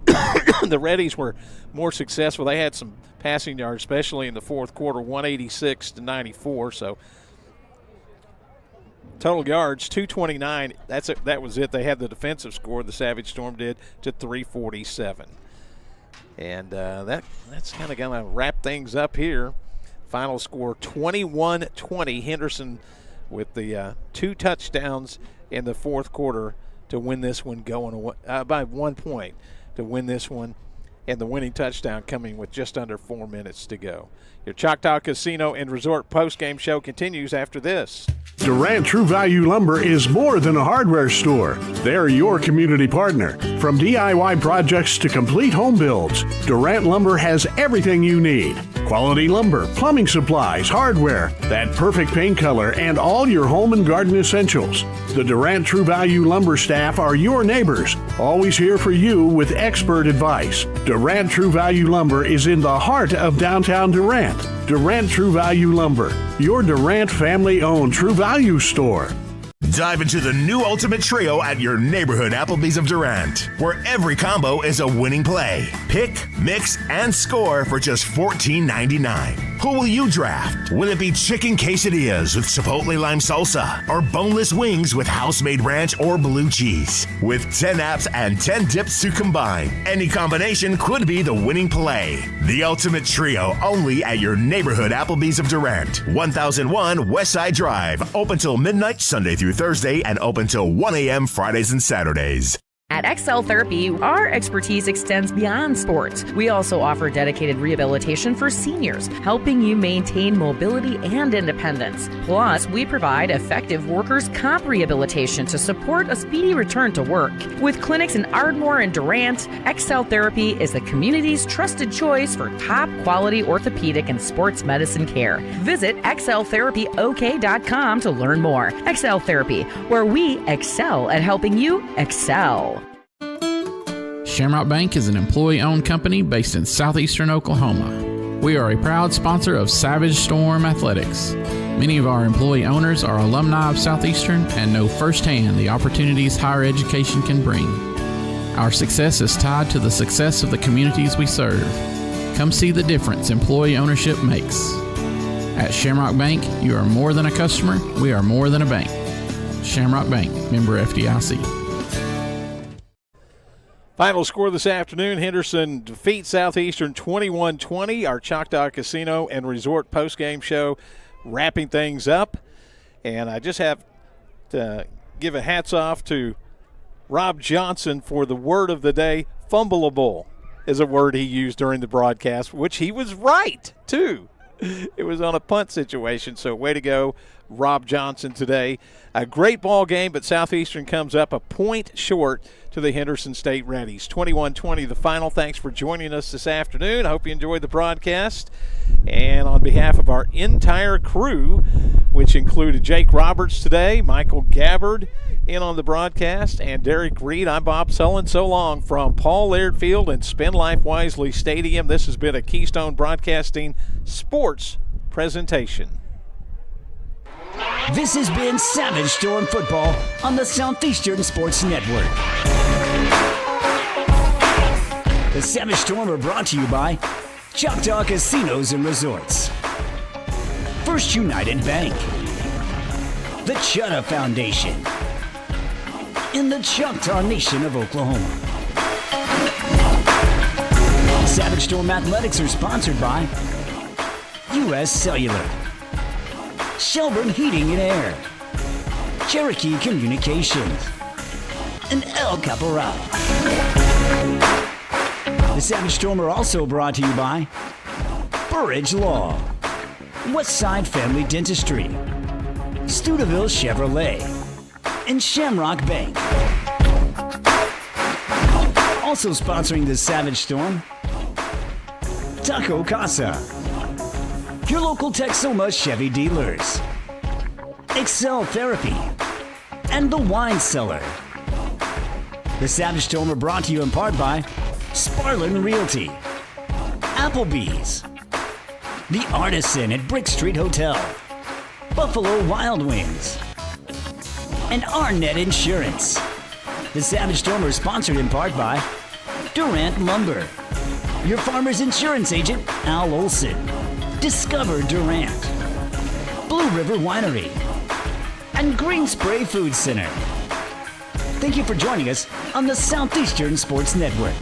The Reddies were more successful. They had some passing yards, especially in the fourth quarter, 186 to 94. So total yards, 229. That was it. They had the defensive score, the Savage Storm did, to 347. And that's kind of going to wrap things up here. Final score, 21-20. Henderson with the 2 touchdowns in the fourth quarter to win this one by 1 point to win this one, and the winning touchdown coming with just under 4 minutes to go. Your Choctaw Casino and Resort postgame show continues after this. Durant True Value Lumber is more than a hardware store. They're your community partner. From DIY projects to complete home builds, Durant Lumber has everything you need. Quality lumber, plumbing supplies, hardware, that perfect paint color, and all your home and garden essentials. The Durant True Value Lumber staff are your neighbors, always here for you with expert advice. Durant True Value Lumber is in the heart of downtown Durant. Durant True Value Lumber, your Durant family-owned True Value store. Dive into the new Ultimate Trio at your neighborhood Applebee's of Durant, where every combo is a winning play. Pick, mix, and score for just $14.99. Who will you draft? Will it be chicken quesadillas with chipotle lime salsa, or boneless wings with house-made ranch or blue cheese? With 10 apps and 10 dips to combine, any combination could be the winning play. The Ultimate Trio, only at your neighborhood Applebee's of Durant, 1001 Westside Drive, open till midnight Sunday through Thursday and open till 1 a.m. Fridays and Saturdays. At Excel Therapy, our expertise extends beyond sports. We also offer dedicated rehabilitation for seniors, helping you maintain mobility and independence. Plus, we provide effective workers' comp rehabilitation to support a speedy return to work. With clinics in Ardmore and Durant, Excel Therapy is the community's trusted choice for top-quality orthopedic and sports medicine care. Visit exceltherapyok.com to learn more. Excel Therapy, where we excel at helping you excel. Shamrock Bank is an employee-owned company based in Southeastern Oklahoma. We are a proud sponsor of Savage Storm Athletics. Many of our employee owners are alumni of Southeastern and know firsthand the opportunities higher education can bring. Our success is tied to the success of the communities we serve. Come see the difference employee ownership makes. At Shamrock Bank, you are more than a customer, we are more than a bank. Shamrock Bank, member FDIC. Final score this afternoon, Henderson defeats Southeastern 21-20. Our Choctaw Casino and Resort postgame show wrapping things up. And I just have to give a hats off to Rob Johnson for the word of the day. Fumbleable is a word he used during the broadcast, which he was right, too. It was on a punt situation, so way to go, Rob Johnson today. A great ball game, but Southeastern comes up a point short to the Henderson State Reddies. 21-20 the final. Thanks for joining us this afternoon. I hope you enjoyed the broadcast. And on behalf of our entire crew, which included Jake Roberts today, Michael Gabbard in on the broadcast, and Derek Reed, I'm Bob Sullen. So long from Paul Laird Field and Spend Life Wisely Stadium. This has been a Keystone Broadcasting Sports presentation. This has been Savage Storm Football on the Southeastern Sports Network. The Savage Storm are brought to you by Choctaw Casinos and Resorts, First United Bank, the Chutta Foundation, and the Choctaw Nation of Oklahoma. Savage Storm Athletics are sponsored by U.S. Cellular, Shelburne Heating and Air, Cherokee Communications, and El Caporal. The Savage Storm are also brought to you by Burridge Law, Westside Family Dentistry, Studeville Chevrolet, and Shamrock Bank. Also sponsoring the Savage Storm, Taco Casa, your local Texoma Chevy dealers, Excel Therapy, and The Wine Cellar. The Savage Storm are brought to you in part by Sparlin Realty, Applebee's, The Artisan at Brick Street Hotel, Buffalo Wild Wings, and Arnett Insurance. The Savage Storm are sponsored in part by Durant Lumber, your farmer's insurance agent, Al Olson, Discover Durant, Blue River Winery, and Green Spray Food Center. Thank you for joining us on the Southeastern Sports Network.